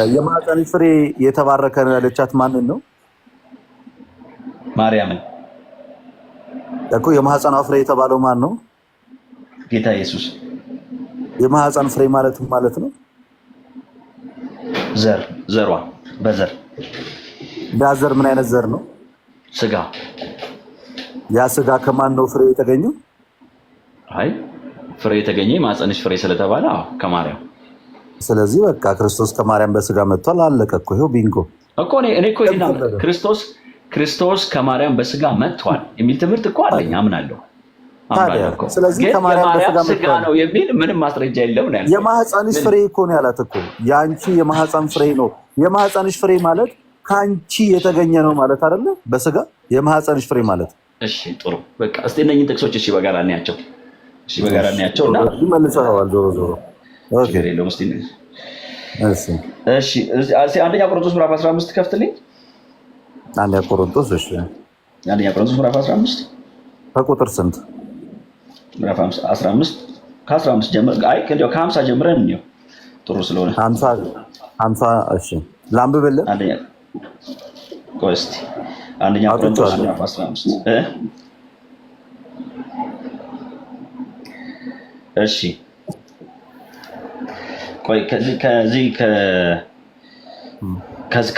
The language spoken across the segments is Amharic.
የማህፀን ፍሬ የተባረከ ነው ያለቻት ማንን ነው? ማርያምን እኮ። የማህፀኗ ፍሬ የተባለው ማን ነው? ጌታ ኢየሱስ። የማህፀን ፍሬ ማለት ነው ዘሯ በዘር ዳዘር። ምን አይነት ዘር ነው? ስጋ። ያ ስጋ ከማን ነው ፍሬ የተገኘው? አይ ፍሬ የተገኘ ማህፀንሽ ፍሬ ስለተባለ ከማርያም። ስለዚህ በቃ ክርስቶስ ከማርያም በስጋ መጥቷል። አለቀ እኮ። ይሄው ቢንጎ እኮ። እኔ እኮ ክርስቶስ ከማርያም በስጋ መጥቷል የሚል ትምህርት እኮ አለኝ። አምናለሁ። ስለዚህ ከማርያም ስጋ ነው የሚል ምንም ማስረጃ የለም ነው ያለው። የማህፀንሽ ፍሬ እኮ ነው ያላት እኮ። ያንቺ የማህፀን ፍሬ ነው። የማህፀንሽ ፍሬ ማለት ካንቺ የተገኘ ነው ማለት አይደለ? በስጋ የማህፀንሽ ፍሬ ማለት። እሺ ጥሩ በቃ እስቲ እነኝን ጥቅሶች በጋራ እናያቸው። በጋራ እናያቸውና ይመልሰዋል ዞሮ ዞሮ። ኦኬ የለውም። እሺ አንደኛ ቆሮንቶስ ምዕራፍ 15 ከፍትልኝ። አንደኛ ቆሮንቶስ ምዕራፍ 15 ከቁጥር ስንት? ምዕራፍ 15 ከ15 ጀምር። አይ ከእንዲያው ከ50 ጀምረን እንየው ጥሩ ስለሆነ 50። እሺ ላንብብልህ። አንደኛ ቆሮንቶስ ምዕራፍ 15 እሺ ቆይ ከዚህ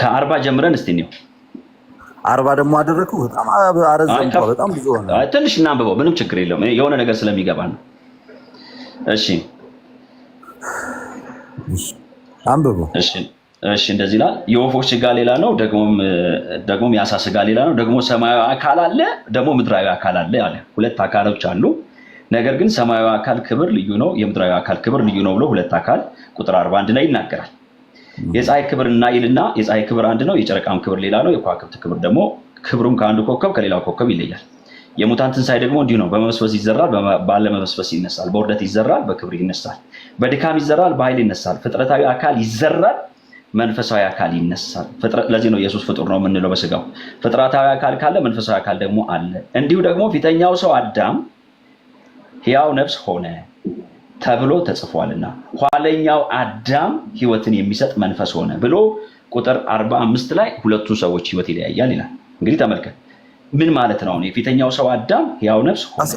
ከ40 ጀምረን እስቲ እንየው። 40 ደግሞ አደረኩ። በጣም አረዘምኩ። በጣም ብዙ ሆነ። ትንሽ እናንብበው። ምንም ችግር የለውም። የሆነ ነገር ስለሚገባ ነው። እሺ አንብበው። እሺ እንደዚህ ይላል። የወፎች ስጋ ሌላ ነው፣ ደግሞም የአሳ ስጋ ሌላ ነው። ደግሞ ሰማያዊ አካል አለ፣ ደግሞ ምድራዊ አካል አለ አለ። ሁለት አካሎች አሉ። ነገር ግን ሰማያዊ አካል ክብር ልዩ ነው፣ የምድራዊ አካል ክብር ልዩ ነው ብሎ ሁለት አካል ቁጥር 41 ላይ ይናገራል። የፀሐይ ክብር እና ይልና የፀሐይ ክብር አንድ ነው፣ የጨረቃም ክብር ሌላ ነው። የከዋክብት ክብር ደግሞ ክብሩም ከአንዱ ኮከብ ከሌላው ኮከብ ይለያል። የሙታን ትንሣኤ ደግሞ እንዲሁ ነው። በመመስፈስ ይዘራል፣ ባለመመስፈስ ይነሳል። በውርደት ይዘራል፣ በክብር ይነሳል። በድካም ይዘራል፣ በኃይል ይነሳል። ፍጥረታዊ አካል ይዘራል፣ መንፈሳዊ አካል ይነሳል። ለዚህ ነው ኢየሱስ ፍጡር ነው የምንለው በስጋው። ፍጥረታዊ አካል ካለ መንፈሳዊ አካል ደግሞ አለ። እንዲሁ ደግሞ ፊተኛው ሰው አዳም ሕያው ነፍስ ሆነ ተብሎ ተጽፏልና ኋለኛው አዳም ሕይወትን የሚሰጥ መንፈስ ሆነ ብሎ ቁጥር 45 ላይ ሁለቱን ሰዎች ሕይወት ይለያያል ይላል። እንግዲህ ተመልከት ምን ማለት ነው? የፊተኛው ሰው አዳም ሕያው ነፍስ ሆነ።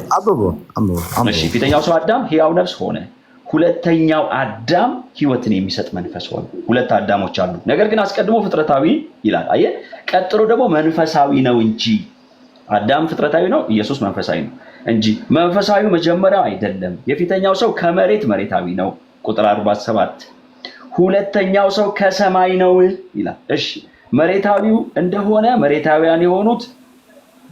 እሺ ፊተኛው ሰው አዳም ሕያው ነፍስ ሆነ፣ ሁለተኛው አዳም ሕይወትን የሚሰጥ መንፈስ ሆነ። ሁለት አዳሞች አሉ። ነገር ግን አስቀድሞ ፍጥረታዊ ይላል። አየህ፣ ቀጥሎ ደግሞ መንፈሳዊ ነው እንጂ አዳም ፍጥረታዊ ነው፣ ኢየሱስ መንፈሳዊ ነው እንጂ መንፈሳዊ መጀመሪያው አይደለም። የፊተኛው ሰው ከመሬት መሬታዊ ነው ቁጥር 47። ሁለተኛው ሰው ከሰማይ ነው ይላል። እሺ መሬታዊው እንደሆነ መሬታውያን የሆኑት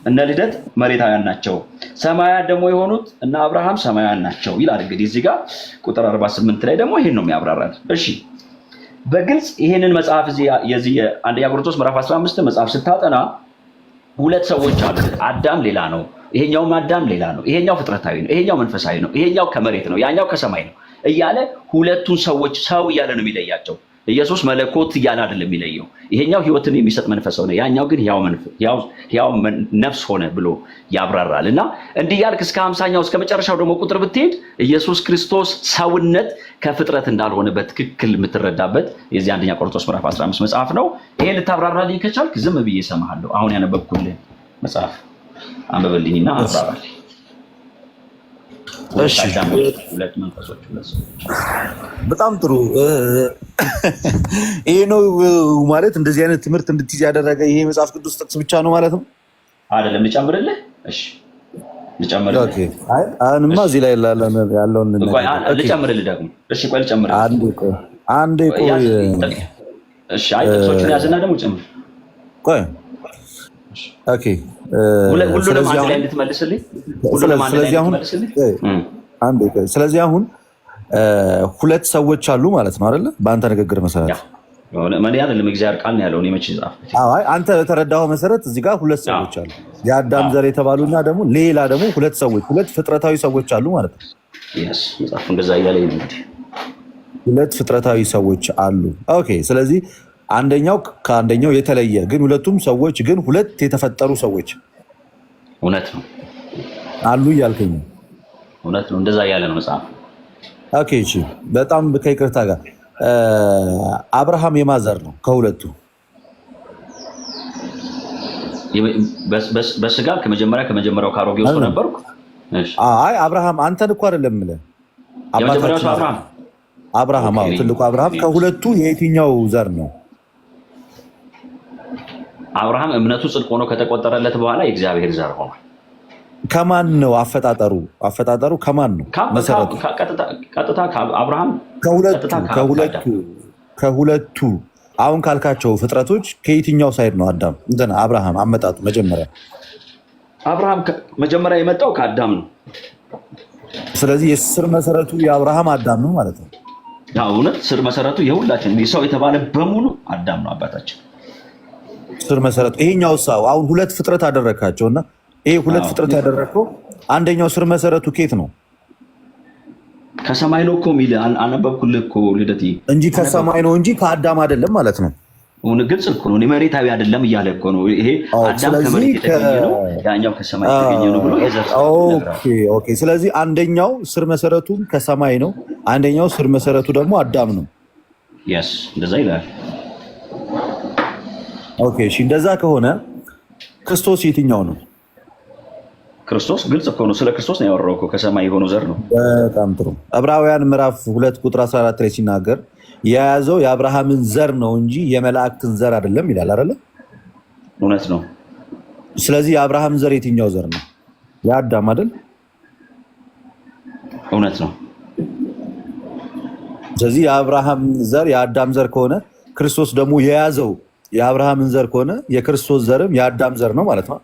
እነ ልደት መሬታውያን ናቸው፣ ሰማያውያን ደግሞ የሆኑት እነ አብርሃም ሰማያውያን ናቸው ይላል። እንግዲህ እዚህ ጋር ቁጥር 48 ላይ ደግሞ ይሄን ነው የሚያብራራል። እሺ በግልጽ ይሄንን መጽሐፍ የዚህ አንደኛ ቆሮንቶስ ምዕራፍ 15 መጽሐፍ ስታጠና ሁለት ሰዎች አሉ። አዳም ሌላ ነው፣ ይሄኛው አዳም ሌላ ነው። ይሄኛው ፍጥረታዊ ነው፣ ይሄኛው መንፈሳዊ ነው። ይሄኛው ከመሬት ነው፣ ያኛው ከሰማይ ነው እያለ ሁለቱን ሰዎች ሰው እያለ ነው የሚለያቸው። ኢየሱስ መለኮት እያለ አይደለም የሚለየው። ይሄኛው ሕይወትን የሚሰጥ መንፈስ ሆነ፣ ያኛው ግን ሕያው ነፍስ ሆነ ብሎ ያብራራል። እና እንዲህ ያልክ እስከ 50ኛው እስከ መጨረሻው ደግሞ ቁጥር ብትሄድ ኢየሱስ ክርስቶስ ሰውነት ከፍጥረት እንዳልሆነ በትክክል የምትረዳበት የዚህ አንደኛ ቆሮንቶስ ምዕራፍ 15 መጽሐፍ ነው። ይሄን ልታብራራልኝ ከቻልክ ዝም ብዬ እሰማሃለሁ። አሁን ያነበብኩልህ መጽሐፍ አንብብልኝና አብራራልኝ። እሺ ሁለት መንፈሶች በጣም ጥሩ። ይሄ ነው ማለት እንደዚህ አይነት ትምህርት እንድትይዝ ያደረገ ይሄ መጽሐፍ ቅዱስ ጥቅስ ብቻ ነው ማለት ነው አይደለም? ልጨምርልህ? እሺ ልጨምርልህ። ኦኬ አሁንማ እዚህ ላይ ያለውን ልጨምርልህ ደግሞ። እሺ ቆይ ልጨምርልህ። አንዴ ቆይ። እሺ አይ ጥቅሶቹን ያዝና ደግሞ ጨምር። ቆይ ኦኬ ሁሉንም አንድ ላይ እንድትመልስልኝ። ስለዚህ አሁን ሁለት ሰዎች አሉ ማለት ነው አይደለ? በአንተ ንግግር መሰረት ማን አይደለም እግዚአብሔር ቃል ነው ያለው። እኔ መቼ ጻፍ? አይ አንተ በተረዳኸው መሰረት እዚህ ጋር ሁለት ሰዎች አሉ፣ የአዳም ዘር የተባሉና ደግሞ ሌላ ደግሞ ሁለት ሰዎች፣ ሁለት ፍጥረታዊ ሰዎች አሉ ማለት ነው። መጽሐፉ እንደዛ እያለ ነው እንግዲህ ሁለት ፍጥረታዊ ሰዎች አሉ። ኦኬ ስለዚህ አንደኛው ከአንደኛው የተለየ ግን ሁለቱም ሰዎች ግን ሁለት የተፈጠሩ ሰዎች እውነት ነው አሉ እያልከኝ? እውነት ነው፣ እንደዛ እያለ ነው መጽሐፍ። ኦኬ እሺ፣ በጣም ከይቅርታ ጋር አብርሃም የማዘር ነው ከሁለቱ በስጋ ከመጀመሪያው ካሮጌው ሰው ነበርኩ። አይ አብርሃም አንተን እኮ አይደለም የምልህ የመጀመሪያው ሰው አብርሃም አዎ ትልቁ አብርሃም ከሁለቱ የየትኛው ዘር ነው? አብርሃም እምነቱ ጽድቅ ሆኖ ከተቆጠረለት በኋላ የእግዚአብሔር ዘር ሆኗል። ከማን ነው አፈጣጠሩ ከማን ነው መሰረቱ? ቀጥታ አብርሃም ከሁለቱ አሁን ካልካቸው ፍጥረቶች ከየትኛው ሳይድ ነው አዳም እንትን አብርሃም አመጣጡ? አብርሃም መጀመሪያ የመጣው ከአዳም ነው። ስለዚህ የስር መሰረቱ የአብርሃም አዳም ነው ማለት ነው። ያው እውነት ስር መሰረቱ የሁላችን ሰው የተባለ በሙሉ አዳም ነው አባታችን። ስር መሰረቱ ይሄኛው ሰው አሁን ሁለት ፍጥረት አደረካቸውና ይሄ ሁለት ፍጥረት ያደረከው አንደኛው ስር መሰረቱ ኬት ነው? ከሰማይ ነው እኮ የሚል አነበብኩልህ እኮ ልደትዬ እንጂ ከሰማይ ነው እንጂ ከአዳም አይደለም ማለት ነው። ግልጽ እኮ ነው። መሬታዊ አይደለም እያለ እኮ ነው። ይሄ አዳም ከመሬት የተገኘ ነው፣ ያኛው ከሰማይ የተገኘ ነው ብሎ ኦኬ። ስለዚህ አንደኛው ስር መሰረቱ ከሰማይ ነው፣ አንደኛው ስር መሰረቱ ደግሞ አዳም ነው። yes እንደዛ ይላል። ኦኬ እሺ፣ እንደዛ ከሆነ ክርስቶስ የትኛው ነው? ክርስቶስ ግልጽ እኮ ነው። ስለ ክርስቶስ ነው ያወራው እኮ ከሰማይ የሆነው ዘር ነው። በጣም ጥሩ። ዕብራውያን ምዕራፍ 2 ቁጥር 14 ላይ ሲናገር የያዘው የአብርሃምን ዘር ነው እንጂ የመላእክትን ዘር አይደለም ይላል አይደለ? እውነት ነው። ስለዚህ የአብርሃም ዘር የትኛው ዘር ነው? የአዳም አይደል? እውነት ነው። ስለዚህ የአብርሃም ዘር የአዳም ዘር ከሆነ ክርስቶስ ደግሞ የያዘው የአብርሃምን ዘር ከሆነ የክርስቶስ ዘርም የአዳም ዘር ነው ማለት ነው።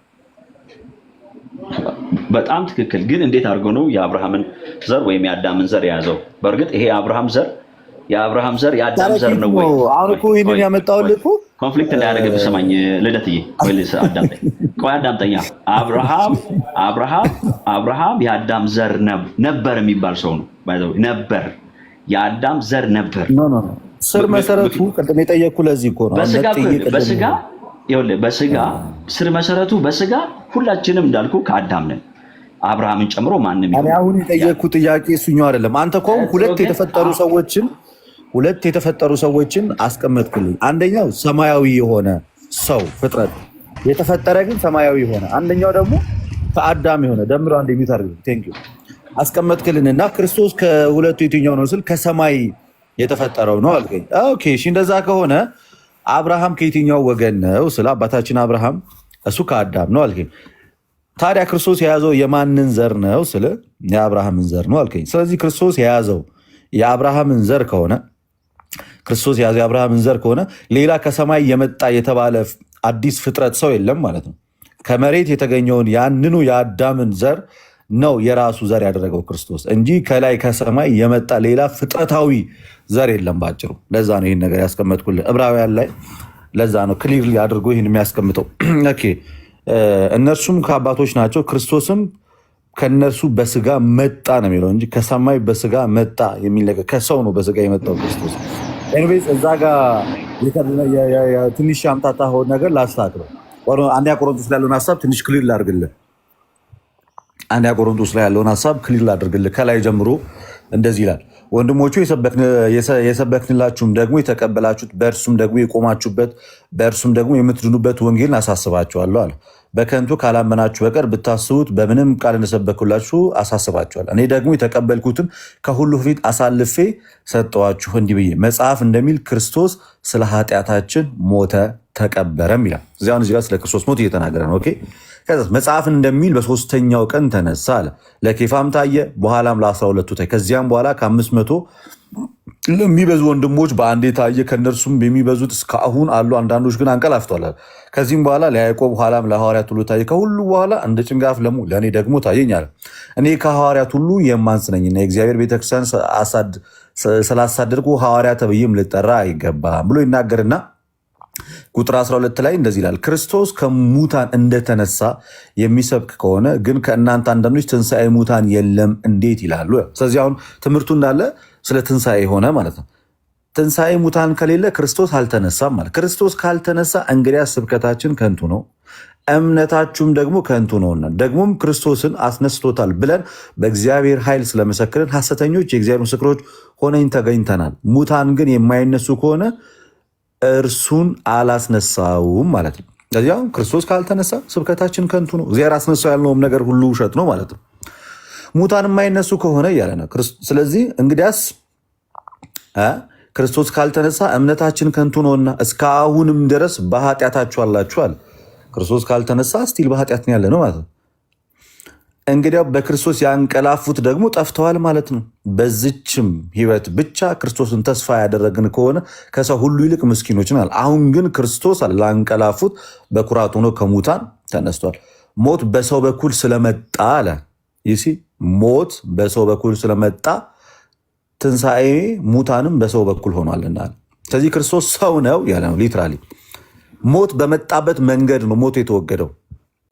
በጣም ትክክል። ግን እንዴት አድርገው ነው የአብርሃምን ዘር ወይም የአዳምን ዘር የያዘው? በእርግጥ ይሄ የአብርሃም ዘር የአዳም ዘር ነው ወይ? አሁን እኮ ይሄንን ያመጣውልህ እኮ ኮንፍሊክት እንዳያደርግህ ሰማኝ ልደትዬ፣ ወይስ አዳምጠኛ። አብርሃም የአዳም ዘር ነበር የሚባል ሰው ነው። ባይዘው ነበር የአዳም ዘር ነበር። ስር መሰረቱ ቅድም የጠየቅኩህ ለዚህ እኮ ነው። በስጋ ስር መሰረቱ በስጋ ሁላችንም እንዳልኩ ከአዳም ነን፣ አብርሃምን ጨምሮ ማንም። እኔ አሁን የጠየቅኩህ ጥያቄ እሱኛው አይደለም። አንተ እኮ ሁለት የተፈጠሩ ሰዎችን አስቀመጥክልኝ። አንደኛው ሰማያዊ የሆነ ሰው ፍጥረት የተፈጠረ ግን ሰማያዊ የሆነ አንደኛው ደግሞ ከአዳም የሆነ ደምሮ አንድ የሚታርግ ቴንኪው አስቀመጥክልንና ክርስቶስ ከሁለቱ የትኛው ነው ስል ከሰማይ የተፈጠረው ነው አልከኝ። ኦኬ እሺ፣ እንደዛ ከሆነ አብርሃም ከየትኛው ወገን ነው ስለ አባታችን አብርሃም እሱ ከአዳም ነው አልከኝ። ታዲያ ክርስቶስ የያዘው የማንን ዘር ነው ስለ የአብርሃምን ዘር ነው አልከኝ። ስለዚህ ክርስቶስ የያዘው የአብርሃምን ዘር ከሆነ ሌላ ከሰማይ የመጣ የተባለ አዲስ ፍጥረት ሰው የለም ማለት ነው። ከመሬት የተገኘውን ያንኑ የአዳምን ዘር ነው የራሱ ዘር ያደረገው ክርስቶስ እንጂ ከላይ ከሰማይ የመጣ ሌላ ፍጥረታዊ ዘር የለም ባጭሩ። ለዛ ነው ይህን ነገር ያስቀመጥኩልህ ዕብራውያን ላይ። ለዛ ነው ክሊርሊ አድርጎ ይህን የሚያስቀምጠው። ኦኬ እነርሱም ከአባቶች ናቸው፣ ክርስቶስም ከነርሱ በስጋ መጣ ነው የሚለው እንጂ ከሰማይ በስጋ መጣ የሚል ነገር ከሰው ነው በስጋ የመጣው ክርስቶስ። ኤኒዌይስ እዛ ጋር ትንሽ ያምታታኸውን ነገር ላስተካክለው። አንደኛ ቆሮንቶስ ላይ ያለውን ሀሳብ ትንሽ ክሊር ላድርግልህ። ክሊር ላድርግልህ። ከላይ ጀምሮ እንደዚህ ይላል፣ ወንድሞቹ የሰበክንላችሁም ደግሞ የተቀበላችሁት በእርሱም ደግሞ የቆማችሁበት በእርሱም ደግሞ የምትድኑበት ወንጌልን አሳስባችኋለሁ አለ። በከንቱ ካላመናችሁ በቀር ብታስቡት በምንም ቃል እንደሰበክላችሁ አሳስባችኋለሁ። እኔ ደግሞ የተቀበልኩትን ከሁሉ በፊት አሳልፌ ሰጠኋችሁ እንዲህ ብዬ፣ መጽሐፍ እንደሚል ክርስቶስ ስለ ኃጢአታችን ሞተ ተቀበረም ይላል። እዚያውን እዚህ ጋር ስለ ክርስቶስ ሞት እየተናገረ ነው። ኦኬ መጽሐፍን እንደሚል በሶስተኛው ቀን ተነሳ አለ። ለኬፋም ታየ፣ በኋላም ለ12ቱ ታየ። ከዚያም በኋላ ከ500 ለሚበዙ ወንድሞች በአንዴ ታየ። ከእነርሱም የሚበዙት እስካሁን አሉ፣ አንዳንዶች ግን አንቀላፍተዋል። ከዚህም በኋላ ለያዕቆብ ኋላም ለሐዋርያት ሁሉ ታየ። ከሁሉ በኋላ እንደ ጭንጋፍ ለእኔ ደግሞ ታየኝ አለ። እኔ ከሐዋርያት ሁሉ የማንስ ነኝና የእግዚአብሔር ቤተክርስቲያን ስላሳደድኩ ሐዋርያ ተብዬም ልጠራ አይገባም ብሎ ይናገርና ቁጥር 12 ላይ እንደዚህ ይላል፣ ክርስቶስ ከሙታን እንደተነሳ የሚሰብክ ከሆነ ግን ከእናንተ አንዳንዶች ትንሣኤ ሙታን የለም እንዴት ይላሉ? ስለዚህ አሁን ትምህርቱ እንዳለ ስለ ትንሣኤ ሆነ ማለት ነው። ትንሣኤ ሙታን ከሌለ ክርስቶስ አልተነሳም ማለት። ክርስቶስ ካልተነሳ እንግዲያ ስብከታችን ከንቱ ነው፣ እምነታችሁም ደግሞ ከንቱ ነውና ደግሞም ክርስቶስን አስነስቶታል ብለን በእግዚአብሔር ኃይል ስለመሰክርን ሐሰተኞች የእግዚአብሔር ምስክሮች ሆነን ተገኝተናል። ሙታን ግን የማይነሱ ከሆነ እርሱን አላስነሳውም ማለት ነው። ስለዚህ አሁን ክርስቶስ ካልተነሳ ስብከታችን ከንቱ ነው። እግዚአብሔር አስነሳው ያልነውም ነገር ሁሉ ውሸት ነው ማለት ነው። ሙታን የማይነሱ ከሆነ እያለ ነው። ስለዚህ እንግዲያስ ክርስቶስ ካልተነሳ እምነታችን ከንቱ ነውና እስካሁንም ድረስ በኃጢአታችሁ አላችኋል። ክርስቶስ ካልተነሳ ስቲል በኃጢአት ነው ያለ ነው ማለት ነው። እንግዲያው በክርስቶስ ያንቀላፉት ደግሞ ጠፍተዋል ማለት ነው። በዚችም ሕይወት ብቻ ክርስቶስን ተስፋ ያደረግን ከሆነ ከሰው ሁሉ ይልቅ ምስኪኖች ነን። አሁን ግን ክርስቶስ ላንቀላፉት በኩራት ሆኖ ከሙታን ተነስቷል። ሞት በሰው በኩል ስለመጣ አለ ይሲ ሞት በሰው በኩል ስለመጣ ትንሣኤ ሙታንም በሰው በኩል ሆኗልና። ስለዚህ ክርስቶስ ሰው ነው ያለ ነው። ሊትራሊ ሞት በመጣበት መንገድ ነው ሞት የተወገደው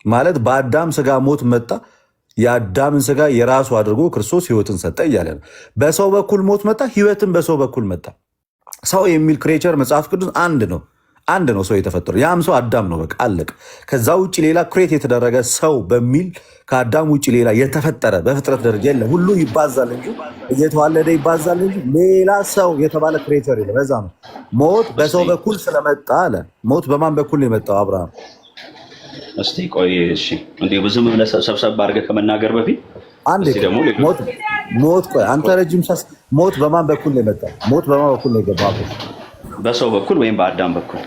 ማለት በአዳም ስጋ ሞት መጣ። የአዳምን ስጋ የራሱ አድርጎ ክርስቶስ ህይወትን ሰጠ እያለ ነው። በሰው በኩል ሞት መጣ፣ ህይወትን በሰው በኩል መጣ። ሰው የሚል ክሬቸር መጽሐፍ ቅዱስ አንድ ነው ሰው የተፈጠረው፣ ያም ሰው አዳም ነው። በቃ አለቅ። ከዛ ውጭ ሌላ ክሬት የተደረገ ሰው በሚል ከአዳም ውጭ ሌላ የተፈጠረ በፍጥረት ደረጃ የለም። ሁሉ ይባዛል እንጂ እየተዋለደ ይባዛል እንጂ ሌላ ሰው የተባለ ክሬቸር የለም። በዛ ነው ሞት በሰው በኩል ስለመጣ አለ። ሞት በማን በኩል ነው የመጣው? አብርሃም እስቲ ቆይ እሺ፣ እንዲሁ ብዙም ብለህ ሰብሰብ አድርገህ ከመናገር በፊት አንዴ ሞት ቆይ አንተ ረጅም ሳስ ሞት በማን በኩል ነው የመጣው? ሞት በማን በኩል ነው የገባው? በሰው በኩል ወይም በአዳም በኩል።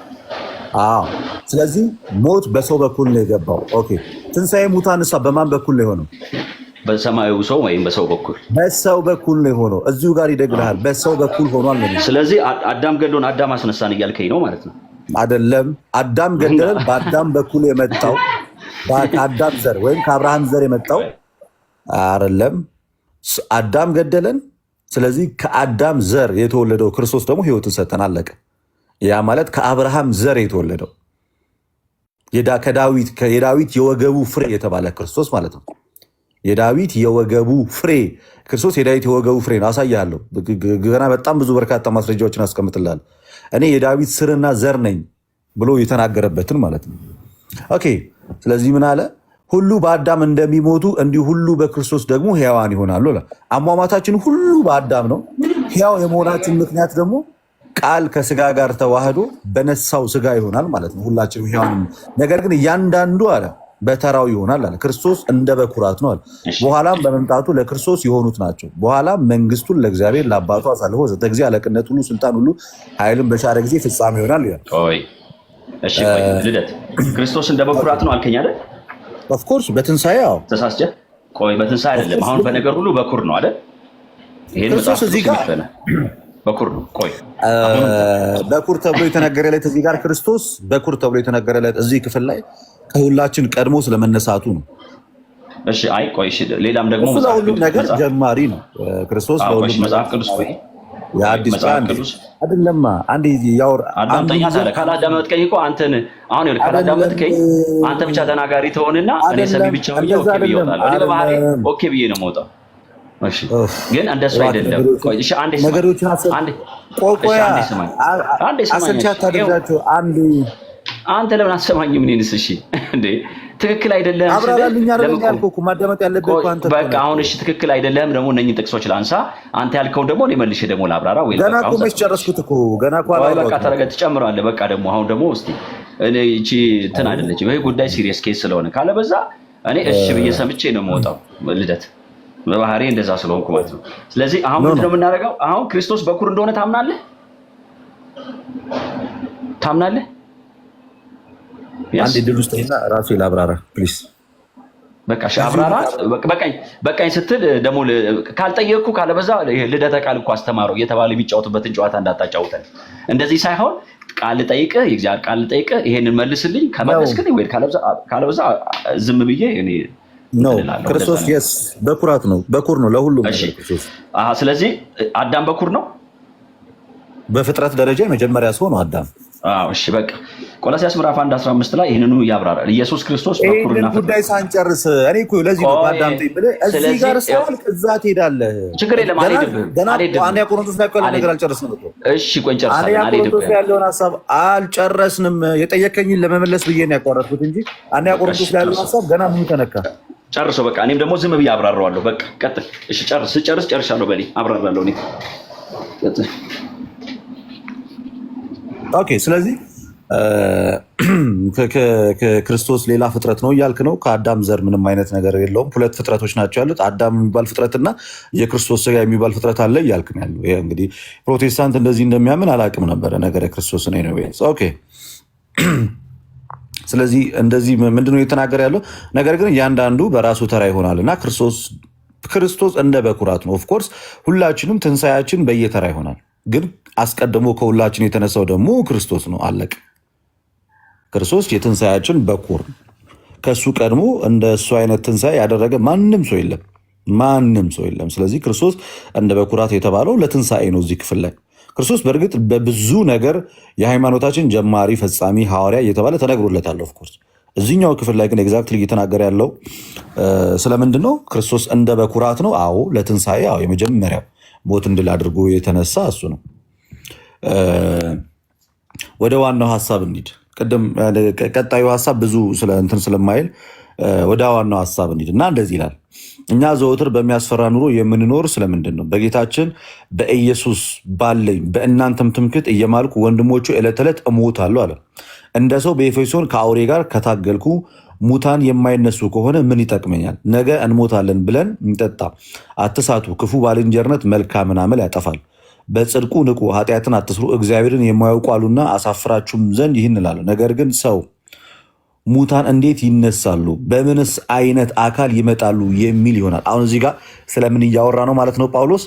አዎ፣ ስለዚህ ሞት በሰው በኩል ነው የገባው። ኦኬ፣ ትንሣኤ ሙታንሳ በማን በኩል ነው የሆነው? በሰማያዊ ሰው ወይም በሰው በኩል። በሰው በኩል ነው የሆነው። እዚሁ ጋር ይደግልሃል። በሰው በኩል ሆኗል ነው። ስለዚህ አዳም ገድሎን አዳም አስነሳን እያልከኝ ነው ማለት ነው? አይደለም። አዳም ገደለን። በአዳም በኩል የመጣው ከአዳም ዘር ወይም ከአብርሃም ዘር የመጣው አይደለም። አዳም ገደለን። ስለዚህ ከአዳም ዘር የተወለደው ክርስቶስ ደግሞ ህይወትን ሰጠን። አለቀ። ያ ማለት ከአብርሃም ዘር የተወለደው የዳዊት የወገቡ ፍሬ የተባለ ክርስቶስ ማለት ነው። የዳዊት የወገቡ ፍሬ ክርስቶስ የዳዊት የወገቡ ፍሬ ነው። አሳያለሁ። ገና በጣም ብዙ በርካታ ማስረጃዎችን አስቀምጥልሃለሁ። እኔ የዳዊት ስርና ዘር ነኝ ብሎ የተናገረበትን ማለት ነው። ኦኬ። ስለዚህ ምን አለ? ሁሉ በአዳም እንደሚሞቱ እንዲሁ ሁሉ በክርስቶስ ደግሞ ሕያዋን ይሆናሉ። አሟሟታችን ሁሉ በአዳም ነው። ሕያው የመሆናችን ምክንያት ደግሞ ቃል ከስጋ ጋር ተዋህዶ በነሳው ስጋ ይሆናል ማለት ነው። ሁላችንም ሕያዋን፣ ነገር ግን እያንዳንዱ አለ በተራው ይሆናል አለ። ክርስቶስ እንደ በኩራት ነው አለ። በኋላም በመምጣቱ ለክርስቶስ የሆኑት ናቸው። በኋላም መንግስቱን ለእግዚአብሔር ለአባቱ አሳልፎ ዘተ ጊዜ አለቅነት ሁሉ ስልጣን ሁሉ ኃይልን በሻረ ጊዜ ፍጻሜ ይሆናል ይላል። እሺ ልደት ክርስቶስ እንደ በኩራት ነው አልከኝ አይደል? ኦፍኮርስ በትንሣኤ ያው ተሳስቼ ቆይ፣ በትንሣኤ አይደለም። አሁን በነገር ሁሉ በኩር ነው አይደል? ይሄን ክርስቶስ እዚህ ጋር በኩር ነው። ቆይ በኩር ተብሎ የተነገረለት እዚህ ጋር ክርስቶስ በኩር ተብሎ የተነገረለት እዚህ ክፍል ላይ ከሁላችን ቀድሞ ስለመነሳቱ ነው። እሺ አይ ቆይ፣ እሺ ሌላም ደግሞ ለሁሉም ነገር ጀማሪ ነው ክርስቶስ። ለሁሉም መጽሐፍ ቅዱስ ወይ የአዲስ ቃል አይደለማ። አንዴ ያወር አዳምጠኛ ታለ ካላዳመጥከኝ እኮ አንተን አሁን ይኸውልህ፣ ካላዳመጥከኝ አንተ ብቻ ተናጋሪ ትሆንና እኔ ሰሚ ብቻ ሆኜ ኦኬ ብዬ እወጣለሁ። እኔ በባህሪ ኦኬ ብዬ ነው የምወጣው። እሺ ግን እንደሱ አይደለም። ቆይ እሺ አንዴ ነገሮችን አንተ ለምን አሰማኝም? እኔንስ እሺ እንዴ ትክክል አይደለም። ማዳመጥ ያለብህ አንተ በቃ አሁን እሺ ትክክል አይደለም። ደግሞ እነኝን ጥቅሶች ላንሳ። አንተ ያልከውን ደግሞ እኔ መልሼ ደግሞ ላብራራ ወይ ገና እኮ መች ጨረስኩት እኮ ገና እኮ በቃ ተረጋግጥ፣ ትጨምራለህ። በቃ ደግሞ አሁን ደግሞ እስቲ እኔ እቺ እንትን አይደለችም። ይሄ ጉዳይ ሲሪየስ ኬስ ስለሆነ ካለ በዛ እኔ እሺ ብዬ ሰምቼ ነው የምወጣው። ልደት በባህሪ እንደዛ ስለሆንኩ ማለት ነው። ስለዚህ አሁን ምንድን ነው የምናደርገው? አሁን ክርስቶስ በኩር እንደሆነ ታምናለህ? ታምናለህ? አንድ ድል ውስጥ እና ራሱ ላብራራ ፕሊዝ። በቃ አብራራ። በቃኝ ስትል ደግሞ ካልጠየቅኩ ካለበዛ ልደተ ቃል እኮ አስተማረው እየተባለ የሚጫወቱበትን ጨዋታ እንዳታጫውተን። እንደዚህ ሳይሆን ቃል ልጠይቅህ፣ የእግዚአብሔር ቃል ልጠይቅህ፣ ይሄንን መልስልኝ። ከመለስክልኝ ወይ ካለበዛ ዝም ብዬ እኔ ክርስቶስ የስ በኩራት ነው፣ በኩር ነው ለሁሉም ነገር ክርስቶስ። ስለዚህ አዳም በኩር ነው በፍጥረት ደረጃ የመጀመሪያ ሰው ነው አዳም። እሺ በቃ ቆላስይስ ምዕራፍ 1:15 ላይ ይህንኑ ያብራራል። ኢየሱስ ክርስቶስ በኩርና ጉዳይ ሳንጨርስ እኔ እኮ ለዚህ ነው አዳምጠኝ ብለህ እዚህ ጋር ሳልክ እዛ ትሄዳለህ። ችግር የለም አልሄድብህም። አንደኛ ቆሮንቶስ ላይ ያለው ነገር አልጨረስንም እኮ። እሺ ቆይ እንጨርሳለን። አንደኛ ቆሮንቶስ ያለውን ሐሳብ አልጨረስንም። የጠየቀኝን ለመመለስ ብዬ ነው ያቋረጥኩት እንጂ አንደኛ ቆሮንቶስ ላይ ያለው ሐሳብ ገና ምን ተነካ? ጨርሶ በቃ እኔም ደግሞ ዝም ብዬ አብራራዋለሁ። በቃ ቀጥል። እሺ ጨርሻለሁ። በሌ አብራራለሁ እኔ ቀጥል። ኦኬ ስለዚህ ክርስቶስ ሌላ ፍጥረት ነው እያልክ ነው። ከአዳም ዘር ምንም አይነት ነገር የለውም። ሁለት ፍጥረቶች ናቸው ያሉት፣ አዳም የሚባል ፍጥረትና የክርስቶስ ስጋ የሚባል ፍጥረት አለ እያልክ ነው ያለው። ይሄ እንግዲህ ፕሮቴስታንት እንደዚህ እንደሚያምን አላውቅም ነበረ ነገር ክርስቶስ ነው። ኦኬ ስለዚህ እንደዚህ ምንድነው እየተናገረ ያለው ነገር ግን እያንዳንዱ በራሱ ተራ ይሆናልና ክርስቶስ እንደ በኩራት ነው። ኦፍኮርስ ሁላችንም ትንሳኤያችን በየተራ ይሆናል። ግን አስቀድሞ ከሁላችን የተነሳው ደግሞ ክርስቶስ ነው። አለቅ ክርስቶስ የትንሳኤያችን በኩር። ከሱ ቀድሞ እንደ እሱ አይነት ትንሳኤ ያደረገ ማንም ሰው የለም። ስለዚህ ክርስቶስ እንደ በኩራት የተባለው ለትንሳኤ ነው። እዚህ ክፍል ላይ ክርስቶስ በእርግጥ በብዙ ነገር የሃይማኖታችን ጀማሪ ፈጻሚ ሐዋርያ እየተባለ ተነግሮለታል። ኦፍኮርስ እዚህኛው ክፍል ላይ ግን ኤግዛክትሊ እየተናገረ ያለው ስለምንድን ነው? ክርስቶስ እንደ በኩራት ነው። አዎ ለትንሳኤ የመጀመሪያው ሞት እንድል አድርጎ የተነሳ እሱ ነው። ወደ ዋናው ሀሳብ እንሂድ። ቅድም ቀጣዩ ሀሳብ ብዙ እንትን ስለማይል ወደ ዋናው ሀሳብ እንሂድ እና እንደዚህ ይላል። እኛ ዘወትር በሚያስፈራ ኑሮ የምንኖር ስለምንድን ነው? በጌታችን በኢየሱስ ባለኝ በእናንተም ትምክህት እየማልኩ ወንድሞቹ ዕለት ዕለት እሞታለሁ አለ። እንደ ሰው በኤፌሶን ከአውሬ ጋር ከታገልኩ ሙታን የማይነሱ ከሆነ ምን ይጠቅመኛል? ነገ እንሞታለን ብለን እንጠጣ። አትሳቱ፣ ክፉ ባልንጀርነት መልካምን አመል ያጠፋል። በጽድቁ ንቁ፣ ኃጢአትን አትስሩ፣ እግዚአብሔርን የማያውቁ አሉና አሳፍራችሁም ዘንድ ይህን እላለሁ። ነገር ግን ሰው ሙታን እንዴት ይነሳሉ? በምንስ አይነት አካል ይመጣሉ? የሚል ይሆናል። አሁን እዚህ ጋር ስለምን እያወራ ነው ማለት ነው ጳውሎስ?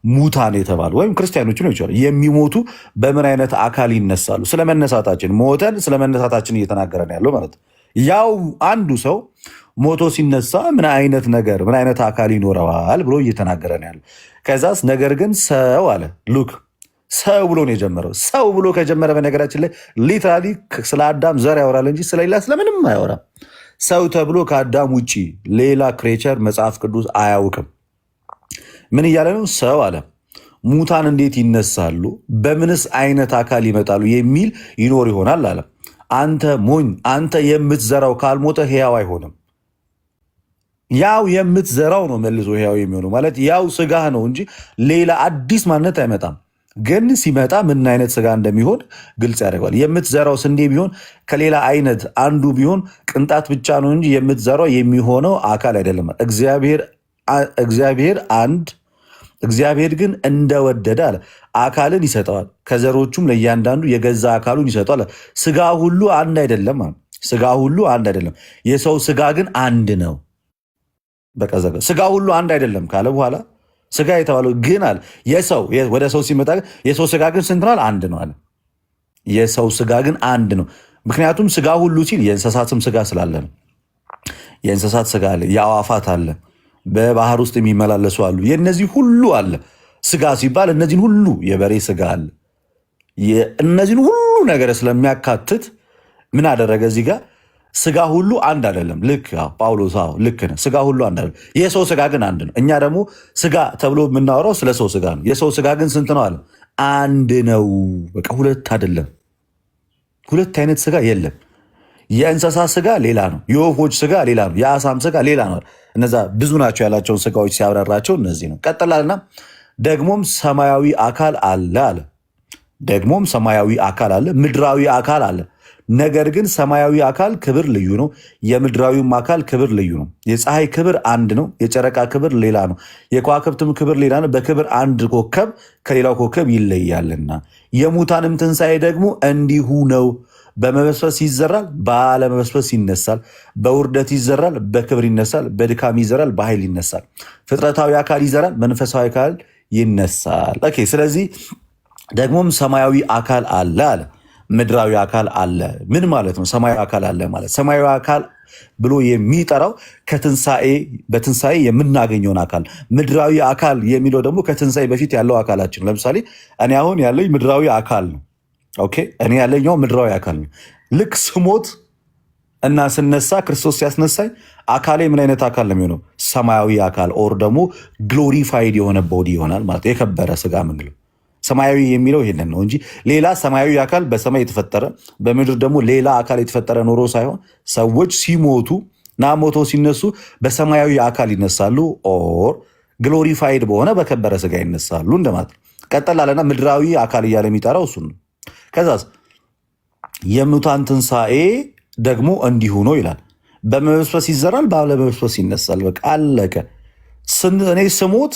ሙታን የተባሉ ወይም ክርስቲያኖች ነው ይችላል የሚሞቱ በምን አይነት አካል ይነሳሉ? ስለመነሳታችን ሞተን ስለመነሳታችን እየተናገረን ያለው ማለት ነው። ያው አንዱ ሰው ሞቶ ሲነሳ ምን አይነት ነገር ምን አይነት አካል ይኖረዋል ብሎ እየተናገረን ያለው። ከዛስ ነገር ግን ሰው አለ ሉክ ሰው ብሎ ነው የጀመረው። ሰው ብሎ ከጀመረ በነገራችን ላይ ሊትራሊ ስለ አዳም ዘር ያወራል እንጂ ስለሌላ ስለምንም አያወራም። ሰው ተብሎ ከአዳም ውጭ ሌላ ክሬቸር መጽሐፍ ቅዱስ አያውቅም። ምን እያለ ነው? ሰው አለ ሙታን እንዴት ይነሳሉ? በምንስ አይነት አካል ይመጣሉ? የሚል ይኖር ይሆናል አለ። አንተ ሞኝ፣ አንተ የምትዘራው ካልሞተ ሕያው አይሆንም። ያው የምትዘራው ነው መልሶ ሕያው የሚሆነው ማለት ያው ስጋህ ነው እንጂ ሌላ አዲስ ማንነት አይመጣም። ግን ሲመጣ ምን አይነት ስጋ እንደሚሆን ግልጽ ያደርገዋል። የምትዘራው ስንዴ ቢሆን ከሌላ አይነት አንዱ ቢሆን ቅንጣት ብቻ ነው እንጂ የምትዘራው የሚሆነው አካል አይደለም። እግዚአብሔር ግን እንደወደደ አለ አካልን ይሰጠዋል፣ ከዘሮቹም ለእያንዳንዱ የገዛ አካሉን ይሰጠዋል። ስጋ ሁሉ አንድ አይደለም። ስጋ ሁሉ አንድ አይደለም። የሰው ስጋ ግን አንድ ነው። በቃ ስጋ ሁሉ አንድ አይደለም ካለ በኋላ ስጋ የተባለው ግን አለ የሰው ወደ ሰው ሲመጣ የሰው ስጋ ግን ስንት ነው? አንድ ነው አለ። የሰው ስጋ ግን አንድ ነው። ምክንያቱም ስጋ ሁሉ ሲል የእንስሳትም ስጋ ስላለ ነው። የእንስሳት ስጋ አለ፣ የአዋፋት አለ፣ በባህር ውስጥ የሚመላለሱ አሉ። የእነዚህ ሁሉ አለ ስጋ ሲባል እነዚህን ሁሉ የበሬ ስጋ አለ። እነዚህን ሁሉ ነገር ስለሚያካትት ምን አደረገ እዚህ ጋር? ስጋ ሁሉ አንድ አይደለም። ልክ ጳውሎስ ልክ ነው። ስጋ ሁሉ አንድ አይደለም። የሰው ስጋ ግን አንድ ነው። እኛ ደግሞ ስጋ ተብሎ የምናወራው ስለ ሰው ስጋ ነው። የሰው ስጋ ግን ስንት ነው አለ? አንድ ነው። በቃ ሁለት አይደለም። ሁለት አይነት ስጋ የለም። የእንስሳ ስጋ ሌላ ነው። የወፎች ስጋ ሌላ ነው። የአሳም ስጋ ሌላ ነው። እነዛ ብዙ ናቸው ያላቸውን ስጋዎች ሲያብራራቸው እነዚህ ነው። ቀጥላልና ደግሞም ሰማያዊ አካል አለ አለ። ደግሞም ሰማያዊ አካል አለ፣ ምድራዊ አካል አለ። ነገር ግን ሰማያዊ አካል ክብር ልዩ ነው፣ የምድራዊም አካል ክብር ልዩ ነው። የፀሐይ ክብር አንድ ነው፣ የጨረቃ ክብር ሌላ ነው፣ የከዋክብትም ክብር ሌላ ነው። በክብር አንድ ኮከብ ከሌላው ኮከብ ይለያልና። የሙታንም ትንሣኤ ደግሞ እንዲሁ ነው። በመበስበስ ይዘራል፣ ባለመበስበስ ይነሳል። በውርደት ይዘራል፣ በክብር ይነሳል። በድካም ይዘራል፣ በኃይል ይነሳል። ፍጥረታዊ አካል ይዘራል፣ መንፈሳዊ አካል ይነሳል። ኦኬ። ስለዚህ ደግሞም ሰማያዊ አካል አለ አለ፣ ምድራዊ አካል አለ። ምን ማለት ነው? ሰማያዊ አካል አለ ማለት ሰማያዊ አካል ብሎ የሚጠራው በትንሣኤ የምናገኘውን አካል፣ ምድራዊ አካል የሚለው ደግሞ ከትንሣኤ በፊት ያለው አካላችን። ለምሳሌ እኔ አሁን ያለኝ ምድራዊ አካል ነው። ኦኬ እኔ ያለኛው ምድራዊ አካል ነው። ልክ ስሞት እና ስነሳ ክርስቶስ ሲያስነሳኝ አካሌ ምን አይነት አካል ነው የሚሆነው? ሰማያዊ አካል ኦር ደግሞ ግሎሪፋይድ የሆነ ቦዲ ይሆናል ማለት የከበረ ስጋ ምንለው ሰማያዊ የሚለው ይሄንን ነው እንጂ ሌላ ሰማያዊ አካል በሰማይ የተፈጠረ በምድር ደግሞ ሌላ አካል የተፈጠረ ኖሮ ሳይሆን ሰዎች ሲሞቱ እና ሞቶ ሲነሱ በሰማያዊ አካል ይነሳሉ ኦር ግሎሪፋይድ በሆነ በከበረ ስጋ ይነሳሉ እንደማለት ነው። ቀጠል አለና ምድራዊ አካል እያለ የሚጠራው እሱ ነው። ከዛስ የሙታን ትንሣኤ ደግሞ እንዲሁ ነው ይላል። በመበስበስ ይዘራል፣ ባለመበስበስ ይነሳል። በቃ አለቀ። እኔ ስሞት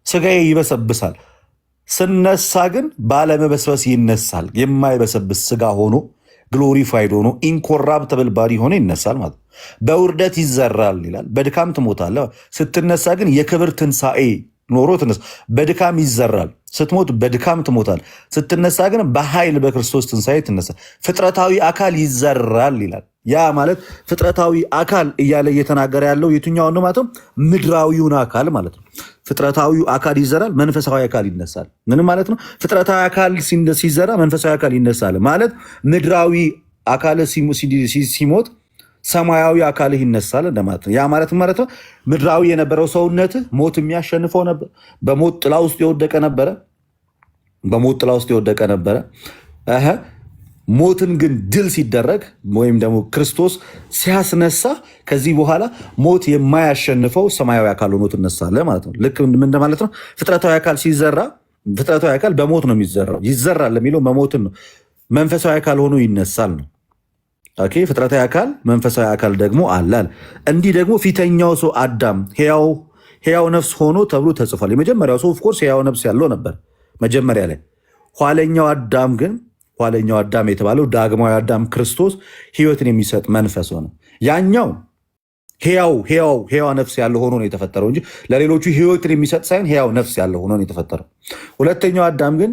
ስጋዬ ይበሰብሳል፣ ስነሳ ግን ባለመበስበስ ይነሳል። የማይበሰብስ ስጋ ሆኖ ግሎሪፋይድ ሆኖ ኢንኮራፕተብል ባዲ ሆኖ ይነሳል ማለት ነው። በውርደት ይዘራል ይላል፣ በድካም ትሞታለህ። ስትነሳ ግን የክብር ትንሣኤ ኖሮ ትነሳ። በድካም ይዘራል፣ ስትሞት በድካም ትሞታል። ስትነሳ ግን በኃይል በክርስቶስ ትንሣኤ ትነሳ። ፍጥረታዊ አካል ይዘራል ይላል። ያ ማለት ፍጥረታዊ አካል እያለ እየተናገረ ያለው የትኛውን ነው ማለት ነው? ምድራዊውን አካል ማለት ነው። ፍጥረታዊው አካል ይዘራል፣ መንፈሳዊ አካል ይነሳል። ምን ማለት ነው? ፍጥረታዊ አካል ሲዘራ መንፈሳዊ አካል ይነሳል ማለት ምድራዊ አካል ሲሞት ሰማያዊ አካልህ ይነሳል እንደማለት ነው። ያ ማለት ማለት ነው ምድራዊ የነበረው ሰውነትህ ሞት የሚያሸንፈው ነበር። በሞት ጥላ ውስጥ የወደቀ ነበረ። በሞት ጥላ ውስጥ የወደቀ ነበረ። ሞትን ግን ድል ሲደረግ ወይም ደግሞ ክርስቶስ ሲያስነሳ ከዚህ በኋላ ሞት የማያሸንፈው ሰማያዊ አካል ሆኖ ትነሳለህ ማለት ነው። ልክ ምን ማለት ነው? ፍጥረታዊ አካል ሲዘራ ፍጥረታዊ አካል በሞት ነው የሚዘራው። ይዘራል ለሚለው መሞትን ነው። መንፈሳዊ አካል ሆኖ ይነሳል ነው። ኦኬ ፍጥረታዊ አካል መንፈሳዊ አካል ደግሞ አላል። እንዲህ ደግሞ ፊተኛው ሰው አዳም ሕያው ነፍስ ሆኖ ተብሎ ተጽፏል። የመጀመሪያው ሰው ኦፍኮርስ ሕያው ነፍስ ያለው ነበር መጀመሪያ ላይ። ኋለኛው አዳም የተባለው ዳግማዊ አዳም ክርስቶስ ሕይወትን የሚሰጥ መንፈስ ሆነ። ያኛው ሕያው ነፍስ ያለው ሆኖ ነው የተፈጠረው እንጂ ለሌሎቹ ሕይወትን የሚሰጥ ሳይሆን ሕያው ነፍስ ያለው ሆኖ ነው የተፈጠረው። ሁለተኛው አዳም ግን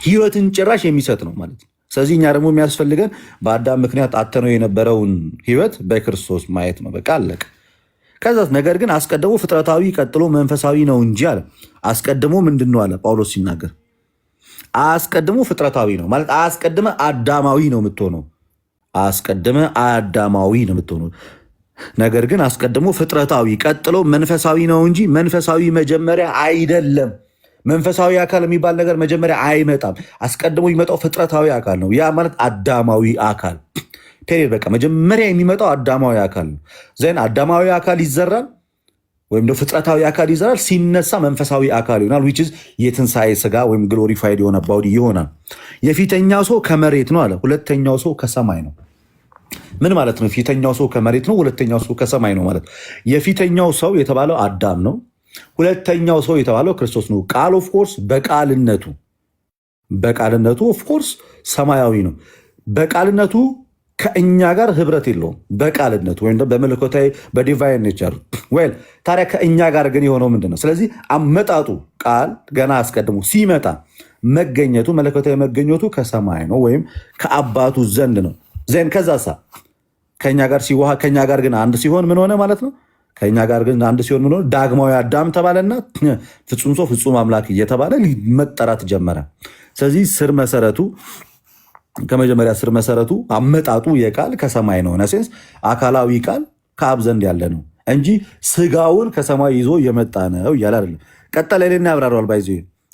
ሕይወትን ጭራሽ የሚሰጥ ነው ማለት ነው። ስለዚህ እኛ ደግሞ የሚያስፈልገን በአዳም ምክንያት አተነው የነበረውን ሕይወት በክርስቶስ ማየት ነው። በቃ አለቀ። ከዛ ነገር ግን አስቀድሞ ፍጥረታዊ ቀጥሎ መንፈሳዊ ነው እንጂ አለ። አስቀድሞ ምንድን ነው አለ ጳውሎስ ሲናገር፣ አስቀድሞ ፍጥረታዊ ነው ማለት አስቀድመ አዳማዊ ነው የምትሆነው። አስቀድመ አዳማዊ ነው የምትሆነው። ነገር ግን አስቀድሞ ፍጥረታዊ ቀጥሎ መንፈሳዊ ነው እንጂ መንፈሳዊ መጀመሪያ አይደለም። መንፈሳዊ አካል የሚባል ነገር መጀመሪያ አይመጣም። አስቀድሞ የሚመጣው ፍጥረታዊ አካል ነው። ያ ማለት አዳማዊ አካል ፔሪድ። በቃ መጀመሪያ የሚመጣው አዳማዊ አካል ነው። ዘን አዳማዊ አካል ይዘራል ወይም ደግሞ ፍጥረታዊ አካል ይዘራል። ሲነሳ መንፈሳዊ አካል ይሆናል። ዊች ኢዝ የትንሣኤ ስጋ ወይም ግሎሪፋይድ የሆነ ባዲ ይሆናል። የፊተኛው ሰው ከመሬት ነው አለ፣ ሁለተኛው ሰው ከሰማይ ነው። ምን ማለት ነው? ፊተኛው ሰው ከመሬት ነው፣ ሁለተኛው ሰው ከሰማይ ነው ማለት። የፊተኛው ሰው የተባለው አዳም ነው። ሁለተኛው ሰው የተባለው ክርስቶስ ነው። ቃል ኦፍኮርስ በቃልነቱ ኦፍኮርስ ሰማያዊ ነው። በቃልነቱ ከእኛ ጋር ህብረት የለውም። በቃልነቱ ወይም በመለኮታዊ በዲቫይን ኔቸር ወይም ታዲያ ከእኛ ጋር ግን የሆነው ምንድን ነው? ስለዚህ አመጣጡ ቃል ገና አስቀድሞ ሲመጣ መገኘቱ መለኮታዊ መገኘቱ ከሰማይ ነው ወይም ከአባቱ ዘንድ ነው። ዜን ከዛሳ ከእኛ ጋር ሲዋሃ ከእኛ ጋር ግን አንድ ሲሆን ምን ሆነ ማለት ነው? ከእኛ ጋር ግን አንድ ሲሆን ምን ሆነ? ዳግማዊ አዳም ተባለና ፍጹም ሰው ፍጹም አምላክ እየተባለ መጠራት ጀመረ። ስለዚህ ስር መሰረቱ ከመጀመሪያ ስር መሰረቱ አመጣጡ የቃል ከሰማይ ነው። ነሴንስ አካላዊ ቃል ከአብ ዘንድ ያለ ነው እንጂ ስጋውን ከሰማይ ይዞ የመጣ ነው እያለ አይደለም። ቀጠለ ሌና ያብራራዋል። ባይዚ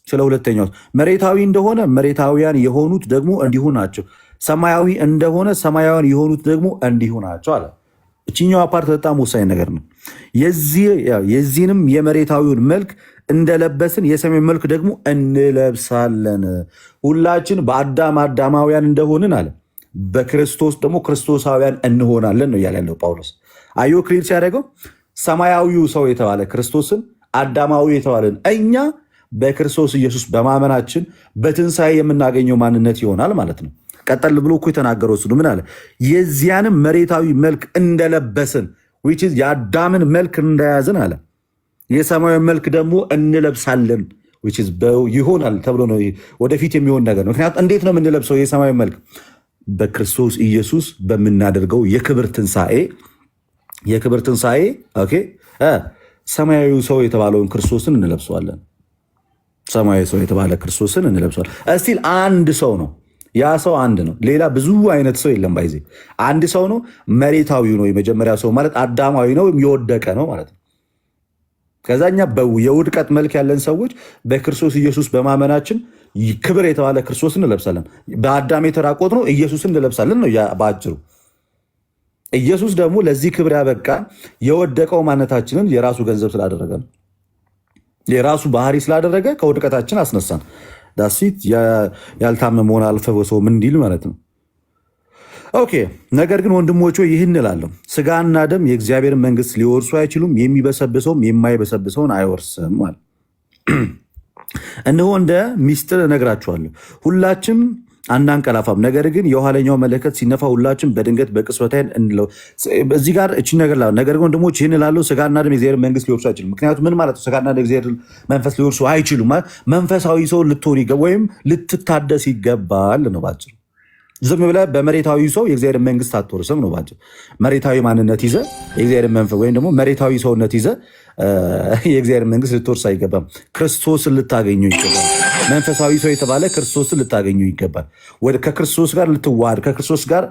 ስለ ሁለተኛው መሬታዊ እንደሆነ መሬታዊያን የሆኑት ደግሞ እንዲሁ ናቸው፣ ሰማያዊ እንደሆነ ሰማያዊያን የሆኑት ደግሞ እንዲሁ ናቸው አለ። እችኛው አፓርት በጣም ወሳኝ ነገር ነው። የዚህንም የመሬታዊውን መልክ እንደለበስን የሰማይ መልክ ደግሞ እንለብሳለን። ሁላችን በአዳም አዳማውያን እንደሆንን አለ በክርስቶስ ደግሞ ክርስቶሳውያን እንሆናለን ነው እያለ ያለው ጳውሎስ። አዮ ክሊር ሲያደርገው ሰማያዊው ሰው የተባለ ክርስቶስን፣ አዳማዊ የተባለን እኛ በክርስቶስ ኢየሱስ በማመናችን በትንሣኤ የምናገኘው ማንነት ይሆናል ማለት ነው። ቀጠል ብሎ እኮ የተናገረው እሱ ምን አለ? የዚያንም መሬታዊ መልክ እንደለበስን which is የአዳምን መልክ እንደያዝን አለ የሰማያዊ መልክ ደግሞ እንለብሳለን which is ይሆናል ተብሎ ነው ወደፊት የሚሆን ነገር ነው። ምክንያቱም እንዴት ነው የምንለብሰው የሰማያዊ መልክ? በክርስቶስ ኢየሱስ በምናደርገው የክብር ትንሣኤ ኦኬ ሰማያዊ ሰው የተባለውን ክርስቶስን እንለብሰዋለን። ሰማያዊ ሰው የተባለ ክርስቶስን እንለብሰዋል። እስቲል አንድ ሰው ነው። ያ ሰው አንድ ነው። ሌላ ብዙ አይነት ሰው የለም። ባይዜ አንድ ሰው ነው። መሬታዊ ነው። የመጀመሪያ ሰው ማለት አዳማዊ ነው፣ የወደቀ ነው ማለት ነው። ከዛኛ የውድቀት መልክ ያለን ሰዎች በክርስቶስ ኢየሱስ በማመናችን ክብር የተባለ ክርስቶስን እንለብሳለን። በአዳም የተራቆት ነው ኢየሱስን እንለብሳለን ነው በአጭሩ። ኢየሱስ ደግሞ ለዚህ ክብር ያበቃን የወደቀው ማንነታችንን የራሱ ገንዘብ ስላደረገ ነው። የራሱ ባህሪ ስላደረገ ከውድቀታችን አስነሳን። ዳሲት ያልታመመውን አልፈወሰው ምን እንዲል ማለት ነው። ኦኬ። ነገር ግን ወንድሞች ይህን እላለሁ፣ ስጋና ደም የእግዚአብሔርን መንግስት ሊወርሱ አይችሉም፣ የሚበሰብሰውም የማይበሰብሰውን አይወርስም ማለት። እነሆ እንደ ሚስጥር እነግራችኋለሁ፣ ሁላችንም አናንቀላፋም፣ ነገር ግን የኋለኛው መለከት ሲነፋ ሁላችን በድንገት በቅጽበት ዓይን እንለው። እዚህ ጋር እቺ ነገር ግን ወንድሞች ይህን እላለሁ፣ ስጋና ደም የእግዚአብሔር መንግስት ሊወርሱ አይችሉም። ምክንያቱም ምን ማለት ነው? ስጋና ደም የእግዚአብሔር መንፈስ ሊወርሱ አይችሉም ማለት መንፈሳዊ ሰው ልትሆን ወይም ልትታደስ ይገባል ነው ባጭሩ። ዝም ብለህ በመሬታዊ ሰው የእግዚአብሔር መንግስት አትወርስም ነው ባጭሩ። መሬታዊ ማንነት ይዘህ የእግዚአብሔር መንፈስ ወይም ደግሞ መሬታዊ ሰውነት ይዘህ የእግዚአብሔር መንግስት ልትወርስ አይገባም። ክርስቶስን ልታገኘው ይገባል። መንፈሳዊ ሰው የተባለ ክርስቶስን ልታገኘው ይገባል። ከክርስቶስ ጋር ልትዋሃድ፣ ከክርስቶስ ጋር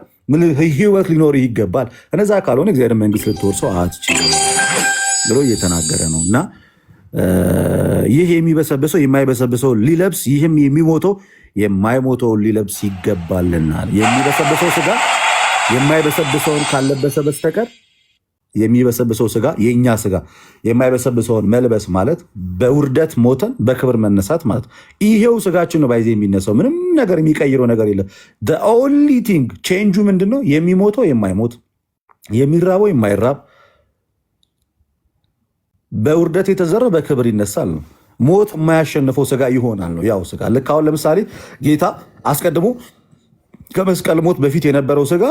ህይወት ሊኖር ይገባል። እነዛ ካልሆነ እግዚአብሔር መንግስት ልትወርሰው አትችልም ብሎ እየተናገረ ነው። እና ይህ የሚበሰብሰው የማይበሰብሰው ሊለብስ፣ ይህም የሚሞተው የማይሞተውን ሊለብስ ይገባልና። የሚበሰብሰው ስጋ የማይበሰብሰውን ካለበሰ በስተቀር የሚበሰብሰው ስጋ የእኛ ስጋ የማይበሰብሰውን መልበስ ማለት በውርደት ሞተን በክብር መነሳት ማለት። ይሄው ስጋችን ነው ባይዜ የሚነሳው። ምንም ነገር የሚቀይረው ነገር የለም። ኦንሊ ቲንግ ቼንጁ ምንድን ነው? የሚሞተው የማይሞት፣ የሚራበው የማይራብ፣ በውርደት የተዘራው በክብር ይነሳል ነው። ሞት የማያሸንፈው ስጋ ይሆናል ነው ያው ስጋ። ልክ አሁን ለምሳሌ ጌታ አስቀድሞ ከመስቀል ሞት በፊት የነበረው ስጋ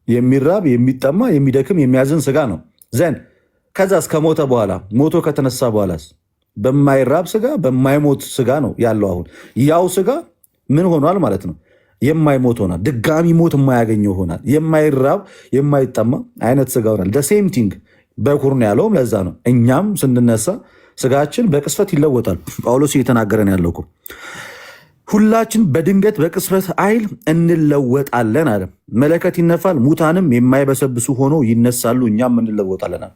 የሚራብ የሚጠማ የሚደክም የሚያዝን ስጋ ነው። ዘን ከዛስ ከሞተ በኋላ ሞቶ ከተነሳ በኋላስ በማይራብ ስጋ በማይሞት ስጋ ነው ያለው። አሁን ያው ስጋ ምን ሆኗል ማለት ነው? የማይሞት ሆናል። ድጋሚ ሞት የማያገኘው ሆናል። የማይራብ የማይጠማ አይነት ስጋ ሆናል። ሴም ቲንግ በኩር ነው ያለውም ለዛ ነው። እኛም ስንነሳ ስጋችን በቅስፈት ይለወጣል። ጳውሎስ እየተናገረን ያለው እኮ ሁላችን በድንገት በቅጽበት ዓይን እንለወጣለን አለ። መለከት ይነፋል፣ ሙታንም የማይበሰብሱ ሆኖ ይነሳሉ፣ እኛም እንለወጣለን አለ።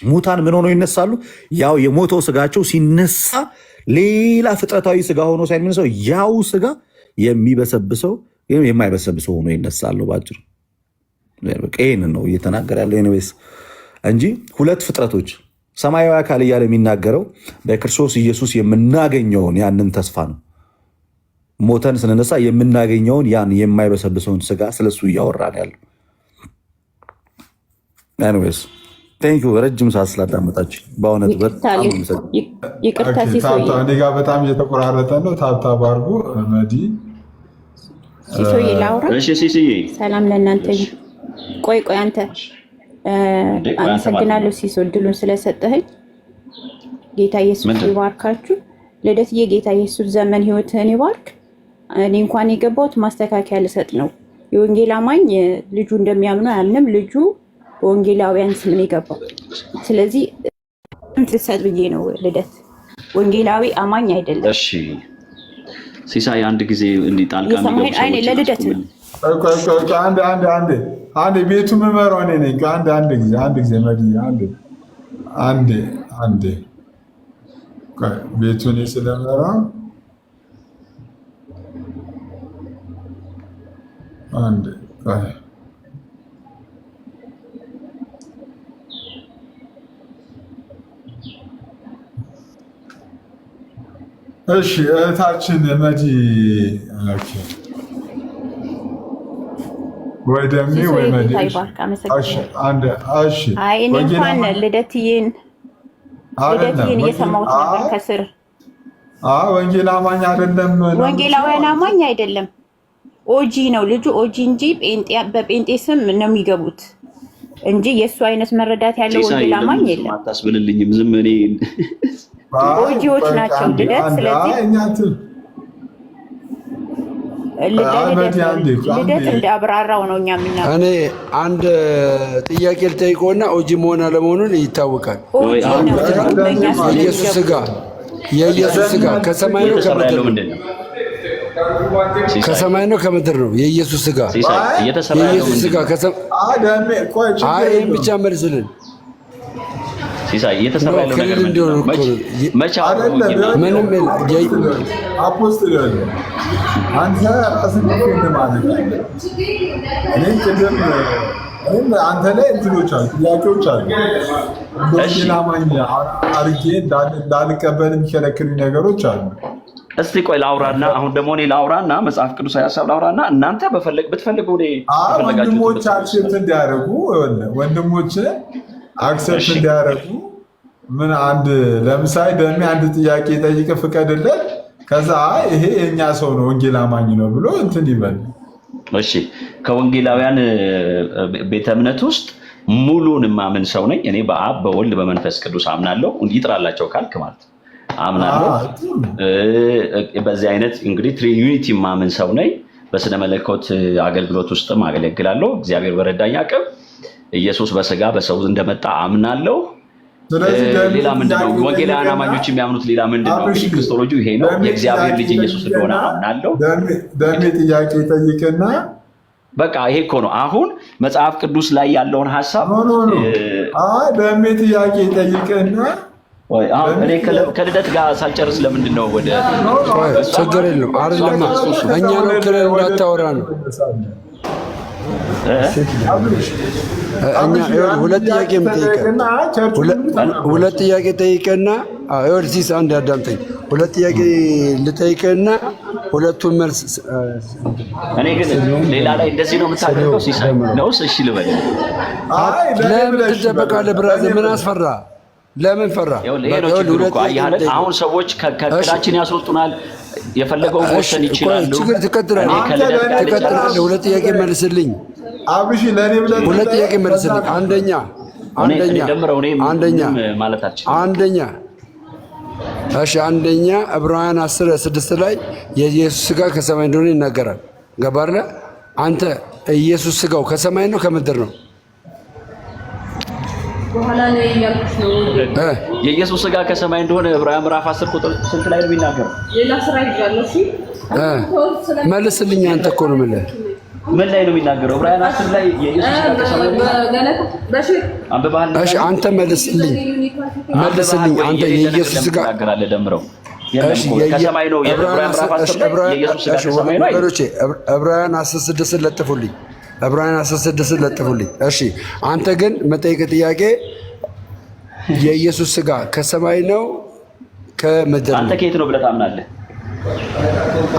ሙታን ምን ሆኖ ይነሳሉ? ያው የሞተው ስጋቸው ሲነሳ ሌላ ፍጥረታዊ ስጋ ሆኖ ሳይነሳው ያው ስጋ የሚበሰብሰው የማይበሰብሰው ሆኖ ይነሳሉ። ባጭሩ ይህን ነው እየተናገረ ያለው ኤኒዌይስ እንጂ ሁለት ፍጥረቶች ሰማያዊ አካል እያለ የሚናገረው በክርስቶስ ኢየሱስ የምናገኘውን ያንን ተስፋ ነው። ሞተን ስንነሳ የምናገኘውን ያን የማይበሰብሰውን ስጋ ስለሱ እያወራን ያለው። ኤኒዌይስ ቴንክ ዩ ረጅም ሰዓት ስላዳመጣችሁ በእውነት በጣም ይቅርታ። እኔ ጋር በጣም እየተቆራረጠ ነው። ታብታብ አድርጉ። መዲ ሲሶዬ ላውራ። ሰላም ለእናንተ። ቆይ አንተ አመሰግናለሁ ሲሶ እድሉን ስለሰጠኸኝ። ጌታ ኢየሱስ ይባርካችሁ። ልደትዬ ጌታ ኢየሱስ ዘመን ህይወትህን ይባርክ። እኔ እንኳን የገባሁት ማስተካከያ ልሰጥ ነው። የወንጌል አማኝ ልጁ እንደሚያምነው አያምንም። ልጁ በወንጌላውያን ስም ነው የገባው። ስለዚህ ልሰጥ ብዬ ነው። ልደት ወንጌላዊ አማኝ አይደለም። እሺ ሲሳይ አንድ ጊዜ እንዲጣልቃ ነው ለልደት ነው። አንድ ቤቱ ምመራው እኔ ነኝ። አንድ ጊዜ መዲ አንድ ቤቱን ስለመራ አንድ እሺ እህታችን መዲ ወይ ደሜ ወይ መዲ እኔ እንኳን ልደትዬን እየሰማሁት ነበር ከስር። ወንጌል አማኝ አይደለም፣ ወንጌላውያን አማኝ አይደለም። ኦጂ ነው ልጁ ኦጂ እንጂ በጴንጤ ስም ነው የሚገቡት እንጂ የእሱ አይነት መረዳት ያለው ወንጌል አማኝ የለም። አታስብልልኝም ዝም እኔ ኦጂዎች ናቸው ልደት። ስለዚህ ልደት እንዳብራራው ነው እኛ የምናውቀው። እኔ አንድ ጥያቄ ልጠይቀውና ኦጂ መሆን አለመሆኑን ይታወቃል። ኦጂ ነው ኢየሱስ ስጋ የኢየሱስ ስጋ ከሰማይ ነው ከምድር ነው? ከሰማይ ነው ከምድር ነው? የኢየሱስ ስጋ የኢየሱስ ስጋ ይህን ብቻ መልስልን። ሲሳይ እየተሰራ ያለው ነገር ምንድን ነው? መቼ ምንም አፖስትል ያለ አንተ ራስን ማለት እኔም ቅድም አንተ ላይ እንትኖች አሉ፣ ጥያቄዎች አሉ። ወንጌል አማኝ አድርጌ እንዳልቀበል የሚከለክሉኝ ነገሮች አሉ። እስቲ ቆይ ላውራና አሁን ደግሞ እኔ ላውራና መጽሐፍ ቅዱሳዊ ሀሳብ ላውራና እናንተ ብትፈልጉ ወንድሞች አክሴፕት እንዲያደርጉ ወንድሞች አክሰፕት እንዲያደርጉ ምን አንድ ለምሳሌ ደሜ አንድ ጥያቄ ጠይቅ ፍቀድለት፣ ከዛ ይሄ የኛ ሰው ነው ወንጌል አማኝ ነው ብሎ እንትን ይበል። እሺ ከወንጌላውያን ቤተ እምነት ውስጥ ሙሉን ማምን ሰው ነኝ እኔ። በአብ በወልድ በመንፈስ ቅዱስ አምናለሁ። ይጥራላቸው ካልክ ማለት አምናለሁ። በዚህ አይነት እንግዲህ ትሪዩኒቲ ማምን ሰው ነኝ። በስነ መለኮት አገልግሎት ውስጥም አገለግላለሁ። እግዚአብሔር በረዳኝ አቅም ኢየሱስ በስጋ በሰው እንደመጣ አምናለሁ። ሌላ ምንድነው? ወንጌላውያን አማኞች የሚያምኑት ሌላ ምንድነው? ክርስቶሎጂ ይሄ ነው። የእግዚአብሔር ልጅ ኢየሱስ እንደሆነ አምናለሁ። ደሜ ጥያቄ ጠይቅና በቃ ይሄ እኮ ነው። አሁን መጽሐፍ ቅዱስ ላይ ያለውን ሐሳብ ደሜ ጥያቄ ጠይቅና እኔ ከልደት ጋር ሳልጨርስ ለምንድን ነው ወደ ችግር የለም አይደለም። እኛ ነው ክለል እንዳታወራ ነው። እኛ ሁለት ጥያቄ የምጠይቀና ሁለት ጥያቄ ጠይቀና ሲስ አንድ አዳምጠኝ። ሁለት ጥያቄ ልጠይቀና ሁለቱን መልስ እኔ ግን ሌላ ላይ እንደዚህ ነው የምታደርገው ሲሳይ ነውስ? እሺ ልበል። ለምን ትደበቃለህ? ብራዘር ምን አስፈራ? ለምን ፈራ? አሁን ሰዎች ከእቅዳችን ያስወጡናል። የፈለገው ወሰን ይችላሉ። ትቀጥላለህ። ሁለት ጥያቄ መልስልኝ። አብሽ ለኔ ብለህ ሁለት ጥያቄ መልስልኝ። አንደኛ እሺ፣ አንደኛ ዕብራውያን 10:6 ላይ የኢየሱስ ስጋ ከሰማይ እንደሆነ ይናገራል። ገባርለ አንተ ኢየሱስ ስጋው ከሰማይ ነው ከምድር ነው? የኢየሱስ ስጋ ከሰማይ እንደሆነ ዕብራውያን ምዕራፍ 10 ቁጥር ስንት ላይ ነው የሚናገረው? መልስልኝ። አንተ እኮ ነው የምልህ። ምን ላይ ነው የሚናገረው? ዕብራውያን 10 ላይ የኢየሱስ ስጋ ከሰማይ ነው። እሺ አንተ መልስልኝ። አንተ የኢየሱስ ስጋ ያገራለ ደምረው ከሰማይ ነው። የዕብራውያን ምዕራፍ 10 ላይ የኢየሱስ ስጋ ከሰማይ ነው። ዕብራውያን 10:6 ለጥፉልኝ። ዕብራውያን 10:6 ለጥፉልኝ። እሺ አንተ ግን መጠየቅ ጥያቄ የኢየሱስ ስጋ ከሰማይ ነው ከምድር ነው? አንተ ከየት ነው ብለህ ታምናለህ?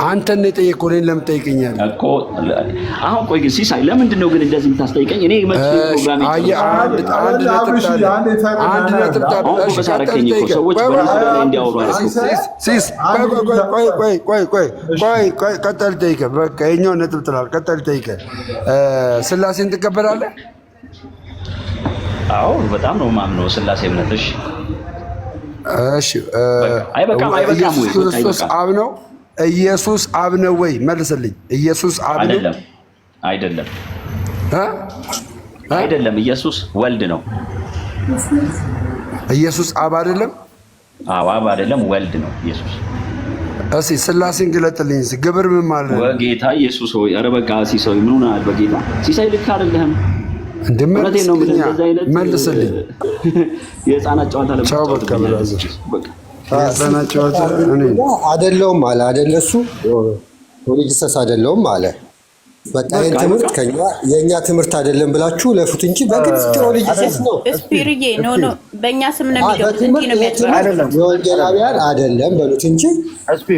አንተ ነው የጠየቀው። እኔን ለምን ጠይቀኛለህ እኮ? አሁን ቆይ ግን ሲሳይ ለምንድን ነው ግን እንደዚህ የምታስጠይቀኝ? እኔ ሰዎች እንዲያወሩ ቀጠል ጠይቀህ በቃ የኛውን ነጥብ ጥላል። ቀጠል ጠይቀህ ስላሴን ትቀበላለህ? አዎ በጣም ነው የማምነው ስላሴ እምነት። እሺ ኢየሱስ ክርስቶስ አብ ነው? ኢየሱስ አብ ነው ወይ? መልስልኝ። ኢየሱስ አብ ነው? አይደለም። አይደለም። ኢየሱስ ወልድ ነው። ኢየሱስ አብ አይደለም? አዎ አብ አይደለም፣ ወልድ ነው ኢየሱስ። እስኪ ስላሴን ግለጥልኝ። ግብር ምን ማለት ነው? በጌታ ኢየሱስ ሆይ፣ ኧረ በቃ ሲሳይ ምን ሆነሃል? በጌታ ሲሳይ ልክ አይደለህም። መልስልኝ። የህፃናት ጨዋታ አይደለውም አለ አይደለ? እሱ ኦሪጂሰስ አይደለውም አለ። በቃ ይሄን ትምህርት የኛ ትምህርት አይደለም ብላችሁ ለፉት እንጂ በግልጽ ኦሪጂሰስ ነው። ስፒሪዬ ኖ በእኛ ስም ነው የሚሉት እንጂ ነው የሚያጭበረብሩት። የወንጌላውያን አይደለም በሉት እንጂ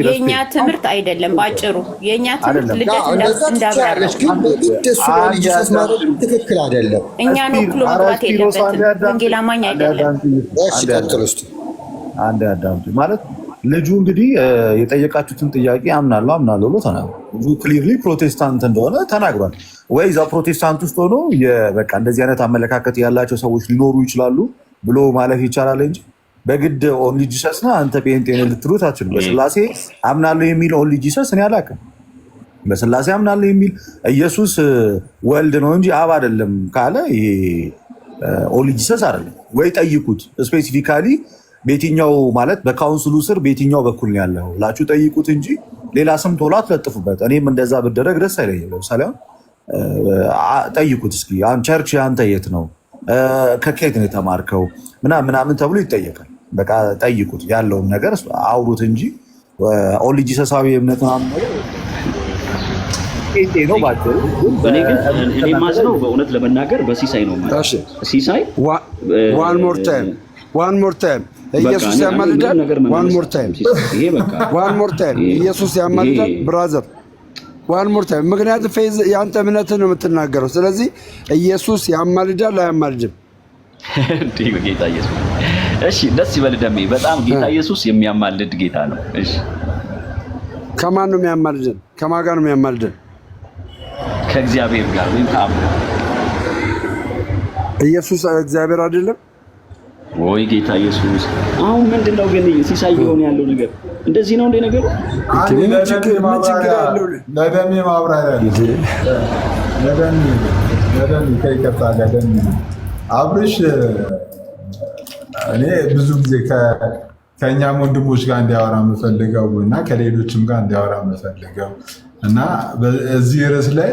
የኛ ትምህርት አይደለም። ባጭሩ የኛ ትምህርት ልደት እንዳብራራሽ ግን በግድ እሱ ኦሪጂሰስ ማለት ትክክል አይደለም። እኛን ወክሎ መግባት የለበትም። ወንጌል አማኝ አይደለም። እሺ ቀጥሉ እስቲ። አንድ አዳምጡ ማለት ልጁ እንግዲህ የጠየቃችሁትን ጥያቄ አምናለሁ ብሎ ተናግሯል። ልጁ ክሊርሊ ፕሮቴስታንት እንደሆነ ተናግሯል። ወይ እዛ ፕሮቴስታንት ውስጥ ሆኖ በቃ እንደዚህ አይነት አመለካከት ያላቸው ሰዎች ሊኖሩ ይችላሉ ብሎ ማለፍ ይቻላል እንጂ በግድ ኦንሊ ጂሰስ ና አንተ ጴንጤ ነህ ልትሉት አትችሉም። በስላሴ አምናለሁ የሚል ኦንሊ ጂሰስ እኔ አላውቅም። በስላሴ አምናለሁ የሚል ኢየሱስ ወልድ ነው እንጂ አብ አይደለም ካለ ይሄ ኦንሊ ጂሰስ አይደለም። ወይ ጠይቁት ስፔሲፊካሊ በየትኛው ማለት በካውንስሉ ስር በየትኛው በኩል ነው ያለው ብላችሁ ጠይቁት እንጂ ሌላ ስም ቶሎ አትለጥፉበት። እኔም እንደዛ ብደረግ ደስ አይለኝም። ለምሳሌ ጠይቁት እስኪ ቸርች አንተ የት ነው ከኬት ነው የተማርከው ምናምን ተብሎ ይጠየቃል። በቃ ጠይቁት፣ ያለውን ነገር አውሩት እንጂ ኦንሊ ጂሰሳዊ እምነት ምናምን ነገር ነው ባጭሩ። እኔ ማዝነው በእውነት ለመናገር በሲሳይ ነው ማለት ሲሳይ ዋን ሞር ታይም ኢየሱስ ያማልዳል። ዋን ሞር ታይም ኢየሱስ ያማልዳል ብራዘር፣ ዋን ሞር ታይም። ምክንያቱም ፌዝ ያንተ እምነት ነው የምትናገረው። ስለዚህ ኢየሱስ ያማልዳል አያማልድም? እንዴ ጌታ ኢየሱስ እሺ፣ ደስ ይበል ደሜ። በጣም ጌታ ኢየሱስ የሚያማልድ ጌታ ነው። እሺ፣ ከማን ነው የሚያማልደን? ከማን ጋር ነው የሚያማልደን? ከእግዚአብሔር ጋር ወይም ከአብ። ኢየሱስ እግዚአብሔር አይደለም ወይ? ጌታ ኢየሱስ አሁን ምንድነው ግን ሲሳይ የሆነ ያለው ነገር እንደዚህ ነው እንደ ነገሩ? ለደሜ ማብራሪያ ለደሜ ከይቀጣ ለደሜ አብርሽ እኔ ብዙ ጊዜ ከእኛም ወንድሞች ጋር እንዲያወራ የምፈልገው እና ከሌሎችም ጋር እንዲያወራ የምፈልገው እና እዚህ ርዕስ ላይ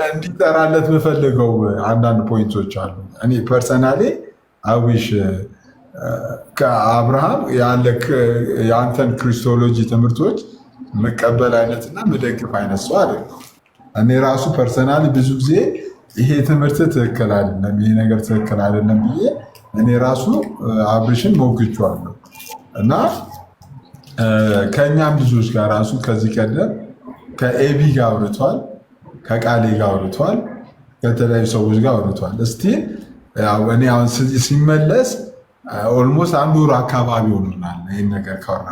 እንዲጠራለት የምፈልገው አንዳንድ ፖይንቶች አሉ። እኔ ፐርሰናሊ አዊሽ ከአብርሃም ያለ የአንተን ክሪስቶሎጂ ትምህርቶች መቀበል አይነትና መደግፍ አይነት ሰው አይደለም። እኔ ራሱ ፐርሰናሊ ብዙ ጊዜ ይሄ ትምህርት ትክክል አይደለም፣ ይሄ ነገር ትክክል አይደለም ብዬ እኔ ራሱ አብርሽን ሞግቼዋለሁ እና ከእኛም ልጆች ጋር ራሱ ከዚህ ቀደም ከኤቢ ጋር አውርቷል፣ ከቃሌ ጋር አውርቷል፣ ከተለያዩ ሰዎች ጋር አውርቷል። እስቲ እኔ አሁን ሲመለስ ኦልሞስት አንድ ወር አካባቢ ሆኖናል ይህን ነገር ካወራ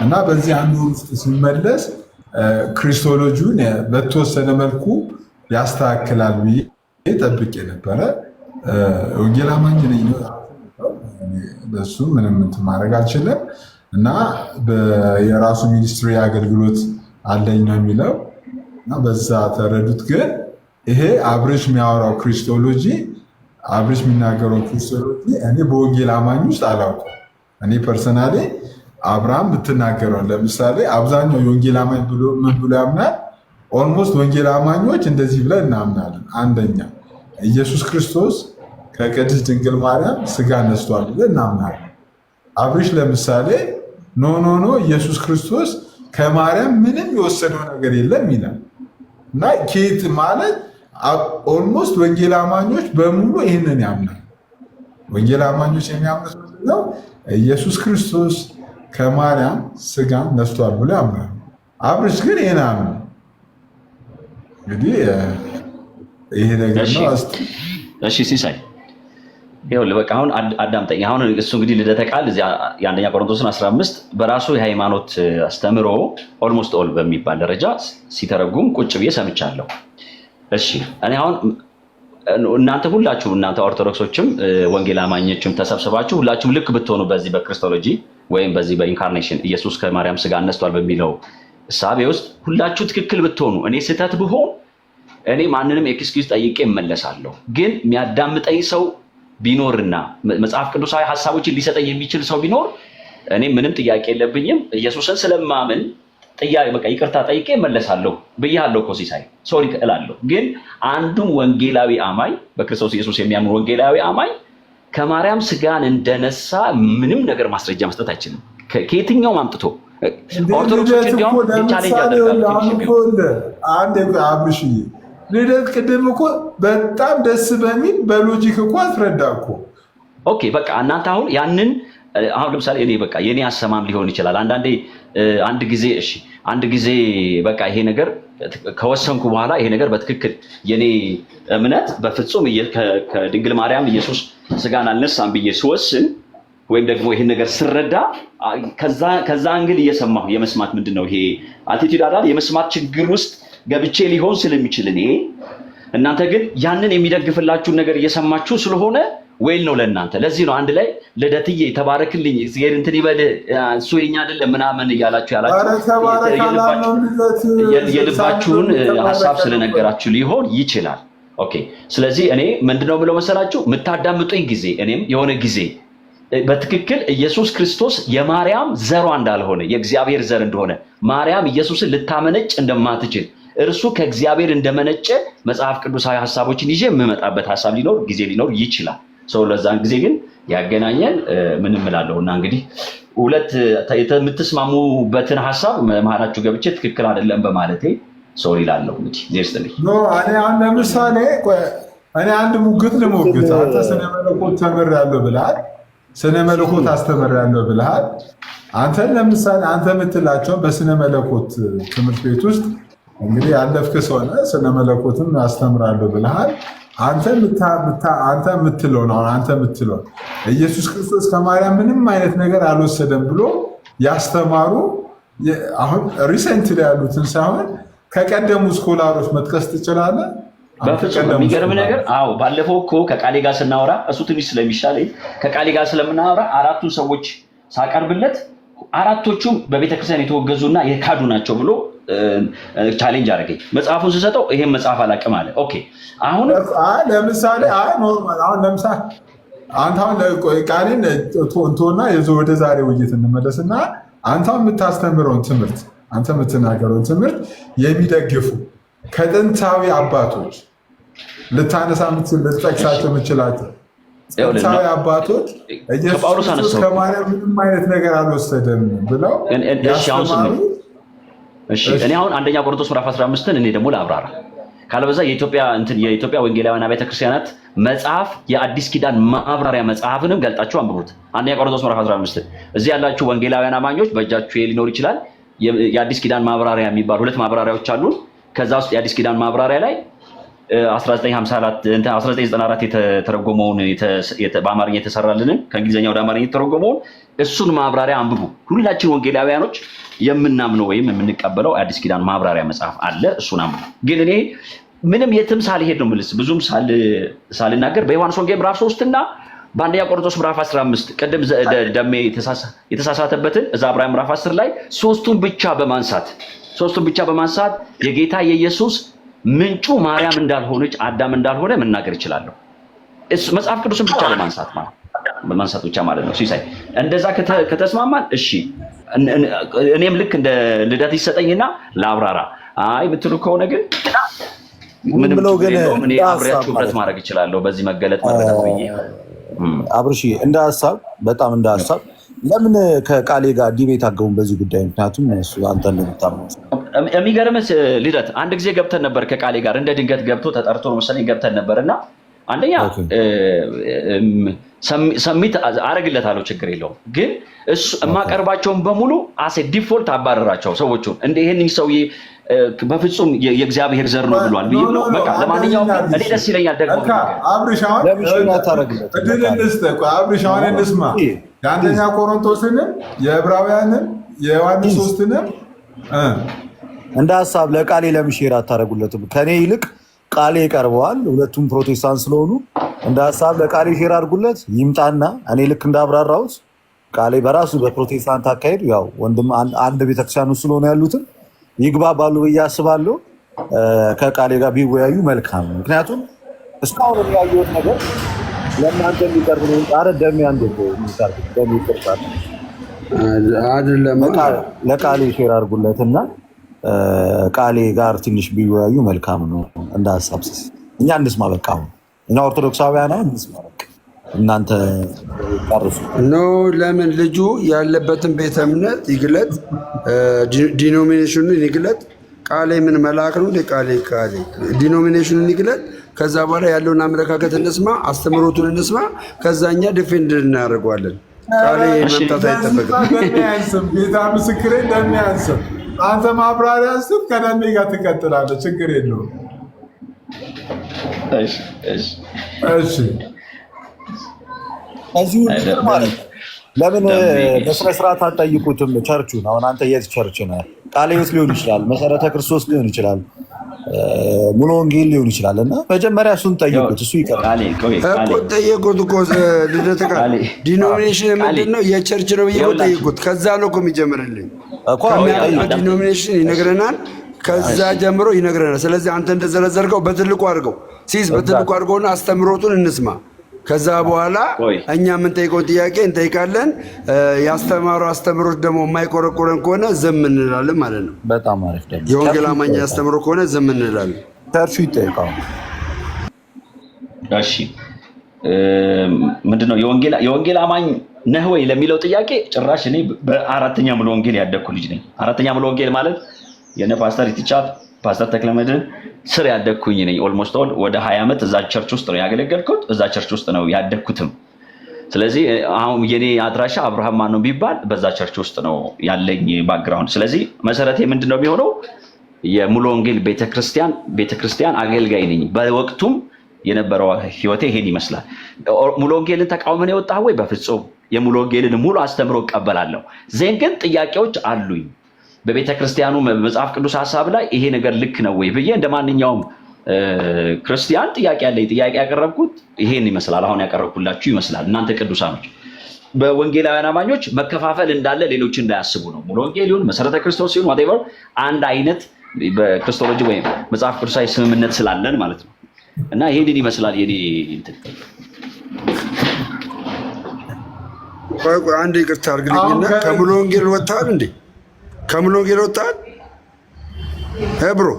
እና በዚህ አንድ ወር ውስጥ ሲመለስ ክሪስቶሎጂውን በተወሰነ መልኩ ያስተካክላል ብዬ ጠብቄ ነበረ። ወንጌል አማኝ ነኝ፣ በሱ ምንም እንትን ማድረግ አልችልም እና የራሱ ሚኒስትሪ አገልግሎት አለኝ ነው የሚለው እና በዛ ተረዱት። ግን ይሄ አብርሽ የሚያወራው ክሪስቶሎጂ፣ አብርሽ የሚናገረው ክሪስቶሎጂ እኔ በወንጌል አማኝ ውስጥ አላውቅም። እኔ ፐርሰናሊ አብርሃም ብትናገረው ለምሳሌ አብዛኛው የወንጌል አማኝ ምን ብሎ ያምናል? ኦልሞስት ወንጌል አማኞች እንደዚህ ብለን እናምናለን። አንደኛ ኢየሱስ ክርስቶስ ከቅድስት ድንግል ማርያም ስጋ ነስቷል ብለን እናምናለን። አብርሽ ለምሳሌ ኖ ኢየሱስ ክርስቶስ ከማርያም ምንም የወሰደው ነገር የለም ይላል እና ኬት ማለት ኦልሞስት ወንጌል አማኞች በሙሉ ይህንን ያምናል። ወንጌል አማኞች የሚያምኑት ምንድነው? ኢየሱስ ክርስቶስ ከማርያም ስጋ ነስቷል ብሎ ያምናል። አብርሽ ግን ይሄን አምኑ። እንግዲህ ይሄ ነገር ነው። እሺ ሲሳይ ይኸውልህ በቃ አሁን አዳምጠኝ። አሁን እሱ እንግዲህ ልደተ ቃል እዚያ የአንደኛ ቆሮንቶስን 15 በራሱ የሃይማኖት አስተምሮ ኦልሞስት ኦል በሚባል ደረጃ ሲተረጉም ቁጭ ብዬ ሰምቻለሁ። እሺ እኔ አሁን እናንተ ሁላችሁም እናንተ ኦርቶዶክሶችም ወንጌል አማኞችም ተሰብስባችሁ ሁላችሁም ልክ ብትሆኑ በዚህ በክርስቶሎጂ ወይም በዚህ በኢንካርኔሽን ኢየሱስ ከማርያም ስጋ አነስቷል በሚለው እሳቤ ውስጥ ሁላችሁ ትክክል ብትሆኑ እኔ ስህተት ብሆን እኔ ማንንም ኤክስኪውዝ ጠይቄ እመለሳለሁ። ግን የሚያዳምጠኝ ሰው ቢኖርና መጽሐፍ ቅዱሳዊ ሐሳቦችን ሊሰጠኝ የሚችል ሰው ቢኖር እኔ ምንም ጥያቄ የለብኝም። ኢየሱስን ስለማምን በቃ ይቅርታ ጠይቄ እመለሳለሁ ብያለሁ እኮ ሲሳይ ሶሪ እላለሁ። ግን አንዱም ወንጌላዊ አማኝ በክርስቶስ ኢየሱስ የሚያምን ወንጌላዊ አማኝ ከማርያም ስጋን እንደነሳ ምንም ነገር ማስረጃ መስጠት አይችልም ከየትኛውም አምጥቶ። ኦርቶዶክሶች እንዲያውም ቻሌንጅ ያደርጋሉ። አንድ አብርሽ ልደት ቅድም እኮ በጣም ደስ በሚል በሎጂክ እኮ አስረዳ እኮ። ኦኬ በቃ እናንተ አሁን ያንን አሁን ለምሳሌ እኔ በቃ የኔ አሰማም ሊሆን ይችላል። አንድ ጊዜ በቃ ይሄ ነገር ከወሰንኩ በኋላ ይሄ ነገር በትክክል የኔ እምነት በፍጹም ከድንግል ማርያም ኢየሱስ ስጋን አልነሳም ብዬ ስወስን ወይም ደግሞ ይሄን ነገር ስረዳ ከዛ እንግዲህ እየሰማሁ የመስማት ምንድነው ይሄ አቲቲዩድ አይደል የመስማት ችግር ውስጥ ገብቼ ሊሆን ስለሚችል እኔ እናንተ ግን ያንን የሚደግፍላችሁን ነገር እየሰማችሁ ስለሆነ ወይል ነው ለእናንተ። ለዚህ ነው አንድ ላይ ልደትዬ ተባረክልኝ እግዚአብሔር እንትን ይበል እሱ የኛ አይደለም ምናምን እያላችሁ የልባችሁን ሐሳብ ስለነገራችሁ ሊሆን ይችላል። ኦኬ። ስለዚህ እኔ ምንድነው ብለው መሰላችሁ የምታዳምጡኝ ጊዜ እኔም የሆነ ጊዜ በትክክል ኢየሱስ ክርስቶስ የማርያም ዘሯ እንዳልሆነ የእግዚአብሔር ዘር እንደሆነ ማርያም ኢየሱስን ልታመነጭ እንደማትችል እርሱ ከእግዚአብሔር እንደመነጨ መጽሐፍ ቅዱሳዊ ሐሳቦችን ይዤ የምመጣበት ሐሳብ ሊኖር ጊዜ ሊኖር ይችላል። ሰው ለዛን ጊዜ ግን ያገናኘን ምንም እላለሁና እንግዲህ ሁለት የምትስማሙበትን ሐሳብ መሀላችሁ ገብቼ ትክክል አይደለም በማለቴ ሶሪ እላለሁ። እንግዲህ ዜርስተልኝ እኔ አሁን ለምሳሌ እኔ አንድ ሙግት ልሞግት። አንተ ስነ መለኮት ተምሬያለሁ ብለሃል፣ ስነ መለኮት አስተምሬያለሁ ብለሃል። አንተ ለምሳሌ አንተ የምትላቸው በስነ መለኮት ትምህርት ቤት ውስጥ እንግዲህ ያለፍክ ሰው ነህ፣ ስነ መለኮትም አስተምራለሁ ብለሃል። አንተ የምትለው ነው አንተ የምትለው ኢየሱስ ክርስቶስ ከማርያም ምንም አይነት ነገር አልወሰደም ብሎ ያስተማሩ አሁን ሪሰንት ላይ ያሉትን ሳይሆን ከቀደሙ ስኮላሮች መጥቀስ ትችላለህ? በፍጹም የሚገርም ነገር። አዎ ባለፈው እኮ ከቃሌ ጋር ስናወራ እሱ ትንሽ ስለሚሻለኝ ከቃሌ ጋር ስለምናወራ አራቱን ሰዎች ሳቀርብለት አራቶቹም በቤተክርስቲያን የተወገዙና የካዱ ናቸው ብሎ ቻሌንጅ አደረገኝ። መጽሐፉን ስሰጠው ይሄን መጽሐፍ አላውቅም አለ። ኦኬ አሁን ለምሳሌ ኖርማል አሁን ለምሳሌ አንተ አሁን ቃሌን እንቶና ወደ ዛሬ ውይይት እንመለስና አንተ የምታስተምረውን ትምህርት አንተ የምትናገረውን ትምህርት የሚደግፉ ከጥንታዊ አባቶች ልታነሳ ልትጠቅሳቸው የምችላቸው ጥንታዊ አባቶች ኢየሱስ ክርስቶስ ከማርያም ምንም አይነት ነገር አልወሰደም ብለው ያስተማሩ። እኔ አሁን አንደኛ ቆሮንቶስ ምዕራፍ 15ን እኔ ደግሞ ላብራራ ካለበዛ የኢትዮጵያ ወንጌላውያን አብያተ ክርስቲያናት መጽሐፍ የአዲስ ኪዳን ማብራሪያ መጽሐፍንም ገልጣችሁ አንብቡት። አንደኛ ቆሮንቶስ ምዕራፍ 15 እዚህ ያላችሁ ወንጌላውያን አማኞች በእጃችሁ ሊኖር ይችላል። የአዲስ ኪዳን ማብራሪያ የሚባሉ 2 ማብራሪያዎች አሉ። ከዛ ውስጥ የአዲስ ኪዳን ማብራሪያ ላይ 1994 የተተረጎመውን በአማርኛ የተሰራልንን ከእንግሊዝኛ ወደ አማርኛ የተተረጎመውን እሱን ማብራሪያ አንብቡ። ሁላችን ወንጌላውያኖች የምናምነው ወይም የምንቀበለው አዲስ ኪዳን ማብራሪያ መጽሐፍ አለ። እሱን አንብቡ። ግን እኔ ምንም የትም ሳልሄድ ነው የምልስ ብዙም ሳልናገር በዮሐንስ ወንጌል ምዕራፍ 3 እና በአንደኛ ቆሮንቶስ ምዕራፍ 15 ቅድም ደሜ የተሳሳተበትን እዛ ዕብራውያን ምዕራፍ 10 ላይ ሶስቱን ብቻ በማንሳት የጌታ የኢየሱስ ምንጩ ማርያም እንዳልሆነች አዳም እንዳልሆነ መናገር ይችላለሁ። መጽሐፍ ቅዱስን ብቻ በማንሳት ብቻ ማለት ነው። ሲሳይ እንደዛ ከተስማማን እሺ፣ እኔም ልክ እንደ ልደት ይሰጠኝና ለአብራራ አይ የምትሉ ከሆነ ግን ምንም ብለው ግን እኔ አብሬያችሁ ብረት ማድረግ ይችላለሁ። በዚህ መገለጥ ማድረግ ነው። አብርሺ እንደ ሐሳብ በጣም እንደ ሐሳብ ለምን ከቃሌ ጋር ዲቤት አገቡን በዚህ ጉዳይ? ምክንያቱም እሱ አንተ እንደምታምነው የሚገርምህ ልደት አንድ ጊዜ ገብተን ነበር ከቃሌ ጋር እንደ ድንገት ገብቶ ተጠርቶ ነው መሰለኝ ገብተን ነበርና አንደኛ ሰሚት አረግለታለሁ ችግር የለውም። ግን እሱ የማቀርባቸውን በሙሉ አሴ ዲፎልት አባረራቸው ሰዎቹን እንደ ይሄንን ሰውዬ በፍጹም የእግዚአብሔር ዘር ነው ብሏል ብዬ ነው። በቃ ለማንኛውም እኔ ደስ ይለኛል ደግሞ አብርሻውን እንስማ የአንደኛ ቆሮንቶስንም የዕብራውያንን የዮሐንስ 3ንም እንደ ሐሳብ ለቃሌ ለምን ሼር አታደርጉለትም? ከኔ ይልቅ ቃሌ ይቀርበዋል። ሁለቱም ፕሮቴስታንት ስለሆኑ እንደ ሐሳብ ለቃሌ ሼር አድርጉለት ይምጣና እኔ ልክ እንዳብራራሁት ቃሌ በራሱ በፕሮቴስታንት አካሄድ ያው ወንድም አንድ ቤተክርስቲያን ውስጥ ስለሆነ ያሉትን ይግባባሉ ብዬ አስባለሁ። ከቃሌ ጋር ቢወያዩ መልካም ነው። ምክንያቱም እስካሁን ያየሁት ነገር ለእናንተ የሚቀርብ ነው። ኧረ ደሜ አንድ ደሜ ይቅርታል አይደለም። ለቃሌ ሼር አድርጉለትና ቃሌ ጋር ትንሽ ቢወያዩ መልካም ነው። እንደ ሀሳብ እኛ እንስማ። በቃ እኛ ኦርቶዶክሳውያን እንስማ። በቃ እናንተ ጨርሱ። ኖ ለምን ልጁ ያለበትን ቤተ እምነት ይግለጥ፣ ዲኖሚኔሽኑን ይግለጥ። ቃሌ ምን መልአክ ነው? ቃሌ ዲኖሚኔሽኑን ይግለጥ። ከዛ በኋላ ያለውን አመለካከት እንስማ፣ አስተምሮቱን እንስማ። ከዛኛ ዲፌንድ እናደርገዋለን። ቃሌ መምጣት አይጠበቅም። ጌታ ምስክሬ እንደሚያንስም አንተ ማብራሪያ ስብ ከደሜ ጋር ትቀጥላለህ። ችግር የለውም። እሺ እዚሁ ማለት ለምን በስነ ስርዓት አልጠይቁትም? ቸርቹን አሁን አንተ የት ቸርች ነህ? ቃለ ሕይወት ሊሆን ይችላል፣ መሰረተ ክርስቶስ ሊሆን ይችላል፣ ሙሉ ወንጌል ሊሆን ይችላል። እና መጀመሪያ እሱን ጠይቁት። እሱ ይቀራል እኮ ጠየቁት እኮ ልደት ቃል ዲኖሚኔሽን ምንድን ነው የቸርች ነው ብዬ ጠይቁት። ከዛ ነው እኮ የሚጀምርልኝ። ከሚያውቅበት ዲኖሚኔሽን ይነግረናል። ከዛ ጀምሮ ይነግረናል። ስለዚህ አንተ እንደዘረዘርከው በትልቁ አድርገው ሲስ በትልቁ አድርገውና አስተምሮቱን እንስማ። ከዛ በኋላ እኛ የምንጠይቀውን ጥያቄ እንጠይቃለን። ያስተማሩ አስተምሮት ደግሞ የማይቆረቆረን ከሆነ ዝም እንላለን ማለት ነው። በጣም አሪፍ ደግሞ የወንጌል አማኝ ያስተምሮ ከሆነ ዝም እንላለን። ተርሱ ይጠይቃው። እሺ ምንድነው የወንጌል አማኝ ነህ ወይ ለሚለው ጥያቄ ጭራሽ እኔ በአራተኛ ሙሉ ወንጌል ያደግኩ ልጅ ነኝ። አራተኛ ሙሉ ወንጌል ማለት የነ ፓስተር ኢቲቻፕ ፓስተር ተክለመድህን ስር ያደግኩኝ ነኝ። ኦልሞስት ወደ 20 ዓመት እዛ ቸርች ውስጥ ነው ያገለገልኩት፣ እዛ ቸርች ውስጥ ነው ያደግኩትም። ስለዚህ አሁን የኔ አድራሻ አብርሃም ማን ነው ቢባል በዛ ቸርች ውስጥ ነው ያለኝ ባክግራውንድ። ስለዚህ መሰረቴ ምንድነው የሚሆነው የሙሉ ወንጌል ቤተክርስቲያን አገልጋይ ነኝ። በወቅቱም የነበረው ህይወቴ ይሄን ይመስላል። ሙሉ ወንጌልን ተቃውመን የወጣህ ወይ? በፍጹም የሙሉ ወንጌልን ሙሉ አስተምሮ እቀበላለሁ። ዜን ግን ጥያቄዎች አሉኝ በቤተክርስቲያኑ መጽሐፍ ቅዱስ ሐሳብ ላይ ይሄ ነገር ልክ ነው ወይ ብዬ እንደማንኛውም ክርስቲያን ጥያቄ ያለኝ ጥያቄ ያቀረብኩት ይሄን ይመስላል። አሁን ያቀረብኩላችሁ ይመስላል። እናንተ ቅዱሳኖች በወንጌላውያን አማኞች መከፋፈል እንዳለ ሌሎች እንዳያስቡ ነው። ሙሉ ወንጌል ይሁን መሰረተ ክርስቶስ ይሁን whatever አንድ አይነት በክርስቶሎጂ ወይም መጽሐፍ ቅዱሳዊ ስምምነት ስላለን ማለት ነው። እና ይሄንን ይመስላል የኔ እንትን። ቆይ አንድ ይቅርታ አድርግልኝና ከሙሉ ወንጌል ወጣል እንዴ? ከሙሉ ወንጌል ወጣል ብሮ?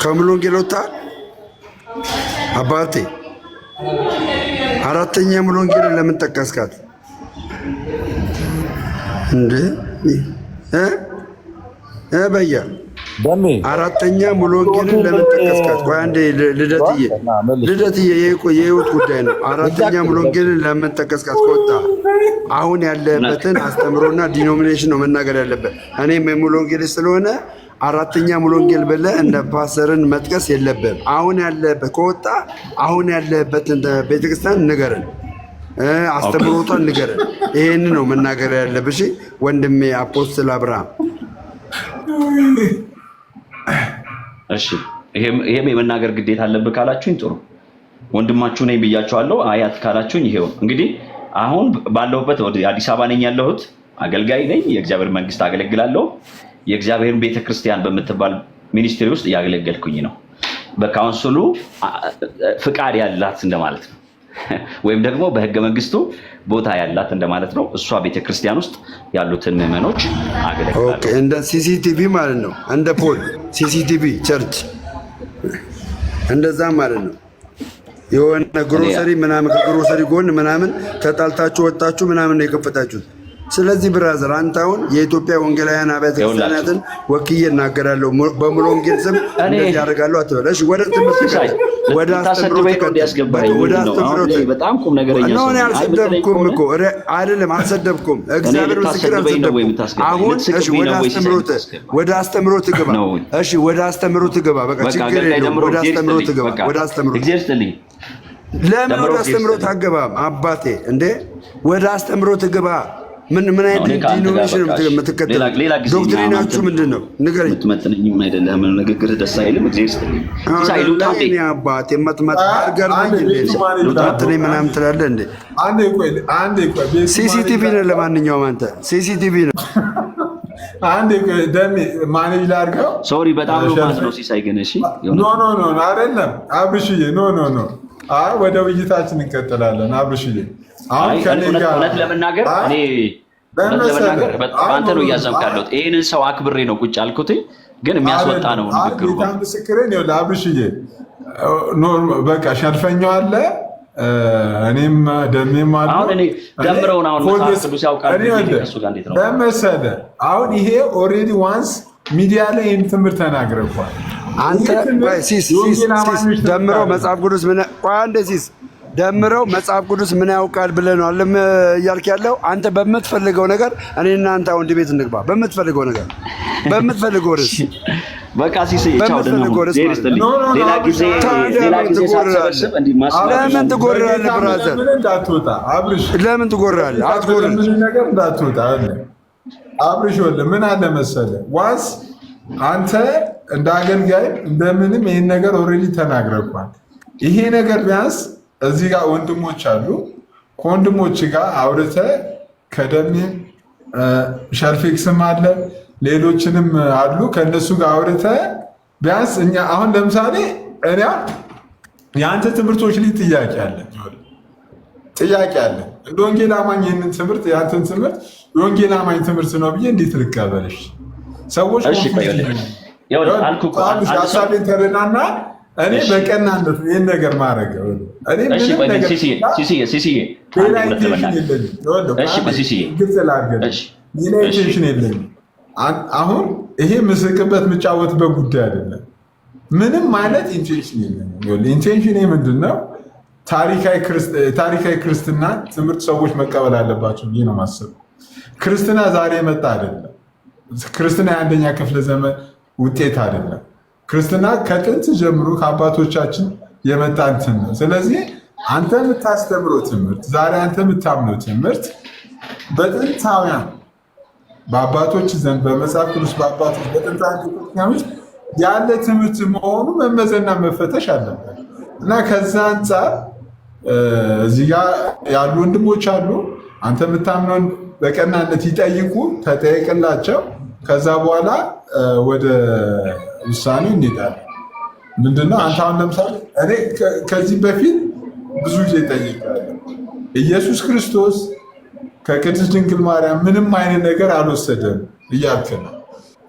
ከሙሉ ወንጌል ወጣል አባቴ? አራተኛ ሙሉ ወንጌል ለምን ጠቀስካት እንዴ? በያ አራተኛ ሙሉ ወንጌልን ለምን ጠቀስካት? ቆይ አንዴ ልደትዬ የህይወት ጉዳይ ነው። አራተኛ ሙሉ ወንጌልን ለምን ጠቀስካት? ከወጣ አሁን ያለበትን አስተምሮና ዲኖሚኔሽን ነው መናገር ያለበት። እኔም የሙሉ ወንጌል ስለሆነ አራተኛ ሙሉ ወንጌል ብለህ እንደ ፓስተርን መጥቀስ የለብህም። አሁን ያለበት ከወጣ አሁን ያለበትን ቤተክርስቲያን ንገረን፣ አስተምሮቷን ንገረን። ይሄን ነው መናገር ያለብሽ ወንድሜ አፖስትል አብርሃም። እሺ ይሄም የመናገር ግዴታ አለብህ ካላችሁኝ ጥሩ ወንድማችሁ ነኝ ብያችኋለሁ። አያት ካላችሁኝ ይሄው እንግዲህ አሁን ባለሁበት ወደ አዲስ አበባ ነኝ ያለሁት። አገልጋይ ነኝ። የእግዚአብሔር መንግስት አገለግላለሁ። የእግዚአብሔር ቤተክርስቲያን በምትባል ሚኒስትሪ ውስጥ እያገለገልኩኝ ነው። በካውንስሉ ፍቃድ ያላት እንደማለት ነው። ወይም ደግሞ በህገ መንግስቱ ቦታ ያላት እንደማለት ነው። እሷ ቤተክርስቲያን ውስጥ ያሉትን ምዕመኖች አገለግላለሁ። ኦኬ እንደ ሲሲቲቪ ማለት ነው። እንደ ፖል ሲሲቲቪ ቸርች እንደዛ ማለት ነው። የሆነ ግሮሰሪ ምናምን ከግሮሰሪ ጎን ምናምን ተጣልታችሁ ወጣችሁ ምናምን ነው የከፈታችሁት። ስለዚህ ብራዘር አንተ አሁን የኢትዮጵያ ወንጌላውያን አብያተ ክርስቲያናትን ወክዬ እናገራለሁ በሙሉ ወንጌል ስም እንደዚህ ያደርጋለሁ አትበል። እሺ ወደ ትምህርት ወደ አስተምሮት በጣም ቁም ነገረኛ ነው። እኔ አልሰደብኩም እኮ አይደለም፣ አልሰደብኩም። እግዚአብሔር ምስክር አልሰደብኩም። አሁን እሺ ወደ አስተምሮት ግባ። እሺ ወደ አስተምሮት ግባ። በቃ ችግር የለውም። ወደ አስተምሮት ግባ። ወደ አስተምሮት ለምን ወደ አስተምሮት አገባም? አባቴ እንዴ ወደ አስተምሮት ግባ። ምን አይነት ዲኖሚኔሽን የምትከተለው? ዶክትሪናችሁ ምንድን ነው? ንገረኝ። የምትመጥነኝም አይደለም ንግግርህ ደስ አይልም። እግዚአብሔር አባቴ መጥመጥ አድርገርልኝ ምናምን ትላለህ እንዴ? ሲሲቲቪ ነው። ለማንኛውም አንተ ሲሲቲቪ ነው። አንዴ ደሜ ማኔጅ ላድርገው። ሶሪ በጣም ነው ማለት ነው። ሲሳይ ግን እሺ ኖ አይደለም አብርሽዬ ኖ ወደ ውይይታችን እንቀጥላለን። አብርሽዬ አሁን እውነት ለመናገር እኔ በአንተ ነው እያዘምክ ያለሁት። ይህንን ሰው አክብሬ ነው ቁጭ ያልኩት፣ ግን የሚያስወጣ ነው ንግግሩ። ምስክሬን ይኸውልህ አብርሽዬ፣ በቃ ሸልፈኛው አለ እኔም ደሜም አለ። አሁን እኔ ደምረውን አሁን መጽሐፍ ቅዱስ ያውቃል በመሰለህ አሁን ይሄ ኦልሬዲ ዋንስ ሚዲያ ላይ ይህን ትምህርት ተናግረኳል። አንተ ሲስ ደምረው መጽሐፍ ቅዱስ ምን አንደ ሲስ ደምረው መጽሐፍ ቅዱስ ምን ያውቃል ብለህ ነው አለም እያልክ ያለው። አንተ በምትፈልገው ነገር እኔ እና አንተ አሁን ዲቤት እንግባ። በምትፈልገው ነገር በምትፈልገው ርዕስ በቃ ሲስ ይቻው ሌላ ጊዜ ሳትሰበስብ እንዲህ ማስማት ለምን ትጎራለህ? ብራዘር ለምን ትጎራለህ? አትጎርም ነገር እንዳትወጣ አብርሽ ወልድ ምን አለ መሰለህ ዋንስ አንተ እንደ አገልጋይ እንደምንም ይህን ነገር ኦልሬዲ ተናግረኳል። ይሄ ነገር ቢያንስ እዚህ ጋር ወንድሞች አሉ። ከወንድሞች ጋር አውርተህ ከደሜ ሸርፌክስም አለ ሌሎችንም አሉ ከነሱ ጋር አውርተህ ቢያንስ እኛ አሁን ለምሳሌ እኔ የአንተ ትምህርቶች ላይ ጥያቄ አለ። እንደ ወንጌል አማኝ ይህንን ትምህርት የአንተን ትምህርት የወንጌል አማኝ ትምህርት ነው ብዬ እንዴት ልቀበልሽ? ሰዎች ሀሳቤን ተረዳና እኔ በቀናነት ይህን ነገር ማድረግ ሌላ ኢንቴንሽን የለኝም። አሁን ይሄ ምስቅበት የምጫወትበት ጉዳይ አይደለም። ምንም አይነት ኢንቴንሽን የለኝም። ኢንቴንሽን ምንድን ነው? ታሪካዊ ክርስትና ትምህርት ሰዎች መቀበል አለባቸው ብዬ ነው የማስበው። ክርስትና ዛሬ የመጣ አይደለም። ክርስትና የአንደኛ ክፍለ ዘመን ውጤት አይደለም። ክርስትና ከጥንት ጀምሮ ከአባቶቻችን የመጣ እንትን ነው። ስለዚህ አንተ የምታስተምረው ትምህርት ዛሬ አንተ የምታምነው ትምህርት በጥንታውያን በአባቶች ዘንድ በመጽሐፍ ቅዱስ በአባቶች በጥንታውያን ክርስቲያኖች ያለ ትምህርት መሆኑ መመዘና መፈተሽ አለበት እና ከዛ አንጻር እዚህ ጋ ያሉ ወንድሞች አሉ። አንተ የምታምነውን በቀናነት ይጠይቁ፣ ተጠየቅላቸው። ከዛ በኋላ ወደ ውሳኔ እንሄዳለን። ምንድነው አንተ አሁን ለምሳሌ እኔ ከዚህ በፊት ብዙ ጊዜ ጠይቃለሁ። ኢየሱስ ክርስቶስ ከቅድስት ድንግል ማርያም ምንም አይነት ነገር አልወሰደም እያልክ ነው።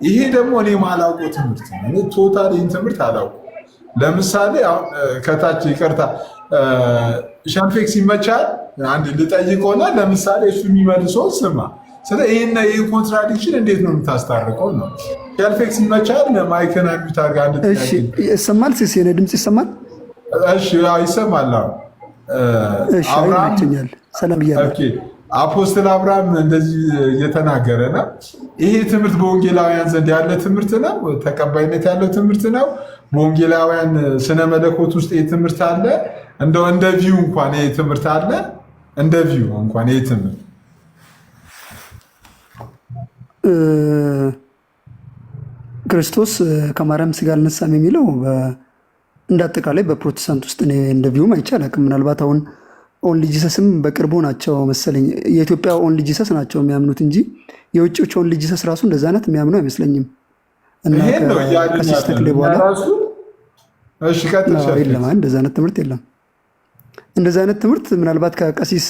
ይሄ ደግሞ እኔ ማላውቀው ትምህርት ነው። እኔ ቶታል ይህን ትምህርት አላውቀው። ለምሳሌ አሁን ከታች ይቅርታ ሻምፌክስ ይመቻል አንድ ልጠይቅ ሆነ ለምሳሌ እሱ የሚመልሰው ስማ። ስለ ይህን ኮንትራዲክሽን እንዴት ነው የምታስታርቀው ነው? ሻምፌክስ ይመቻል ማይከን አሚት አድርጋ አንድ እሺ፣ ይሰማል? ሲስ የኔ ድምጽ ይሰማል? እሺ፣ ይሰማል። እሺ፣ ይመቸኛል። ሰላም ብያለሁ። ኦኬ፣ አፖስትል አብርሃም እንደዚህ እየተናገረ ነው። ይሄ ትምህርት በወንጌላውያን ዘንድ ያለ ትምህርት ነው፣ ተቀባይነት ያለው ትምህርት ነው። በወንጌላውያን ስነ መለኮት ውስጥ ይህ ትምህርት አለ። እንደው እንደ ቪው እንኳን ይህ ትምህርት አለ። እንደ ቪው እንኳን ይህ ትምህርት ክርስቶስ ከማርያም ስጋ አልነሳም የሚለው እንደ አጠቃላይ በፕሮቴስታንት ውስጥ እኔ እንደ ቪውም አይቼ አላውቅም። ምናልባት አሁን ኦንሊ ጂሰስም በቅርቡ ናቸው መሰለኝ የኢትዮጵያ ኦንሊ ጂሰስ ናቸው የሚያምኑት እንጂ የውጭዎች ኦንሊ ጂሰስ ራሱ እንደዛ አይነት የሚያምኑ አይመስለኝም። እና ከቀሲስ ተክሌ በኋላ የለም እንደዛ አይነት ትምህርት የለም። እንደዛ አይነት ትምህርት ምናልባት ከቀሲስ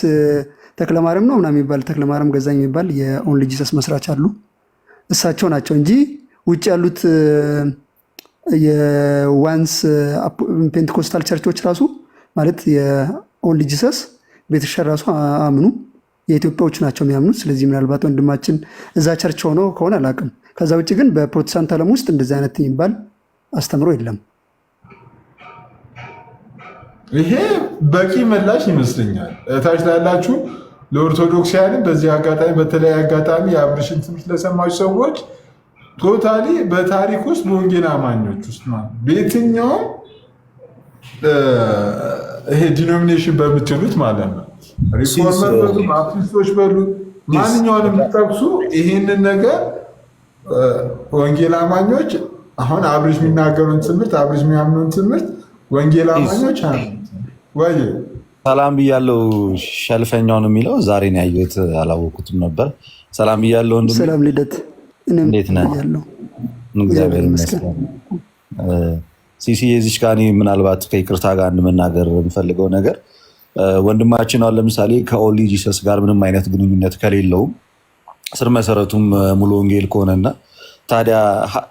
ተክለማርያም ነው ምናምን የሚባል ተክለማርያም ገዛኝ የሚባል የኦንሊ ጂሰስ መስራች አሉ። እሳቸው ናቸው እንጂ ውጭ ያሉት የዋንስ ፔንቴኮስታል ቸርቾች ራሱ ማለት የኦንሊ ጂሰስ ቤተክርስቲያን ራሱ አምኑ የኢትዮጵያዎች ናቸው የሚያምኑት። ስለዚህ ምናልባት ወንድማችን እዛ ቸርች ሆኖ ከሆነ አላውቅም። ከዛ ውጭ ግን በፕሮቴስታንት ዓለም ውስጥ እንደዚህ አይነት የሚባል አስተምሮ የለም። ይሄ በቂ ምላሽ ይመስለኛል። እታች ላላችሁ ለኦርቶዶክሳውያን በዚህ አጋጣሚ በተለያየ አጋጣሚ የአብርሽን ትምህርት ለሰማችሁ ሰዎች ቶታሊ በታሪክ ውስጥ በወንጌል አማኞች ውስጥ ማለት በየትኛውም ይሄ ዲኖሚኔሽን በምትሉት ማለት ነው ሪፎርመር በሉ ባፕቲስቶች በሉ ማንኛውንም ጠቅሱ ይሄንን ነገር ወንጌል አማኞች አሁን አብርሽ የሚናገሩን ትምህርት አብርሽ የሚያምኑን ትምህርት ወንጌል አማኞች ወይ ሰላም ብያለሁ። ሸልፈኛውን የሚለው ዛሬ ነው ያየሁት፣ አላወኩትም ነበር። ሰላም ብያለሁ። ሰላም ልደት፣ እንዴት ነህ? እግዚአብሔር ይመስገን። ሲሲ የዚች ጋር ምናልባት ከይቅርታ ጋር እንመናገር የምፈልገው ነገር ወንድማችን አሁን ለምሳሌ ከኦንሊ ጂሰስ ጋር ምንም አይነት ግንኙነት ከሌለውም ስር መሰረቱም ሙሉ ወንጌል ከሆነና ታዲያ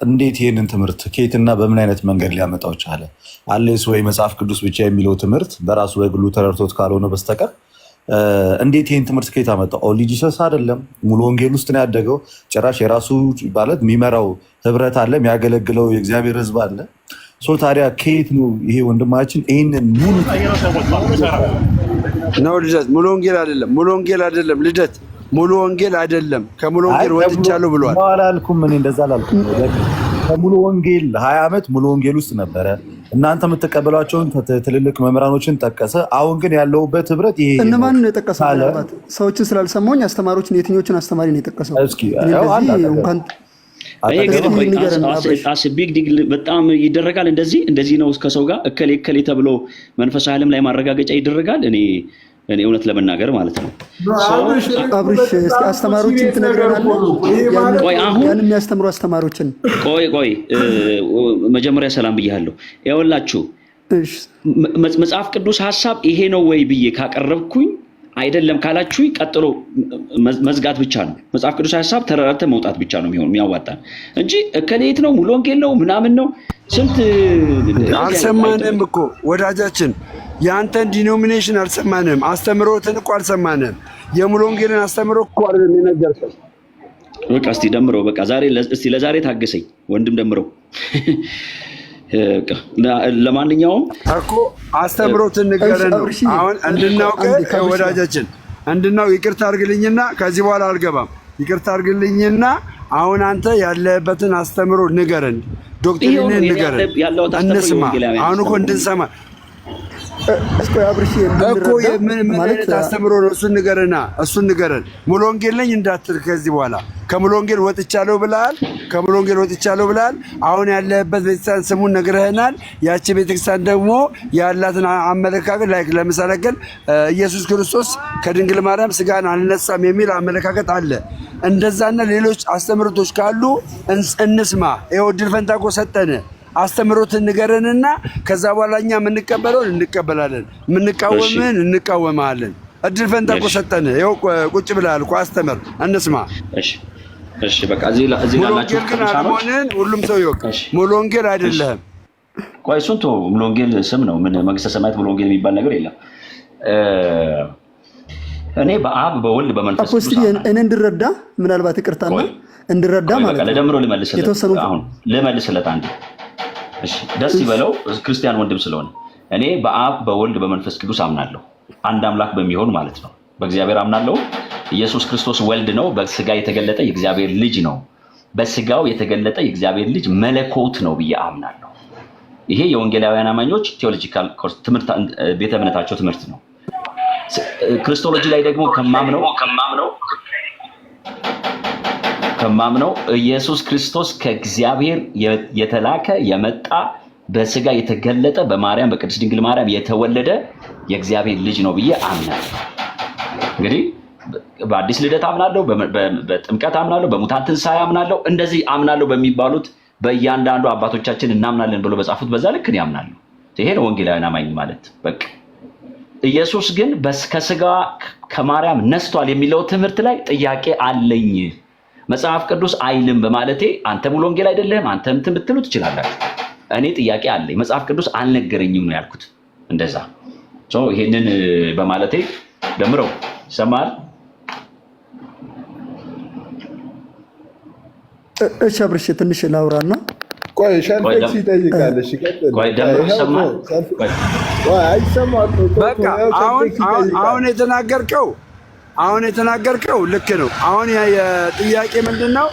እንዴት ይህንን ትምህርት ከየትና በምን አይነት መንገድ ሊያመጣው ቻለ? አሌስ ወይ መጽሐፍ ቅዱስ ብቻ የሚለው ትምህርት በራሱ በግሉ ተረድቶት ካልሆነ በስተቀር እንዴት ይህን ትምህርት ከየት አመጣው? ኦንሊ ጂሰስ አይደለም፣ ሙሉ ወንጌል ውስጥ ነው ያደገው። ጭራሽ የራሱ ማለት የሚመራው ህብረት አለ፣ የሚያገለግለው የእግዚአብሔር ህዝብ አለ። ታዲያ ከየት ነው ይሄ ወንድማችን ይህንን ሙሉ ነው? ልደት ሙሉ ወንጌል አይደለም፣ ሙሉ ወንጌል አይደለም። ልደት ሙሉ ወንጌል አይደለም፣ ከሙሉ ወንጌል ወጥቻለሁ ብሏል። አላልኩም፣ እኔ እንደዛ አላልኩም። ከሙሉ ወንጌል 20 ዓመት ሙሉ ወንጌል ውስጥ ነበረ። እናንተ የምትቀበሏቸውን ትልልቅ መምህራኖችን ጠቀሰ። አሁን ግን ያለውበት ህብረት ይሄ እነማን ነው የጠቀሰው? ሰዎችን ስላልሰማሁኝ አስተማሪዎችን የትኞቹን አስተማሪ ነው የጠቀሰው? ቢግ ዲግ በጣም ይደረጋል። እንደዚህ ነው ከሰው ጋር እከሌ ተብሎ መንፈሳዊ ዓለም ላይ ማረጋገጫ ይደረጋል። እኔ እኔ እውነት ለመናገር ማለት ነው። አብርሽ እስኪ አስተማሪዎችን ትነግረናለህ? ቆይ አሁን ያን የሚያስተምሩ አስተማሪዎችን ቆይ መጀመሪያ ሰላም ብያለሁ። ይኸውላችሁ መጽሐፍ ቅዱስ ሐሳብ ይሄ ነው ወይ ብዬ ካቀረብኩኝ አይደለም ካላችሁኝ ቀጥሎ መዝጋት ብቻ ነው። መጽሐፍ ቅዱስ ሐሳብ ተረራተ መውጣት ብቻ ነው የሚያዋጣን እንጂ እከሌት ነው ሙሉ ወንጌል ነው ምናምን ነው ስንት አልሰማንም እኮ ወዳጃችን፣ የአንተን ዲኖሚኔሽን አልሰማንም፣ አስተምሮትን እኮ አልሰማንም። የሙሉ ወንጌልን አስተምሮ እኮ አይደለም የነገርከው። በቃ እስቲ ደምረው፣ በቃ ዛሬ እስቲ ለዛሬ ታገሰኝ ወንድም ደምረው። ለማንኛውም እኮ አስተምሮትን ንገረን ነው አሁን እንድናውቅ ወዳጃችን፣ እንድናውቅ። ይቅርታ አድርግልኝና ከዚህ በኋላ አልገባም። ይቅርታ አድርግልኝና አሁን አንተ ያለበትን አስተምሮ ንገረን፣ ዶክትሪንን ንገረን፣ እንስማ። አሁን እኮ እንድንሰማ እኮ የምን አስተምሮ ነው? እሱን ንገረና፣ እሱን ንገረን። ሙሉ ወንጌል ነኝ እንዳትል ከዚህ በኋላ። ከሙሉ ወንጌል ወጥቻለሁ ብለሃል፣ ከሙሉ ወንጌል ወጥቻለሁ ብለሃል። አሁን ያለበት ቤተክርስቲያን ስሙን ነግረህናል። ያቺ ቤተክርስቲያን ደግሞ ያላትን አመለካከት ላይ ለምሳሌ ግን ኢየሱስ ክርስቶስ ከድንግል ማርያም ስጋን አልነሳም የሚል አመለካከት አለ። እንደዛና ሌሎች አስተምሮቶች ካሉ እንስማ። ይኸው እድል ፈንታ እኮ ሰጠን። አስተምሮትን ንገረንና ከዛ በኋላ እኛ የምንቀበለውን እንቀበላለን፣ የምንቃወምን እንቃወማለን። እድል ፈንታ እኮ ሰጠን። ይኸው ቁጭ ብለሃል እኮ አስተምር፣ እንስማ። እሺ በቃ እዚህ ላላችሁ ክርስቲያኖች ሁሉም ሰው ይወቅ። ሙሉ ወንጌል አይደለም። ቆይ እሱን ተው። ሙሉ ወንጌል ስም ነው። ምን መንግስተ ሰማያት ሙሉ ወንጌል የሚባል ነገር የለም። እኔ በአብ በወልድ በመንፈስ ቅዱስ እኔ እንድረዳ ምናልባት ይቅርታና እንድረዳ ማለት ነው። ለደምሮ ልመልስለት አንዴ። እሺ ደስ ይበለው ክርስቲያን ወንድም ስለሆነ። እኔ በአብ በወልድ በመንፈስ ቅዱስ አምናለሁ። አንድ አምላክ በሚሆን ማለት ነው። በእግዚአብሔር አምናለሁ። ኢየሱስ ክርስቶስ ወልድ ነው። በስጋ የተገለጠ የእግዚአብሔር ልጅ ነው። በስጋው የተገለጠ የእግዚአብሔር ልጅ መለኮት ነው ብዬ አምናለሁ። ይሄ የወንጌላውያን አማኞች ቴዎሎጂካል ኮርስ ትምህርት ቤተ እምነታቸው ትምህርት ነው። ክርስቶሎጂ ላይ ደግሞ ከማምነው ኢየሱስ ክርስቶስ ከእግዚአብሔር የተላከ የመጣ በስጋ የተገለጠ በማርያም በቅድስት ድንግል ማርያም የተወለደ የእግዚአብሔር ልጅ ነው ብዬ አምናለሁ። እንግዲህ በአዲስ ልደት አምናለሁ፣ በጥምቀት አምናለሁ፣ በሙታን ትንሣኤ አምናለሁ። እንደዚህ አምናለሁ በሚባሉት በእያንዳንዱ አባቶቻችን እናምናለን ብሎ በጻፉት በዛ ልክ ነው ያምናለሁ። ይሄ ነው ወንጌላውያን አማኝ ማለት በቃ። ኢየሱስ ግን ከስጋ ከማርያም ነስቷል የሚለው ትምህርት ላይ ጥያቄ አለኝ። መጽሐፍ ቅዱስ አይልም በማለቴ አንተ ሙሉ ወንጌል አይደለህም አንተ እንትን ብትሉ ትችላላችሁ። እኔ ጥያቄ አለኝ። መጽሐፍ ቅዱስ አልነገረኝም ነው ያልኩት። እንደዛ ይሄንን በማለቴ ደምረው ይሰማል። እሺ አብርሽ ትንሽ ላውራና ቆይ ሸልፈክስ ይጠይቃል። እሺ ቀጥል። ቆይ ደምረው ይሰማል። በቃ አሁን የተናገርከው ልክ ነው። አሁን የጥያቄ ምንድነው?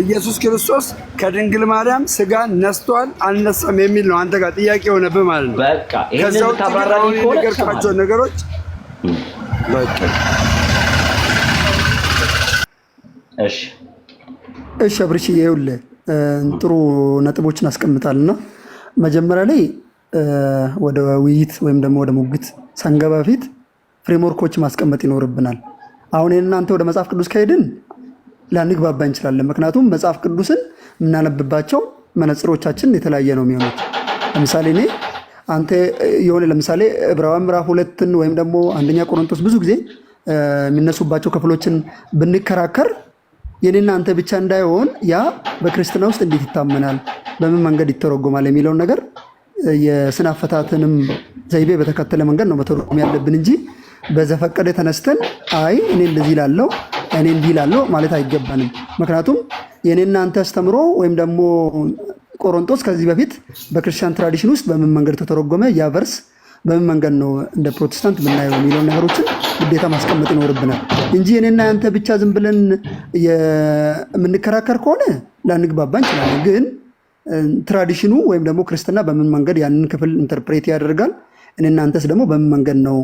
ኢየሱስ ክርስቶስ ከድንግል ማርያም ስጋን ነስቷል አልነሳም የሚል ነው አንተ ጋር ጥያቄ ሆነብህ ማለት ነው። በቃ ይሄንን ታባራሪ ነገርካቸው ነገሮች በቃ እሺ አብርሽ ይኸውልህ ጥሩ ነጥቦችን አስቀምጣልና መጀመሪያ ላይ ወደ ውይይት ወይም ደግሞ ወደ ሙግት ሳንገባ በፊት ፍሬምወርኮች ማስቀመጥ ይኖርብናል። አሁን እናንተ ወደ መጽሐፍ ቅዱስ ከሄድን ላንግባባ እንችላለን። ምክንያቱም መጽሐፍ ቅዱስን የምናነብባቸው መነጽሮቻችን የተለያየ ነው የሚሆኑት። ለምሳሌ እኔ አንተ የሆነ ለምሳሌ ዕብራውያን ምዕራፍ 2 ወይም ደግሞ አንደኛ ቆሮንቶስ ብዙ ጊዜ የሚነሱባቸው ክፍሎችን ብንከራከር የኔና አንተ ብቻ እንዳይሆን ያ በክርስትና ውስጥ እንዴት ይታመናል፣ በምን መንገድ ይተረጎማል የሚለውን ነገር የስነ አፈታትንም ዘይቤ በተከተለ መንገድ ነው መተርጎም ያለብን እንጂ በዘፈቀደ ተነስተን አይ እኔ እንደዚህ እላለሁ እኔ እንዲህ እላለሁ ማለት አይገባንም። ምክንያቱም የኔና አንተ አስተምሮ ወይም ደግሞ ቆሮንቶስ ከዚህ በፊት በክርስቲያን ትራዲሽን ውስጥ በምን መንገድ ተተረጎመ፣ ያ ቨርስ በምን መንገድ ነው እንደ ፕሮቴስታንት የምናየው የሚለውን ነገሮችን ግዴታ ማስቀመጥ ይኖርብናል እንጂ የኔና አንተ ብቻ ዝም ብለን የምንከራከር ከሆነ ላንግባባ እንችላለን። ግን ትራዲሽኑ ወይም ደግሞ ክርስትና በምን መንገድ ያንን ክፍል ኢንተርፕሬት ያደርጋል፣ እኔና አንተስ ደግሞ በምን መንገድ ነው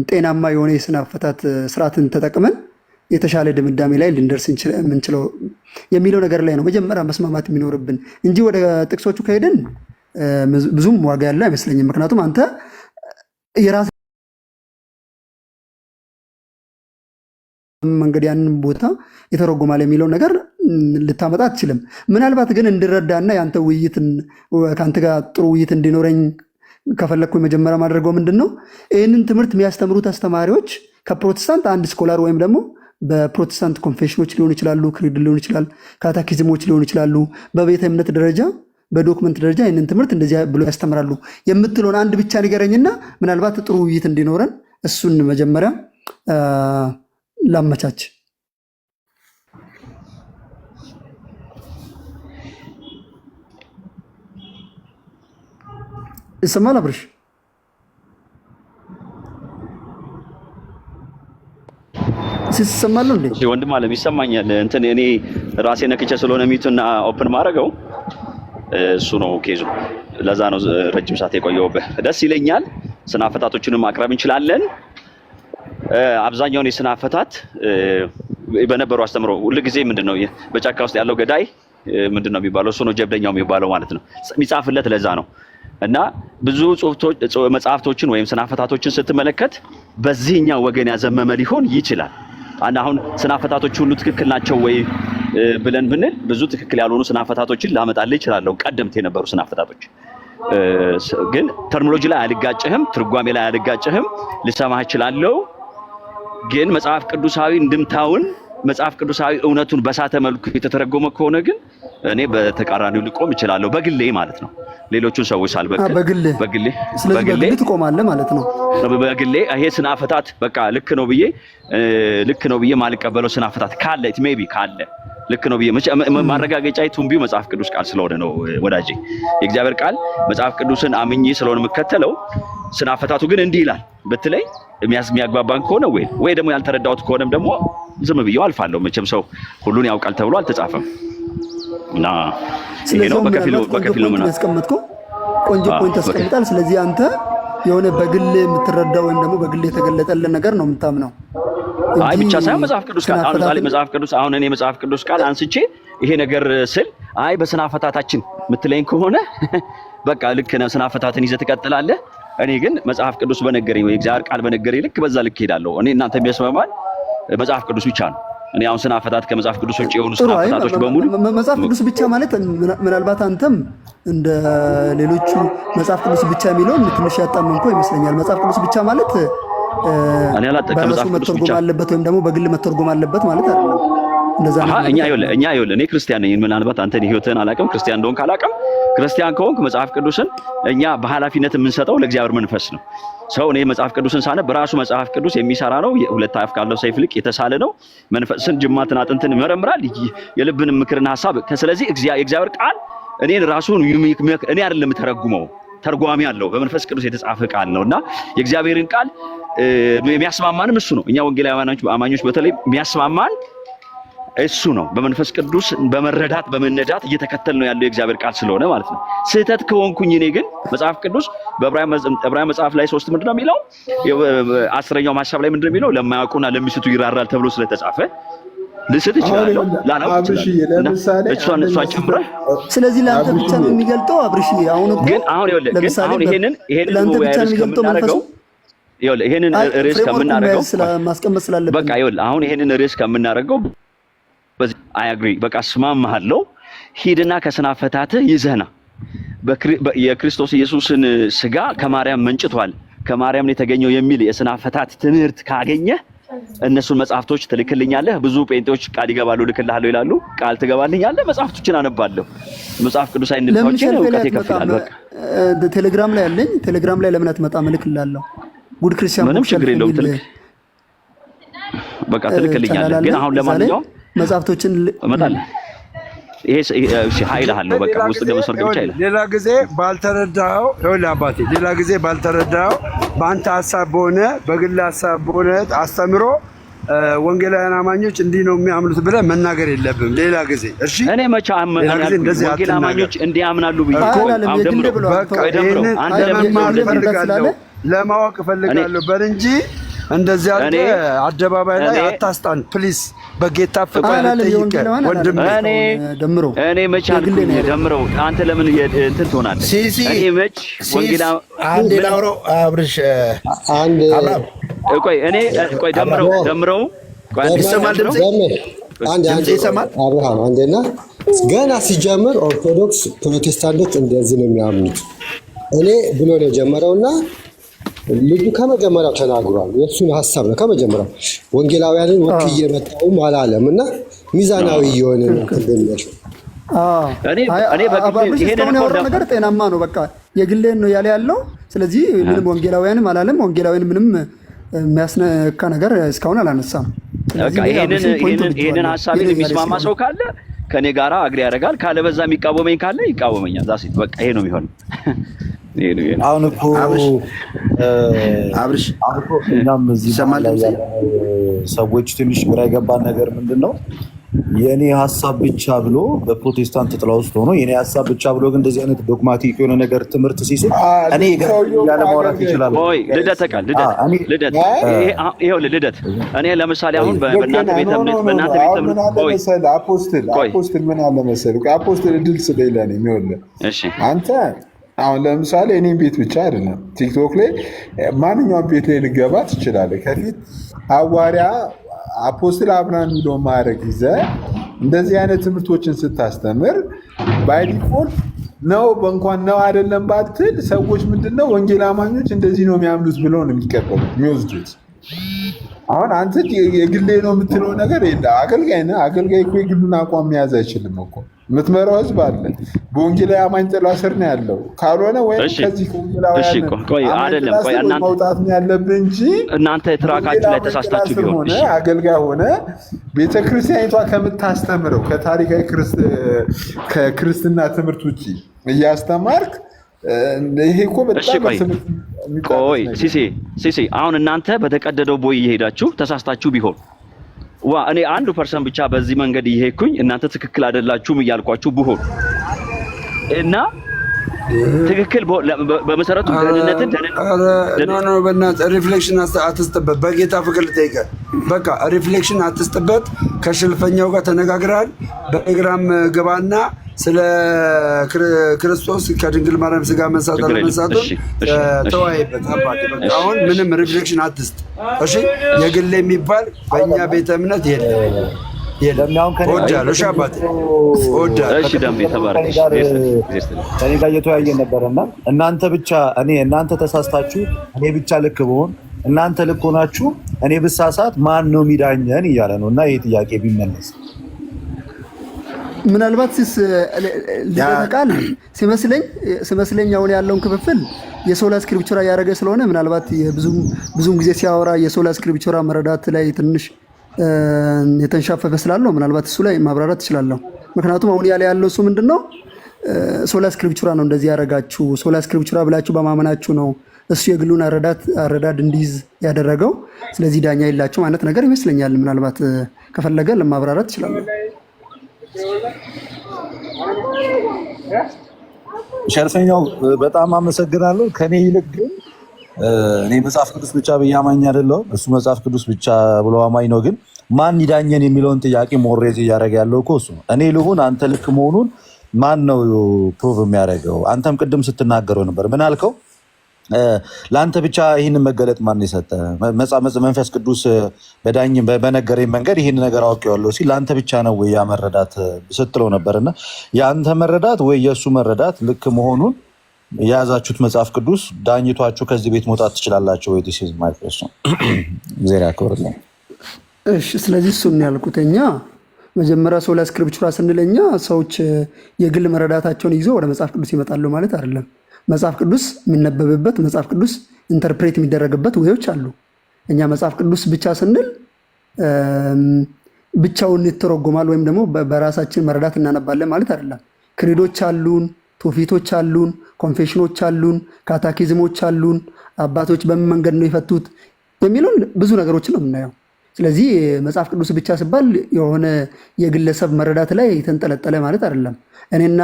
ጤናማ የሆነ የስነ አፈታት ስርዓትን ተጠቅመን የተሻለ ድምዳሜ ላይ ልንደርስ የምንችለው የሚለው ነገር ላይ ነው መጀመሪያ መስማማት የሚኖርብን እንጂ ወደ ጥቅሶቹ ከሄድን ብዙም ዋጋ ያለው አይመስለኝም። ምክንያቱም አንተ የራስ መንገድ ያንን ቦታ የተረጎማል የሚለው ነገር ልታመጣ አትችልም። ምናልባት ግን እንድረዳና ያንተ ውይይትን ከአንተ ጋር ጥሩ ውይይት እንዲኖረኝ ከፈለግኩ የመጀመሪያ ማድረገው ምንድን ነው፣ ይህንን ትምህርት የሚያስተምሩት አስተማሪዎች ከፕሮቴስታንት አንድ ስኮላር ወይም ደግሞ በፕሮቴስታንት ኮንፌሽኖች ሊሆኑ ይችላሉ፣ ክሪድ ሊሆኑ ይችላል፣ ካታኪዝሞች ሊሆኑ ይችላሉ። በቤተ እምነት ደረጃ በዶክመንት ደረጃ ይህንን ትምህርት እንደዚያ ብሎ ያስተምራሉ የምትለውን አንድ ብቻ ንገረኝና ምናልባት ጥሩ ውይይት እንዲኖረን እሱን መጀመሪያ ላመቻች። ይሰማል አብርሽ? ሲሰማል እንዴ? ወንድም አለም ይሰማኛል። እንትን እኔ ራሴ ነክቼ ስለሆነ ሚቱና ኦፕን ማድረገው እሱ ነው ኬዙ። ለዛ ነው ረጅም ሰዓት የቆየውብህ። ደስ ይለኛል። ስነ አፈታቶችንም ማቅረብ እንችላለን። አብዛኛውን የስነ አፈታት በነበረው አስተምሮ ሁልጊዜ ምንድነው በጫካ ውስጥ ያለው ገዳይ ምንድነው የሚባለው? እሱ ነው ጀብደኛው የሚባለው ማለት ነው የሚጻፍለት። ለዛ ነው እና ብዙ መጽሐፍቶችን ወይም ስነ አፈታቶችን ስትመለከት በዚህኛው ወገን ያዘመመ ሊሆን ይችላል። አሁን ስነ አፈታቶች ሁሉ ትክክል ናቸው ወይ ብለን ብንል ብዙ ትክክል ያልሆኑ ስነ አፈታቶችን ላመጣልህ እችላለሁ። ቀደምት የነበሩ ስነ አፈታቶች ግን ተርሚኖሎጂ ላይ አልጋጨህም፣ ትርጓሜ ላይ አልጋጨህም፣ ልሰማህ እችላለሁ። ግን መጽሐፍ ቅዱሳዊ እንድምታውን መጽሐፍ ቅዱሳዊ እውነቱን በሳተ መልኩ የተተረጎመ ከሆነ ግን እኔ በተቃራኒው ልቆም እችላለሁ፣ በግሌ ማለት ነው። ሌሎቹን ሰዎች ሳልበክል በግሌ ትቆማለህ ማለት ነው። በግሌ ይሄ ስነ አፈታት በቃ ልክ ነው ብዬ ማልቀበለው ስነ አፈታት ካለ ሜቢ ካለ ልክ ነው ብዬ ማረጋገጫ ቱንቢው መጽሐፍ ቅዱስ ቃል ስለሆነ ነው ወዳጄ። የእግዚአብሔር ቃል መጽሐፍ ቅዱስን አምኜ ስለሆነ የምከተለው ስነ አፈታቱ ግን እንዲህ ይላል ብትለኝ የሚያግባባን ከሆነ ወይ ደግሞ ያልተረዳሁት ከሆነም ደግሞ ዝም ብዬው አልፋለሁ። መቼም ሰው ሁሉን ያውቃል ተብሎ አልተጻፈም እና ይሄ ነው በከፊል ነው ምን ያስቀመጥከው ቆንጆ ፖይንት አስቀምጣል። ስለዚህ አንተ የሆነ በግል የምትረዳው ወይም ደግሞ በግል የተገለጠልን ነገር ነው የምታምነው። አይ ብቻ ሳይሆን መጽሐፍ ቅዱስ ቃል አሁን ዛሬ መጽሐፍ ቅዱስ አሁን እኔ መጽሐፍ ቅዱስ ቃል አንስቼ ይሄ ነገር ስል አይ በስነ አፈታታችን የምትለኝ ከሆነ በቃ ልክ ነው፣ ስነ አፈታትን ይዘህ ትቀጥላለህ። እኔ ግን መጽሐፍ ቅዱስ በነገረኝ ወይ እግዚአብሔር ቃል በነገረኝ ልክ በዛ ልክ ሄዳለሁ። እኔ እናንተ የሚያስማማን መጽሐፍ ቅዱስ ብቻ ነው። እኔ አሁን ስነ አፈታት ከመጽሐፍ ቅዱስ ውጪ የሆኑ ስነ አፈታቶች በሙሉ መጽሐፍ ቅዱስ ብቻ ማለት ምናልባት አንተም እንደ ሌሎቹ መጽሐፍ ቅዱስ ብቻ የሚለውን ትንሽ ያጣመምከው ይመስለኛል። መጽሐፍ ቅዱስ ብቻ ማለት እኔ አላጠቀም መጽሐፍ ቅዱስ ብቻ አለበት ወይም ደግሞ በግል መተርጎም አለበት ማለት አይደለም። እንደዛ ነው። እኛ እኔ ክርስቲያን ነኝ። ምናልባት አንተ ህይወትህን አላውቅም፣ ክርስቲያን እንደሆንክ አላውቅም። ክርስቲያን ከሆንክ መጽሐፍ ቅዱስን እኛ በኃላፊነት የምንሰጠው ለእግዚአብሔር መንፈስ ነው። ሰው እኔ መጽሐፍ ቅዱስን ሳነብ በራሱ መጽሐፍ ቅዱስ የሚሰራ ነው። ሁለት አፍ ካለው ሰይፍ ይልቅ የተሳለ ነው። መንፈስን ጅማትን አጥንትን ይመረምራል፣ የልብን ምክርና ሐሳብ። ስለዚህ የእግዚአብሔር ቃል እኔን ራሱን እኔ አይደለም የምተረጉመው፣ ተርጓሚ አለው። በመንፈስ ቅዱስ የተጻፈ ቃል ነውና የእግዚአብሔርን ቃል የሚያስማማንም እሱ ነው። እኛ ወንጌላውያን አማኞች በተለይ የሚያስማማን እሱ ነው። በመንፈስ ቅዱስ በመረዳት በመነዳት እየተከተል ነው ያለው የእግዚአብሔር ቃል ስለሆነ ማለት ነው። ስህተት ከሆንኩኝ እኔ ግን መጽሐፍ ቅዱስ በዕብራውያን መጽሐፍ ላይ 3 ምንድነው የሚለው? 10ኛው ሐሳብ ላይ ምንድነው የሚለው? ለማያውቁና ለሚስቱ ይራራል ተብሎ ስለተጻፈ ልስት እችላለሁ ላላውቅ እችላለሁ። እሷን ጨምረህ ስለዚህ ለአንተ ብቻ ነው የሚገልጠው አብርሽ። አሁን እኮ ግን አሁን ይሄንን ለአንተ ብቻ ነው የሚገልጠው መንፈሱ። ይሄንን ርዕስ ከምናደርገው ማስቀመጥ ስላለብን በቃ አሁን ይሄንን ርዕስ ከምናደርገው በዚህ አይ አግሪ በቃ እስማማለሁ። ሂድና ከስነ አፈታትህ ይዘህና የክርስቶስ ኢየሱስን ስጋ ከማርያም መንጭቷል፣ ከማርያም ነው የተገኘው የሚል የስነ አፈታት ትምህርት ካገኘህ እነሱን መጽሐፍቶች ትልክልኛለህ። ብዙ ጴንጤዎች ቃል ይገባሉ፣ ልክልሃለሁ ይላሉ። ቃል ትገባልኛለህ፣ መጽሐፍቶችን አነባለሁ። መጽሐፍ ቅዱስ አይነታችን እውቀት ይከፍላል። በቃ ቴሌግራም ላይ አለኝ። ቴሌግራም ላይ ለምን አትመጣም? እልክልሃለሁ። ጉድ ክርስቲያን ምንም ችግር የለውም። በቃ ትልክልኛለህ። ግን አሁን ለማንኛውም መጽሐፍቶችን እመጣለሁ። ይሄ ኃይል አለው። በቃ ውስጥ ገመሰር ብቻ ይላል። ሌላ ጊዜ ባልተረዳው ይኸውልህ አባቴ፣ ሌላ ጊዜ ባልተረዳው በአንተ ሐሳብ በሆነ በግል ሐሳብ በሆነ አስተምሮ ወንጌላውያን አማኞች እንዲህ ነው የሚያምኑት ብለህ መናገር የለብህም። ሌላ ጊዜ እሺ። እኔ መቼ ወንጌል አማኞች እንዲህ ያምናሉ ብዬ ለማወቅ እፈልጋለሁ በል እንጂ እንደዚህ አለ አደባባይ ላይ አታስጣን ፕሊዝ። በጌታ ፍቃድ ጠይቀ ወንድም እኔ መቼ አልኩኝ ደምረው አንተ ለምን እንትን ትሆናለህ? እኔ መቼ ወንጌላ አንዴ ላውራው አብርሽ አንዴ ቆይ ደምረው ይሰማል ድምጼ? ድምጼ ይሰማል? አብርሃም አንዴና ገና ሲጀምር ኦርቶዶክስ ፕሮቴስታንቶች እንደዚህ ነው የሚያምኑት እኔ ብሎ ነው የጀመረውና ልጁ ከመጀመሪያው ተናግሯል። የእሱን ሀሳብ ነው ከመጀመሪያው ወንጌላውያንን ወክዬ መጣሁም አላለም እና ሚዛናዊ የሆነ ትንሽ ይሄን ያወራው ነገር ጤናማ ነው። በቃ የግሌን ነው ያለ ያለው። ስለዚህ ምንም ወንጌላውያንም አላለም። ወንጌላውያን ምንም የሚያስነካ ነገር እስካሁን አላነሳም። ይሄንን ሀሳብ የሚስማማ ሰው ካለ ከኔ ጋራ አግሪ ያደርጋል። ካለ በዛ የሚቃወመኝ ካለ ይቃወመኛል። ዛሲት በቃ ይሄ ነው የሚሆነው። አሁን እኮ አብርሽ እኛም እዚህ ሰዎች ትንሽ ግራ የገባን ነገር ምንድን ነው የኔ ሀሳብ ብቻ ብሎ በፕሮቴስታንት ጥላ ውስጥ ሆኖ የኔ ሀሳብ ብቻ ብሎ ግን እንደዚህ አይነት ዶግማቲክ የሆነ ነገር ትምህርት ሲስል እኔ ያለ ማውራት ይችላል ወይ? ልደት እኔ ለምሳሌ አሁን በእናንተ ቤተ እምነት አፖስትል ምን አለ መሰለህ አፖስትል ድል ስለሌለ ነው አንተ አሁን ለምሳሌ እኔም ቤት ብቻ አይደለም ቲክቶክ ላይ ማንኛውም ቤት ላይ ልገባ ትችላለህ። ከፊት ሐዋርያ አፖስትል አብርሃም የሚለው ማድረግ ይዘህ እንደዚህ አይነት ትምህርቶችን ስታስተምር ባይ ዲፎልት ነው በእንኳን ነው አይደለም ባትል ሰዎች ምንድነው ወንጌል አማኞች እንደዚህ ነው የሚያምኑት ብለው ነው የሚቀበሉት የሚወስዱት። አሁን አንተ የግሌ ነው የምትለው ነገር የለ። አገልጋይ ነህ። አገልጋይ እኮ የግሉን አቋም መያዝ አይችልም እኮ። የምትመራው ህዝብ አለ። በወንጌላዊ አማኝ ጥላ ስር ነው ያለው። ካልሆነ ወይም ከዚህ ከወንጌላውያን መውጣት ነው ያለብህ እንጂ እናንተ ትራካችሁ ላይ ተሳስታችሁ ቢሆን አገልጋይ ሆነ ቤተክርስቲያኒቷ ከምታስተምረው ከታሪካዊ ከክርስትና ትምህርት ውጭ እያስተማርክ ይሄ እኮ በጣም ቆይ ሲሲ አሁን እናንተ በተቀደደው ቦይ እየሄዳችሁ ተሳስታችሁ ቢሆን እኔ 1% ብቻ በዚህ መንገድ እየሄድኩኝ እናንተ ትክክል አይደላችሁም እያልኳችሁ ብሆን እና ትክክል በመሰረቱ ደህንነትን በእናትህ ሪፍሌክሽን አትስጥበት። በጌታ ፍቅር ልጠይቅህ። በቃ ሪፍሌክሽን አትስጥበት። ከሽልፈኛው ጋር ተነጋግረሃል። በቴሌግራም ግባና ስለ ክርስቶስ ከድንግል ማርያም ስጋ መንሳት አለመንሳቱን ተወያይበት። አሁን ምንም ሪፍሌክሽን አትስጥ እሺ። የግል የሚባል በእኛ ቤተ እምነት የለም። እወዳለሁ። እሺ አባቴ እወዳለሁ። እሺ ደምቤ ተባረክ። ከእኔ ጋር እየተወያየን ነበርና እናንተ ተሳስታችሁ እኔ ብቻ ልክ ብሆን እናንተ ልክ ሆናችሁ እኔ ብሳሳት ማን ነው የሚዳኘን እያለ ነው። እና ይህ ጥያቄ ቢመለስ ምናልባት ቃል ሲመስለኝ አሁን ያለውን ክፍፍል የሶላ ስክሪፕቸራ ያደረገ ስለሆነ ምናልባት ብዙም ጊዜ ሲያወራ የሶላ ስክሪፕቸራ መረዳት ላይ ትንሽ የተንሻፈፈ ስላለው ምናልባት እሱ ላይ ማብራራት እችላለሁ። ምክንያቱም አሁን ያለው እሱ ምንድነው ሶላ ስክሪፕቸራ ነው እንደዚህ ያደረጋችሁ፣ ሶላ ስክሪፕቸራ ብላችሁ በማመናችሁ ነው እሱ የግሉን አረዳድ እንዲይዝ ያደረገው። ስለዚህ ዳኛ የላችሁም አይነት ነገር ይመስለኛል። ምናልባት ከፈለገ ለማብራራት እችላለሁ። ሸርፈኛው በጣም አመሰግናለሁ። ከኔ ይልቅ ግን እኔ መጽሐፍ ቅዱስ ብቻ ብዬ አማኝ አይደለሁም። እሱ መጽሐፍ ቅዱስ ብቻ ብሎ አማኝ ነው። ግን ማን ይዳኘን የሚለውን ጥያቄ ሞሬዝ እያደረገ ያለው እኮ እሱ ነው። እኔ ልሁን አንተ ልክ መሆኑን ማን ነው ፕሩቭ የሚያደርገው? አንተም ቅድም ስትናገረው ነበር። ምን አልከው? ለአንተ ብቻ ይህንን መገለጥ ማን የሰጠ? መንፈስ ቅዱስ በነገረኝ መንገድ ይህን ነገር አውቄዋለሁ ሲል ለአንተ ብቻ ነው ወይ ያ መረዳት ስትለው ነበርና የአንተ መረዳት ወይ የእሱ መረዳት ልክ መሆኑን የያዛችሁት መጽሐፍ ቅዱስ ዳኝቷችሁ ከዚህ ቤት መውጣት ትችላላችሁ ወይ? ዲስ ኢዝ ማይ ኩዌስቸን። እግዚአብሔር ያክብርልኝ። እሺ፣ ስለዚህ እሱን ያልኩት እኛ መጀመሪያ ሶላ ስክሪፕቸራ ስንለኛ ሰዎች የግል መረዳታቸውን ይዘው ወደ መጽሐፍ ቅዱስ ይመጣሉ ማለት አይደለም። መጽሐፍ ቅዱስ የሚነበብበት መጽሐፍ ቅዱስ ኢንተርፕሬት የሚደረግበት ወዮች አሉ። እኛ መጽሐፍ ቅዱስ ብቻ ስንል ብቻውን ይተረጎማል ወይም ደግሞ በራሳችን መረዳት እናነባለን ማለት አይደለም። ክሪዶች አሉን፣ ትውፊቶች አሉን፣ ኮንፌሽኖች አሉን፣ ካታኪዝሞች አሉን። አባቶች በምን መንገድ ነው የፈቱት የሚሉን ብዙ ነገሮችን ነው የምናየው። ስለዚህ መጽሐፍ ቅዱስ ብቻ ሲባል የሆነ የግለሰብ መረዳት ላይ የተንጠለጠለ ማለት አይደለም። እኔና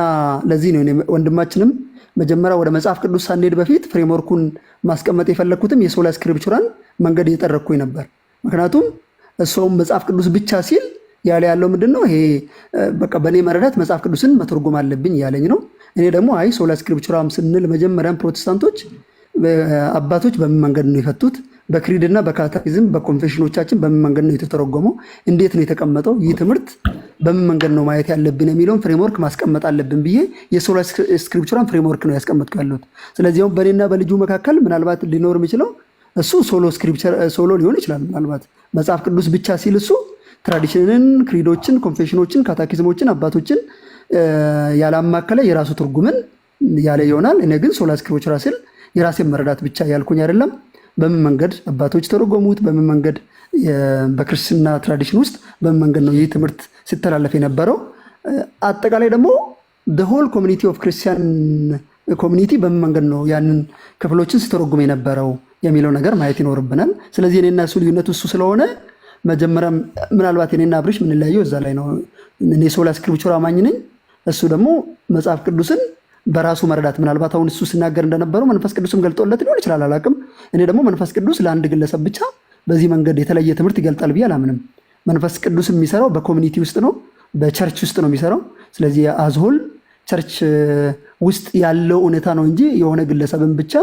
ለዚህ ነው ወንድማችንም መጀመሪያ ወደ መጽሐፍ ቅዱስ ሳንሄድ በፊት ፍሬምወርኩን ማስቀመጥ የፈለግኩትም የሶላ ስክሪፕቸራን መንገድ እየጠረኩኝ ነበር። ምክንያቱም እሱም መጽሐፍ ቅዱስ ብቻ ሲል ያለው ምንድነው ይሄ በቃ በእኔ መረዳት መጽሐፍ ቅዱስን መተርጎም አለብኝ ያለኝ ነው። እኔ ደግሞ አይ ሶላ ስክሪፕቸራም ስንል መጀመሪያም ፕሮቴስታንቶች አባቶች በምን መንገድ ነው የፈቱት፣ በክሪድና በካታኪዝም በኮንፌሽኖቻችን በምን መንገድ ነው የተተረጎመው? እንዴት ነው የተቀመጠው? ይህ ትምህርት በምን መንገድ ነው ማየት ያለብን የሚለውን ፍሬምወርክ ማስቀመጥ አለብን ብዬ የሶላ ስክሪፕቸራን ፍሬምወርክ ነው ያስቀመጥኩ ያለሁት። ስለዚህ አሁን በእኔና በልጁ መካከል ምናልባት ሊኖር የሚችለው እሱ ሶሎ ሊሆን ይችላል። ምናልባት መጽሐፍ ቅዱስ ብቻ ሲል እሱ ትራዲሽንን፣ ክሪዶችን፣ ኮንፌሽኖችን፣ ካታኪዝሞችን፣ አባቶችን ያላማከለ የራሱ ትርጉምን ያለ ይሆናል። እኔ ግን ሶላ ስክሪፕቸራ ስል የራሴን መረዳት ብቻ ያልኩኝ አይደለም። በምን መንገድ አባቶች ተረጎሙት፣ በምን መንገድ በክርስትና ትራዲሽን ውስጥ በምን መንገድ ነው ይህ ትምህርት ሲተላለፍ የነበረው፣ አጠቃላይ ደግሞ ሆል ኮሚኒቲ ኦፍ ክርስቲያን ኮሚኒቲ በምን መንገድ ነው ያንን ክፍሎችን ሲተረጉም የነበረው የሚለው ነገር ማየት ይኖርብናል። ስለዚህ እኔና እሱ ልዩነቱ እሱ ስለሆነ መጀመሪያ ምናልባት እኔና አብርሽ የምንለያየው እዛ ላይ ነው። እኔ ሶላ ስክሪፕቸር አማኝ ነኝ፣ እሱ ደግሞ መጽሐፍ ቅዱስን በራሱ መረዳት ምናልባት አሁን እሱ ሲናገር እንደነበረው መንፈስ ቅዱስም ገልጦለት ሊሆን ይችላል፣ አላውቅም። እኔ ደግሞ መንፈስ ቅዱስ ለአንድ ግለሰብ ብቻ በዚህ መንገድ የተለየ ትምህርት ይገልጣል ብዬ አላምንም። መንፈስ ቅዱስ የሚሰራው በኮሚኒቲ ውስጥ ነው፣ በቸርች ውስጥ ነው የሚሰራው። ስለዚህ አዝሆል ቸርች ውስጥ ያለው እውነታ ነው እንጂ የሆነ ግለሰብን ብቻ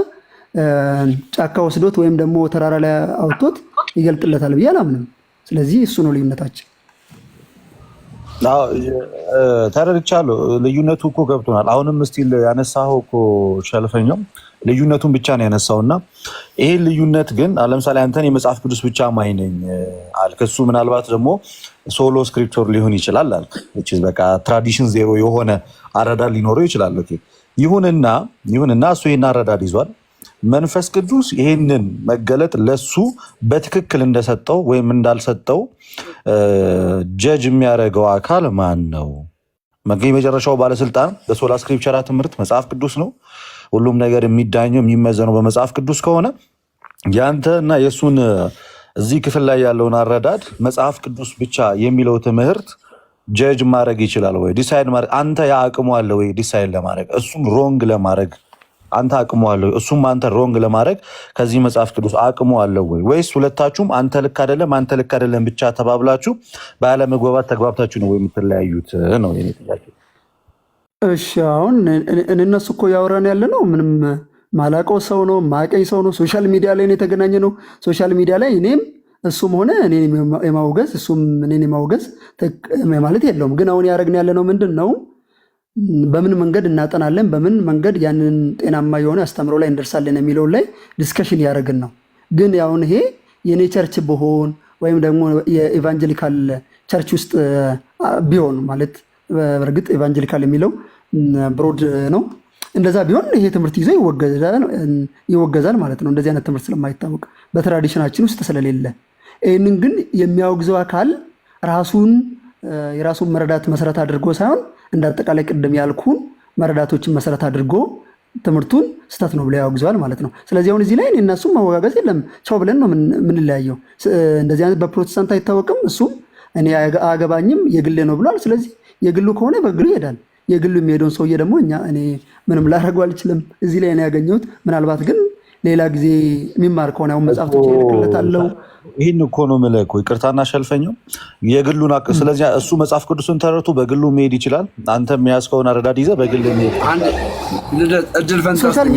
ጫካ ወስዶት ወይም ደግሞ ተራራ ላይ አውጥቶት ይገልጥለታል ብዬ አላምንም። ስለዚህ እሱ ነው ልዩነታችን። ተረድቻለሁ። ልዩነቱ እኮ ገብቶናል። አሁንም ስቲል ያነሳኸው እኮ ሸልፈኛው ልዩነቱን ብቻ ነው ያነሳውና ይሄ ልዩነት ግን ለምሳሌ አንተን የመጽሐፍ ቅዱስ ብቻ አማኝ ነኝ አልክ፣ እሱ ምናልባት ደግሞ ሶሎ ስክሪፕቸር ሊሆን ይችላል አልክ። በቃ ትራዲሽን ዜሮ የሆነ አረዳድ ሊኖረው ይችላል። ኦኬ ይሁንና እሱ ይሄን አረዳድ ይዟል። መንፈስ ቅዱስ ይሄንን መገለጥ ለሱ በትክክል እንደሰጠው ወይም እንዳልሰጠው ጀጅ የሚያደርገው አካል ማን ነው? የመጨረሻው ባለስልጣን በሶላ ስክሪፕቸራ ትምህርት መጽሐፍ ቅዱስ ነው። ሁሉም ነገር የሚዳኘው የሚመዘነው በመጽሐፍ ቅዱስ ከሆነ ያንተ እና የእሱን እዚህ ክፍል ላይ ያለውን አረዳድ መጽሐፍ ቅዱስ ብቻ የሚለው ትምህርት ጀጅ ማድረግ ይችላል ወይ? ዲሳይድ ማድረግ አንተ ያ አቅሙ አለ ወይ? ዲሳይድ ለማድረግ እሱም ሮንግ ለማድረግ አንተ አቅሙ አለ ወይ? እሱም አንተ ሮንግ ለማድረግ ከዚህ መጽሐፍ ቅዱስ አቅሙ አለ ወይ? ወይስ ሁለታችሁም አንተ ልክ አይደለም ብቻ ተባብላችሁ ባለመግባባት ተግባብታችሁ ነው ወይ የምትለያዩት ነው የኔ ጥያቄ። እሺ አሁን እነሱ እኮ ያወራን ያለ ነው ምንም ማላቀው ሰው ነው ማቀኝ ሰው ነው። ሶሻል ሚዲያ ላይ ነው የተገናኘ ነው። ሶሻል ሚዲያ ላይ እኔም እሱም ሆነ እኔን የማውገዝ እሱም እኔን የማውገዝ ማለት የለውም። ግን አሁን ያደረግን ያለ ነው ምንድን ነው በምን መንገድ እናጠናለን፣ በምን መንገድ ያንን ጤናማ የሆነ አስተምሮ ላይ እንደርሳለን የሚለው ላይ ዲስከሽን ያደረግን ነው። ግን አሁን ይሄ የኔ ቸርች ብሆን ወይም ደግሞ የኢቫንጀሊካል ቸርች ውስጥ ቢሆን ማለት በእርግጥ ኢቫንጀሊካል የሚለው ብሮድ ነው። እንደዛ ቢሆን ይሄ ትምህርት ይዞ ይወገዛል ማለት ነው። እንደዚህ አይነት ትምህርት ስለማይታወቅ በትራዲሽናችን ውስጥ ስለሌለ፣ ይህንን ግን የሚያወግዘው አካል የራሱን መረዳት መሰረት አድርጎ ሳይሆን እንዳጠቃላይ ቅድም ያልኩን መረዳቶችን መሰረት አድርጎ ትምህርቱን ስተት ነው ብሎ ያወግዘዋል ማለት ነው። ስለዚህ አሁን እዚህ ላይ እኔ እና እሱም መወጋገዝ የለም፣ ቻው ብለን ነው የምንለያየው። እንደዚህ አይነት በፕሮቴስታንት አይታወቅም። እሱም እኔ አያገባኝም የግሌ ነው ብሏል። ስለዚህ የግሉ ከሆነ በግሉ ይሄዳል። የግሉ የሚሄደውን ሰውዬ ደግሞ እኔ ምንም ላደርገው አልችልም። እዚህ ላይ ነው ያገኘሁት። ምናልባት ግን ሌላ ጊዜ የሚማር ከሆነ አሁን መጽሐፍቶች ይልክለታለው። ይህን እኮ ነው የምልህ እኮ ይቅርታና ሸልፈኛው የግሉን ስለዚህ እሱ መጽሐፍ ቅዱስን ተረቱ በግሉ መሄድ ይችላል። አንተ የሚያዝከውን አረዳድ ይዘህ በግል መሄድ እድል ፈንታስተኛ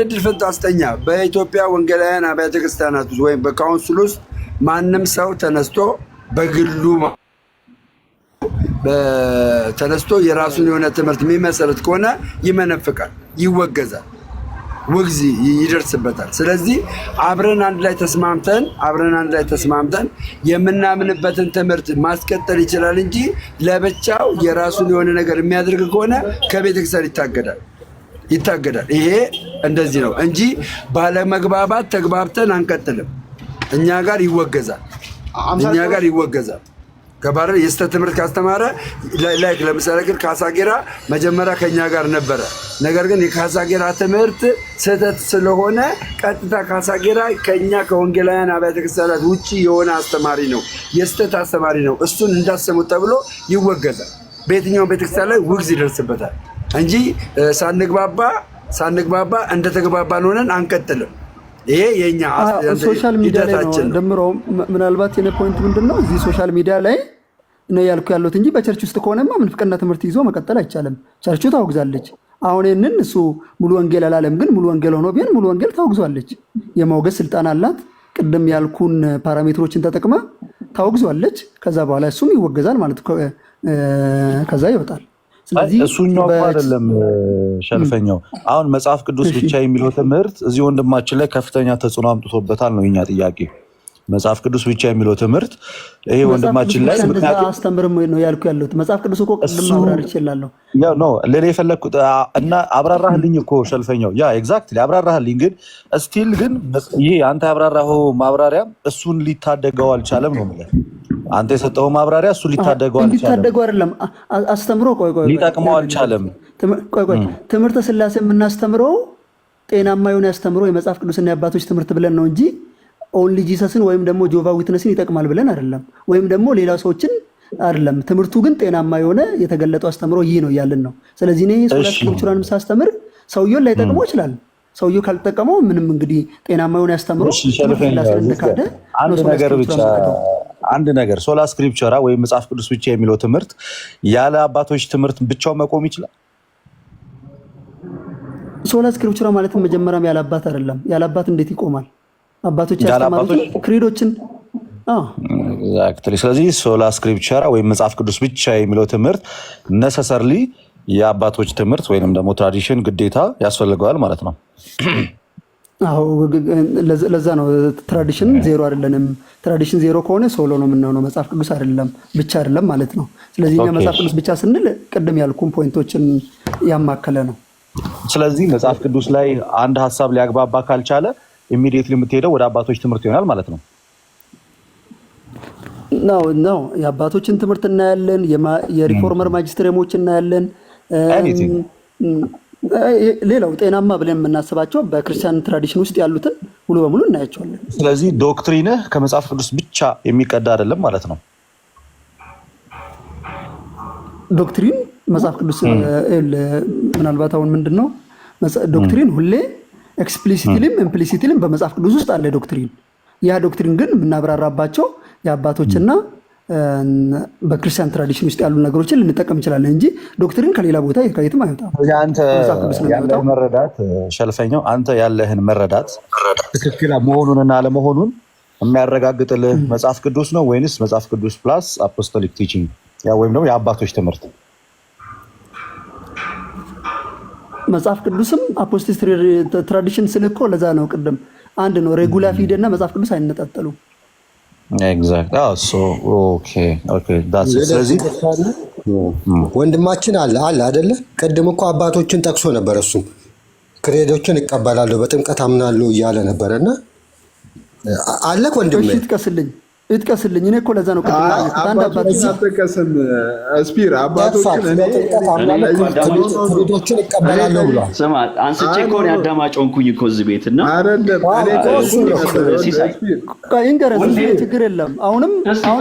እድል ፈንታስተኛ በኢትዮጵያ ወንጌላውያን አብያተ ክርስቲያናት ውስጥ ወይም በካውንስል ውስጥ ማንም ሰው ተነስቶ በግሉ ተነስቶ የራሱን የሆነ ትምህርት የሚመሰረት ከሆነ ይመነፍቃል፣ ይወገዛል፣ ውግዝ ይደርስበታል። ስለዚህ አብረን አንድ ላይ ተስማምተን የምናምንበትን ትምህርት ማስቀጠል ይችላል እንጂ ለብቻው የራሱን የሆነ ነገር የሚያደርግ ከሆነ ከቤተክርስቲያን ይታገዳል። ይሄ እንደዚህ ነው እንጂ ባለመግባባት ተግባብተን አንቀጥልም። እኛ ጋር ይወገዛል። ከባረ የስተ ትምህርት ካስተማረ ላይክ ለምሳሌ ግን ካሳጌራ መጀመሪያ ከኛ ጋር ነበረ። ነገር ግን የካሳጌራ ትምህርት ስህተት ስለሆነ ቀጥታ ካሳጌራ ከኛ ከወንጌላውያን አብያተ ክርስቲያናት ውጪ የሆነ አስተማሪ ነው፣ የስተት አስተማሪ ነው፣ እሱን እንዳሰሙት ተብሎ ይወገዛል። በየትኛውም ቤተክርስቲያን ላይ ውግዝ ይደርስበታል እንጂ ሳንግባባ እንደተግባባን ሆነን አንቀጥልም። ይሄ የኛ ሶሻል ሚዲያ ላይ ነው ደምሮ። ምናልባት የኔ ፖይንት ምንድነው እዚህ ሶሻል ሚዲያ ላይ ነው ያልኩ ያለሁት እንጂ በቸርች ውስጥ ከሆነማ ምንፍቅና ትምህርት ይዞ መቀጠል አይቻልም። ቸርቹ ታወግዛለች። አሁን ይህንን እሱ ሙሉ ወንጌል አላለም፣ ግን ሙሉ ወንጌል ሆኖ ቢሆን ሙሉ ወንጌል ታወግዟለች። የማውገዝ ስልጣን አላት። ቅድም ያልኩን ፓራሜትሮችን ተጠቅማ ታወግዟለች። ከዛ በኋላ እሱም ይወገዛል ማለት ከዛ ይወጣል። ስለዚህ እሱኛው አይደለም ሸልፈኛው። አሁን መጽሐፍ ቅዱስ ብቻ የሚለው ትምህርት እዚህ ወንድማችን ላይ ከፍተኛ ተጽዕኖ አምጥቶበታል ነው የኛ ጥያቄ። መጽሐፍ ቅዱስ ብቻ የሚለው ትምህርት ይሄ ወንድማችን ላይ አስተምርም ነው ያልኩ ያለሁት። መጽሐፍ ቅዱስ እኮ ቅድም ማብራር ይችላልው ነው ለሌ የፈለኩት እና አብራራህልኝ እኮ ሸልፈኛው። ያ ኤግዛክትሊ አብራራህልኝ፣ ግን ስቲል ግን ይሄ አንተ ያብራራኸው ማብራሪያ እሱን ሊታደገው አልቻለም ነው ማለት አንተ የሰጠው ማብራሪያ እሱ ሊታደገው አልቻለም። ሊታደገው አይደለም አስተምሮ ቆይ ሊጠቅመው አልቻለም። ቆይ ትምህርተ ሥላሴ የምናስተምረው ጤናማ የሆነ ያስተምሮ የመጽሐፍ ቅዱስና የአባቶች ትምህርት ብለን ነው እንጂ ኦንሊ ጂሰስን ወይም ደግሞ ጆቫ ዊትነስን ይጠቅማል ብለን አይደለም፣ ወይም ደግሞ ሌላ ሰዎችን አይደለም። ትምህርቱ ግን ጤናማ የሆነ የተገለጠው አስተምሮ ይህ ነው እያልን ነው። ስለዚህ እኔ ሶላ ስክሪፕቸራንም ሳስተምር ሰውየውን ላይጠቅመው ይችላል። ሰውየው ካልተጠቀመው ምንም እንግዲህ ጤናማ የሆነ ያስተምሮ እንደካደ አንድ ነገር ሶላ ስክሪፕቸራ ወይም መጽሐፍ ቅዱስ ብቻ የሚለው ትምህርት ያለ አባቶች ትምህርት ብቻው መቆም ይችላል። ሶላ ስክሪፕቸራ ማለት መጀመሪያም ያለ አባት አይደለም። ያለ አባት እንዴት ይቆማል? አባቶች ያስተማሩት ክሪዶችን ኤግዛክትሊ። ስለዚህ ሶላ ስክሪፕቸራ ወይም መጽሐፍ ቅዱስ ብቻ የሚለው ትምህርት ነሰሰርሊ የአባቶች ትምህርት ወይንም ደግሞ ትራዲሽን ግዴታ ያስፈልገዋል ማለት ነው። አዎ ለዛ ነው ትራዲሽን ዜሮ አይደለንም። ትራዲሽን ዜሮ ከሆነ ሶሎ ነው የምንሆነው፣ መጽሐፍ ቅዱስ አይደለም ብቻ አይደለም ማለት ነው። ስለዚህ እኛ መጽሐፍ ቅዱስ ብቻ ስንል ቅድም ያልኩን ፖይንቶችን ያማከለ ነው። ስለዚህ መጽሐፍ ቅዱስ ላይ አንድ ሀሳብ ሊያግባባ ካልቻለ ኢሚዲየትሊ የምትሄደው ወደ አባቶች ትምህርት ይሆናል ማለት ነው። ነው የአባቶችን ትምህርት እናያለን፣ የሪፎርመር ማጅስትሬሞች እናያለን። ሌላው ጤናማ ብለን የምናስባቸው በክርስቲያን ትራዲሽን ውስጥ ያሉትን ሙሉ በሙሉ እናያቸዋለን። ስለዚህ ዶክትሪንህ ከመጽሐፍ ቅዱስ ብቻ የሚቀዳ አይደለም ማለት ነው። ዶክትሪን መጽሐፍ ቅዱስ ምናልባት አሁን ምንድን ነው ዶክትሪን ሁሌ ኤክስፕሊሲትሊም ኢምፕሊሲትሊም በመጽሐፍ ቅዱስ ውስጥ አለ ዶክትሪን። ያ ዶክትሪን ግን የምናብራራባቸው የአባቶችና በክርስቲያን ትራዲሽን ውስጥ ያሉ ነገሮችን ልንጠቀም እንችላለን እንጂ ዶክትሪን ከሌላ ቦታ ከየትም አይወጣም። አንተ መረዳት ሸልፈኛው አንተ ያለህን መረዳት ትክክል መሆኑንና አለመሆኑን የሚያረጋግጥልህ መጽሐፍ ቅዱስ ነው ወይንስ መጽሐፍ ቅዱስ ፕላስ አፖስቶሊክ ቲቺንግ ወይም ደግሞ የአባቶች ትምህርት? መጽሐፍ ቅዱስም አፖስቶሊክ ትራዲሽን ስልኮ ለዛ ነው ቅድም አንድ ነው። ሬጉላ ፊድ እና መጽሐፍ ቅዱስ አይነጣጠሉም። ስለዚህ ወንድማችን አለ አይደለ? ቅድም እኮ አባቶችን ጠቅሶ ነበር። እሱም ክሬዶችን እቀበላለሁ በጥምቀት አምናለሁ እያለ ነበረና አለ ወንድም ይጥቀስልኝ። እኔ እኮ ለዛ ነው አባቶችን ስፒር አባቶችን ክሬዶችን እቀበላለሁ ብሏል። ስማ አንስቼ እኮ ነው ያዳማጮንኩኝ እኮ እዚህ ቤት እና አይደለም ችግር የለም። አሁንም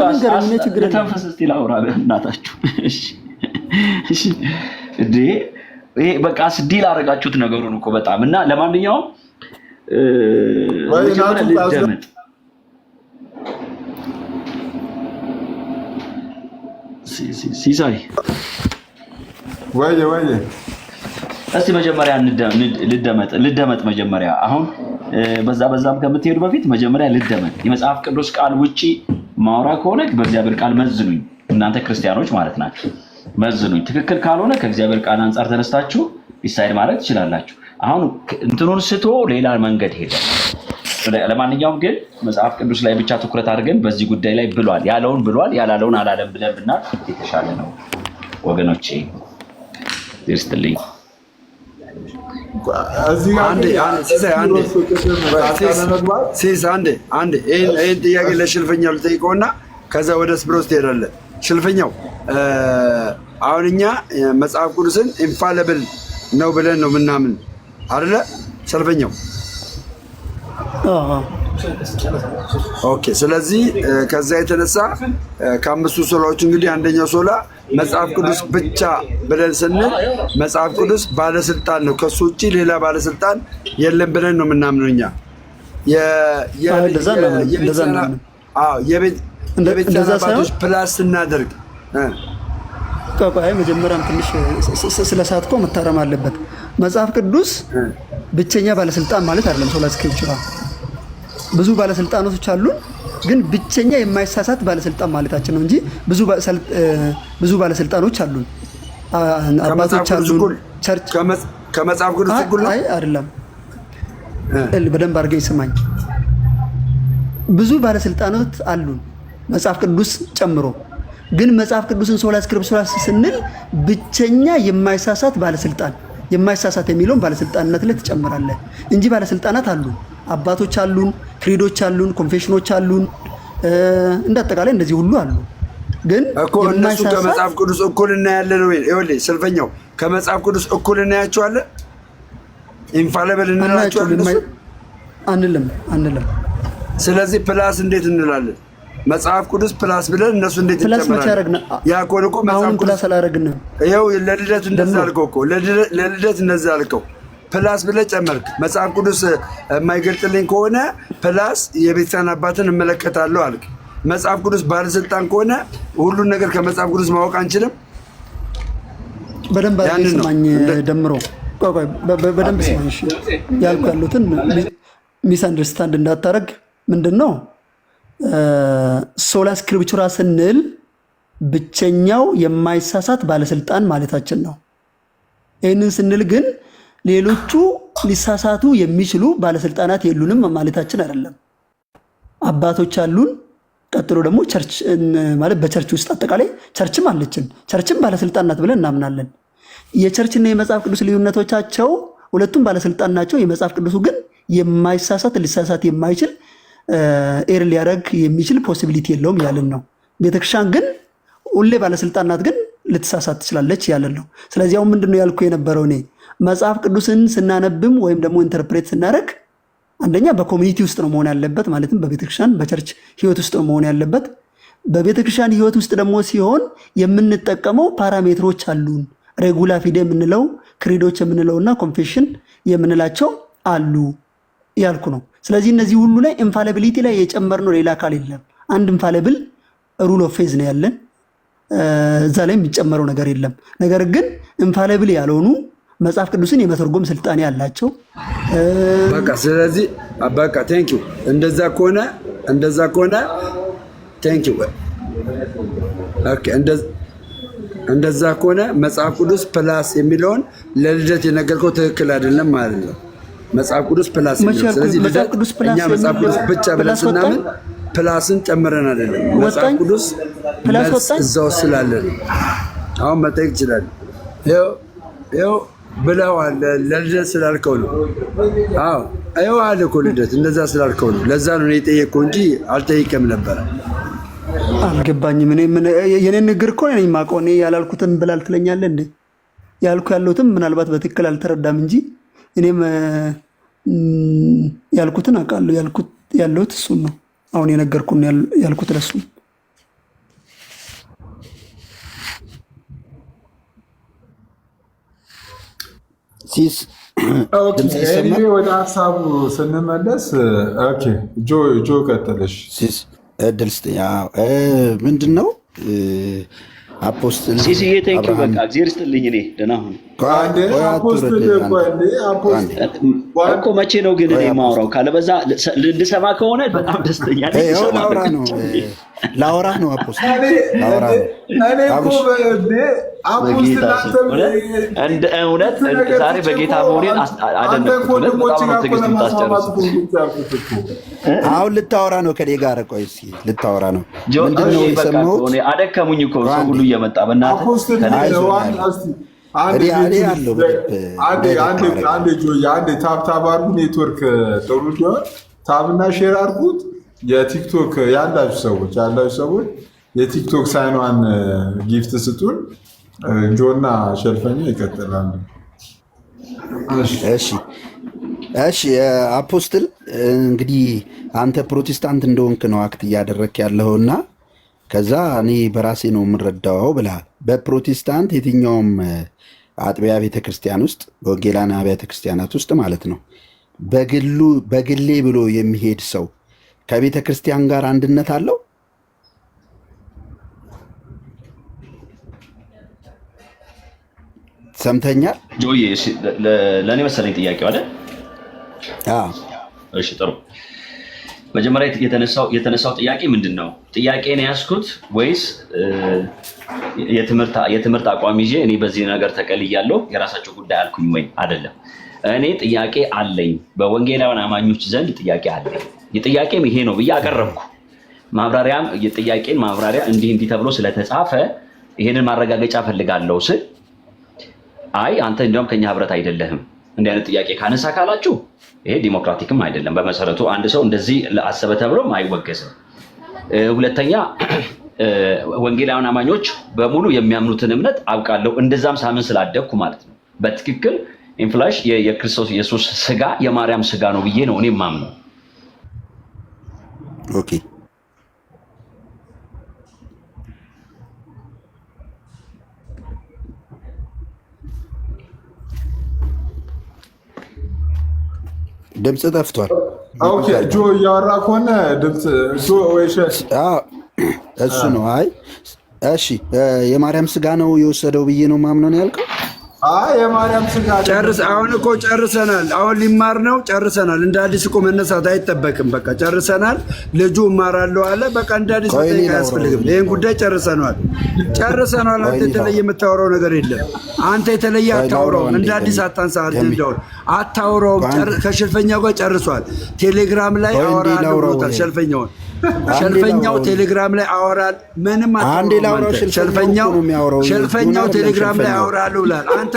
እንገረኝ ችግር የለም። ተንፈስ እስቲ ላውራ በእናታችሁ። እሺ እንዴ ይሄ በቃ ስዲል አደረጋችሁት ነገሩን እኮ በጣም እና ለማንኛውም ልደመጥ ሲሳይ ወይ እስቲ መጀመሪያ ልደመጥ መጀመሪያ አሁን በዛም ከምትሄዱ በፊት መጀመሪያ ልደመጥ። የመጽሐፍ ቅዱስ ቃል ውጪ ማውራ ከሆነ በእግዚአብሔር ቃል መዝኑኝ። እናንተ ክርስቲያኖች ማለት ናችሁ፣ መዝኑኝ። ትክክል ካልሆነ ከእግዚአብሔር ቃል አንጻር ተነስታችሁ ዲሳይድ ማድረግ ትችላላችሁ። አሁን እንትኑን ስቶ ሌላ መንገድ ሄደ። ለማንኛውም ግን መጽሐፍ ቅዱስ ላይ ብቻ ትኩረት አድርገን በዚህ ጉዳይ ላይ ብሏል ያለውን ብሏል ያላለውን አላለም ብለን ብናል የተሻለ ነው ወገኖቼ። ይርስትልኝ አንዴ ይህን ጥያቄ ለሽልፈኛው ልጠይቀውና ከዛ ወደ ስብሮስ ትሄዳለህ። ሽልፈኛው አሁን እኛ መጽሐፍ ቅዱስን ኢንፋሊብል ነው ብለን ነው ምናምን አይደለ? ሽልፈኛው ኦኬ። ስለዚህ ከዛ የተነሳ ከአምስቱ ሶላዎች እንግዲህ አንደኛው ሶላ መጽሐፍ ቅዱስ ብቻ ብለን ስንል መጽሐፍ ቅዱስ ባለስልጣን ነው፣ ከሱ ውጭ ሌላ ባለስልጣን የለም ብለን ነው የምናምነው እኛ። የቤተክርስቲያን አባቶች ፕላስ ስናደርግ ቆይ መጀመሪያም ትንሽ ስለሳትኮ መታረም አለበት። መጽሐፍ ቅዱስ ብቸኛ ባለስልጣን ማለት አይደለም። ሶላ ስክሪፕቸራ ብዙ ባለስልጣኖች አሉን፣ ግን ብቸኛ የማይሳሳት ባለስልጣን ማለታችን ነው እንጂ ብዙ ባለስልጣኖች አሉን፣ አባቶች አሉን። ቸርች ከመጽሐፍ ቅዱስ እኩል ነው አይደለም። በደንብ አድርገኝ ስማኝ። ብዙ ባለስልጣኖች አሉን መጽሐፍ ቅዱስ ጨምሮ፣ ግን መጽሐፍ ቅዱስን ሶላ ስክሪፕቸራ ስንል ብቸኛ የማይሳሳት ባለስልጣን፣ የማይሳሳት የሚለውን ባለስልጣንነት ላይ ትጨምራለህ እንጂ ባለስልጣናት አሉን፣ አባቶች አሉን፣ ክሪዶች አሉን፣ ኮንፌሽኖች አሉን፣ እንዳጠቃላይ እንደዚህ ሁሉ አሉ። ግን እኮ እነሱ ከመጽሐፍ ቅዱስ እኩል እናያለን ወይ? ይኸውልህ ሰልፈኛው ከመጽሐፍ ቅዱስ እኩል እናያቸዋለን፣ ኢንፋሊብል እንላቸዋለን አንልም። ስለዚህ ፕላስ እንዴት እንላለን? መጽሐፍ ቅዱስ ፕላስ ብለን እነሱ እንዴት ይጨምራሉ? ያ እኮ ነው መጽሐፍ ቅዱስ ፕላስ አላደረግንም። ይኸው ለልደት እንደዛ አልከው እኮ ለልደት እንደዛ አልከው ፕላስ ብለህ ጨመርክ። መጽሐፍ ቅዱስ የማይገልጥልኝ ከሆነ ፕላስ የቤተክርስቲያን አባትን እመለከታለሁ አልክ። መጽሐፍ ቅዱስ ባለስልጣን ከሆነ ሁሉን ነገር ከመጽሐፍ ቅዱስ ማወቅ አንችልም። በደንብ ስማኝ ደምሮ በደንብ ስማኝ ያልኩ ያሉትን ሚስ አንደርስታንድ እንዳታረግ። ምንድን ነው ሶላ ስክሪፕቸራ ስንል ብቸኛው የማይሳሳት ባለስልጣን ማለታችን ነው። ይህንን ስንል ግን ሌሎቹ ሊሳሳቱ የሚችሉ ባለስልጣናት የሉንም ማለታችን አይደለም። አባቶች አሉን። ቀጥሎ ደግሞ ቸርች ማለት በቸርች ውስጥ አጠቃላይ ቸርችም አለችን። ቸርችም ባለስልጣን ናት ብለን እናምናለን። የቸርችና የመጽሐፍ ቅዱስ ልዩነቶቻቸው ሁለቱም ባለስልጣን ናቸው። የመጽሐፍ ቅዱሱ ግን የማይሳሳት ሊሳሳት የማይችል ኤር ሊያደርግ የሚችል ፖሲቢሊቲ የለውም ያለን ነው። ቤተክርስቲያን ግን ሁሌ ባለስልጣን ናት፣ ግን ልትሳሳት ትችላለች ያለን ነው። ስለዚህ አሁን ምንድን ነው ያልኩ የነበረው እኔ መጽሐፍ ቅዱስን ስናነብም ወይም ደግሞ ኢንተርፕሬት ስናደርግ አንደኛ በኮሚኒቲ ውስጥ ነው መሆን ያለበት፣ ማለትም በቤተክርስቲያን በቸርች ህይወት ውስጥ ነው መሆን ያለበት። በቤተክርስቲያን ህይወት ውስጥ ደግሞ ሲሆን የምንጠቀመው ፓራሜትሮች አሉን። ሬጉላ ፊዴ የምንለው ክሪዶች የምንለውና ኮንፌሽን የምንላቸው አሉ ያልኩ ነው። ስለዚህ እነዚህ ሁሉ ላይ ኢንፋሊቢሊቲ ላይ የጨመርነው ሌላ አካል የለም። አንድ ኢንፋሊብል ሩል ኦፍ ፌዝ ነው ያለን፣ እዛ ላይ የሚጨመረው ነገር የለም። ነገር ግን ኢንፋሊብል ያልሆኑ መጽሐፍ ቅዱስን የመተርጎም ስልጣኔ ያላቸው በቃ ስለዚህ በቃ ቴንክ ዩ። እንደዛ ከሆነ ቴንክ ዩ። ኦኬ እንደዛ ከሆነ መጽሐፍ ቅዱስ ፕላስ የሚለውን ለልደት የነገርከው ትክክል አይደለም ማለት ነው። መጽሐፍ ቅዱስ ፕላስ የሚለው ስለዚህ እኛ መጽሐፍ ቅዱስ ብቻ ብለን ስናምን ፕላስን ጨምረን አይደለም። መጽሐፍ ቅዱስ እዛው ስላለ ነው። አሁን መጠየቅ ይችላል። ይኸው ብለዋል። ለልደት ስላልከው ነው። አዎ ይኸው አለ እኮ ልደት እንደዛ ስላልከው ነው። ለዛ ነው የጠየቅከው እንጂ አልጠይቅም ነበረ። አልገባኝም። የኔን ንግግር እኮ ነኝ የማውቀው። እኔ ያላልኩትን ብላል ትለኛለህ እንዴ? ያልኩ ያለሁትም ምናልባት በትክክል አልተረዳም እንጂ እኔም ያልኩትን አውቃለሁ። ያለሁት እሱን ነው። አሁን የነገርኩን ያልኩት ለሱ ሲስ ወደ ሀሳቡ ስንመለስ ጆ ቀጥለሽ ሲስ እድል ስጥኝ። ምንድን ነው አፖስትል ሲሲዬ ቴንኪው በቃ እግዚአብሔር ይስጥልኝ። እኔ ደህና ሁን እኮ መቼ ነው ግን እኔ የማወራው? ካለበዛ ልንሰማ ከሆነ በጣም ደስተኛ ነኝ። ላወራህ ነው አፖስትል እንደ እውነት ዛሬ በጌታ መሆኔን አደነቅኩት። በጣም ነው ትዕግስት የምታስጨርሱት። አሁን ልታወራ ነው ከኔ ጋር። ቆይ እስኪ ልታወራ ነው። ምንድን ነው የሰማሁት? አደከሙኝ እኮ ሰው ሁሉ እየመጣ በእናትህ ታብታብ አድርጉ። ኔትወርክ ጥሩ ሲሆን ታብና ሼር አድርጉት። የቲክቶክ ያላችሁ ሰዎች የቲክቶክ ሳይኗን ጊፍት ስጡን። ጆና ሸልፈኛ ይቀጥላሉ። እሺ አፖስትል እንግዲህ አንተ ፕሮቴስታንት እንደሆንክ ነው አክት እያደረክ ያለውና ከዛ እኔ በራሴ ነው የምረዳው ብለሃል። በፕሮቴስታንት የትኛውም አጥቢያ ቤተክርስቲያን ውስጥ በወንጌላውያን አብያተ ክርስቲያናት ውስጥ ማለት ነው በግሌ ብሎ የሚሄድ ሰው ከቤተ ክርስቲያን ጋር አንድነት አለው? ሰምተኛል ጆዬ? ለእኔ መሰለኝ ጥያቄው አለ። እሺ ጥሩ። መጀመሪያ የተነሳው ጥያቄ ምንድን ነው? ጥያቄን ያዝኩት ወይስ የትምህርት አቋም ይዤ እኔ በዚህ ነገር ተቀልያለሁ የራሳቸው ጉዳይ አልኩኝ ወይ? አይደለም። እኔ ጥያቄ አለኝ፣ በወንጌላውያን አማኞች ዘንድ ጥያቄ አለኝ። የጥያቄም ይሄ ነው ብዬ አቀረብኩ። ማብራሪያም የጥያቄን ማብራሪያ እንዲህ ተብሎ ስለተጻፈ ይሄንን ማረጋገጫ ፈልጋለሁ ስል አይ አንተ እንዲያውም ከኛ ህብረት አይደለህም እንዲህ አይነት ጥያቄ ካነሳ ካላችሁ ይሄ ዲሞክራቲክም አይደለም። በመሰረቱ አንድ ሰው እንደዚህ አሰበ ተብሎም አይወገዝም። ሁለተኛ ወንጌላውያን አማኞች በሙሉ የሚያምኑትን እምነት አውቃለሁ፣ እንደዛም ሳምን ስላደግኩ ማለት ነው። በትክክል ኢንፍላሽ የክርስቶስ ኢየሱስ ስጋ የማርያም ስጋ ነው ብዬ ነው እኔ የማምነው። ኦኬ ድምፅ ጠፍቷል። ኦኬ ጆ እያወራ ከሆነ ድምፅ ጆ ወይሽ እሱ ነው። አይ እሺ የማርያም ስጋ ነው የወሰደው ብዬ ነው ማምነው ነው ያልከው? የማርያም ስጋ አሁን እኮ ጨርሰናል። አሁን ሊማር ነው ጨርሰናል። እንደ አዲስ እኮ መነሳት አይጠበቅም። በቃ ጨርሰናል። ልጁ እማራለሁ አለ። በቃ እንደ አዲስ መጠየቅ አያስፈልግም። ይህን ጉዳይ ጨርሰናል። አንተ የተለየ የምታወራው ነገር የለም። አንተ የተለየ አታውራውም። እንደ አዲስ አታንሳ። አታውራውም። ከሽልፈኛው ጋር ጨርሷል። ቴሌግራም ላይ አወራለሁ ብሎታል። ሸልፈኛው ቴሌግራም ላይ አወራል። ምንም ሸልፈኛው ቴሌግራም ላይ አወራለሁ ብላል። አንተ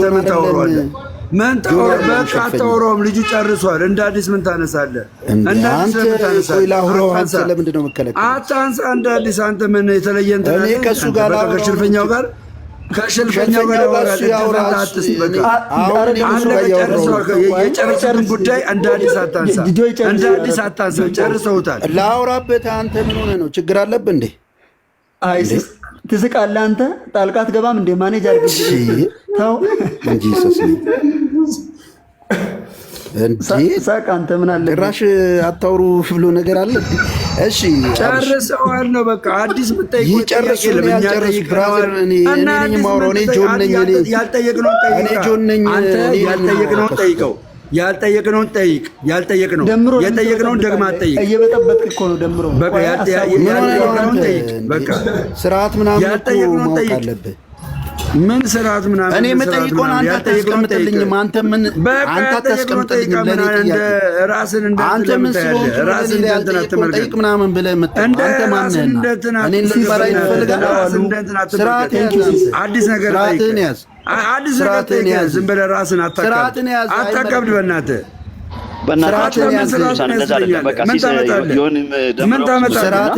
ምን ታወራለህ? በቃ አታወራውም። ልጁ ጨርሷል። እንደ አዲስ ምን ታነሳለህ? አታንሳ እንደ አዲስ። አንተ ምን የተለየ እንትን አለ? ከሽልፈኛው ጋር የጨረሱትን ጉዳይ እንደ አዲስ አታንሳ። ጨርሰውታል። ላውራበት። አንተ ምን ሆነህ ነው? ችግር አለብህ እንዴ? ትስቃለህ አንተ። ጣልቃ አትገባም እንዴ? ማኔጅ አድርግ ተው እንጂ ሳቅ። አንተ ምን አለ ጭራሽ አታውሩ ብሎ ነገር አለ። እሺ ጨርሰዋል ነው በቃ። አዲስ ብትጠይቁ ይጨርሱ። ብራዘር እኔ ማውራው እኔ ጆን ነኝ። ያልጠየቅነውን ጠይቀው። ያልጠየቅነውን ጠይቅ። የጠየቅነውን ደግማ ጠይቅ። እየበጠበጥክ እኮ ነው ደምሮ። በቃ ያልጠየቅነውን ጠይቅ። በቃ ስርዓት ምናምን ማወቅ አለብህ። ምን ስርዓት ምናምን? እኔ የምጠይቀውን አንተ አታስቀምጥልኝም። አንተ አታስቀምጥልኝም። አንተ ምን ስለሆንክ ጠይቅ ምናምን ብለህ አንተ ማነህ? እኔን ልትመራኝ ትፈልጋለህ? አዲስ ነገር ስርዓትህን ያዝ። ስርዓትህን ያዝ። ዝም ብለህ ራስን አታከብድ። በእናትህ ምን ታመጣለህ?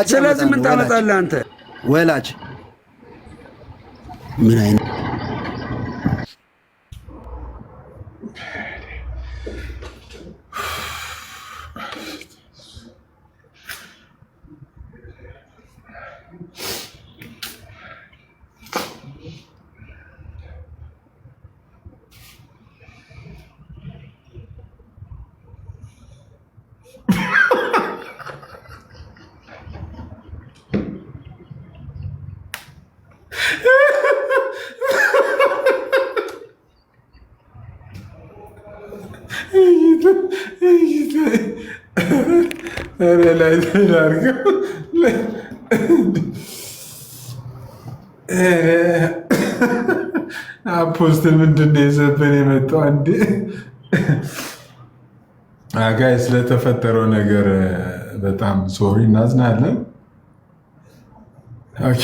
ስለዚህ ምን ታመጣለህ አንተ? ወላጅ ምን አይነት አፖስትል ምንድን ነው የዘበን የመጣው እንዴ? ጋይ ስለተፈጠረው ነገር በጣም ሶሪ እናዝናለን። ኦኬ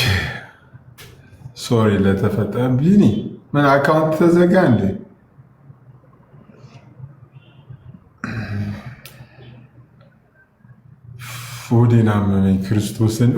ሶሪ ለተፈጠረ ቢኒ ምን አካውንት ተዘጋ እንዴ? ሆዴን አመመኝ ክርስቶስን።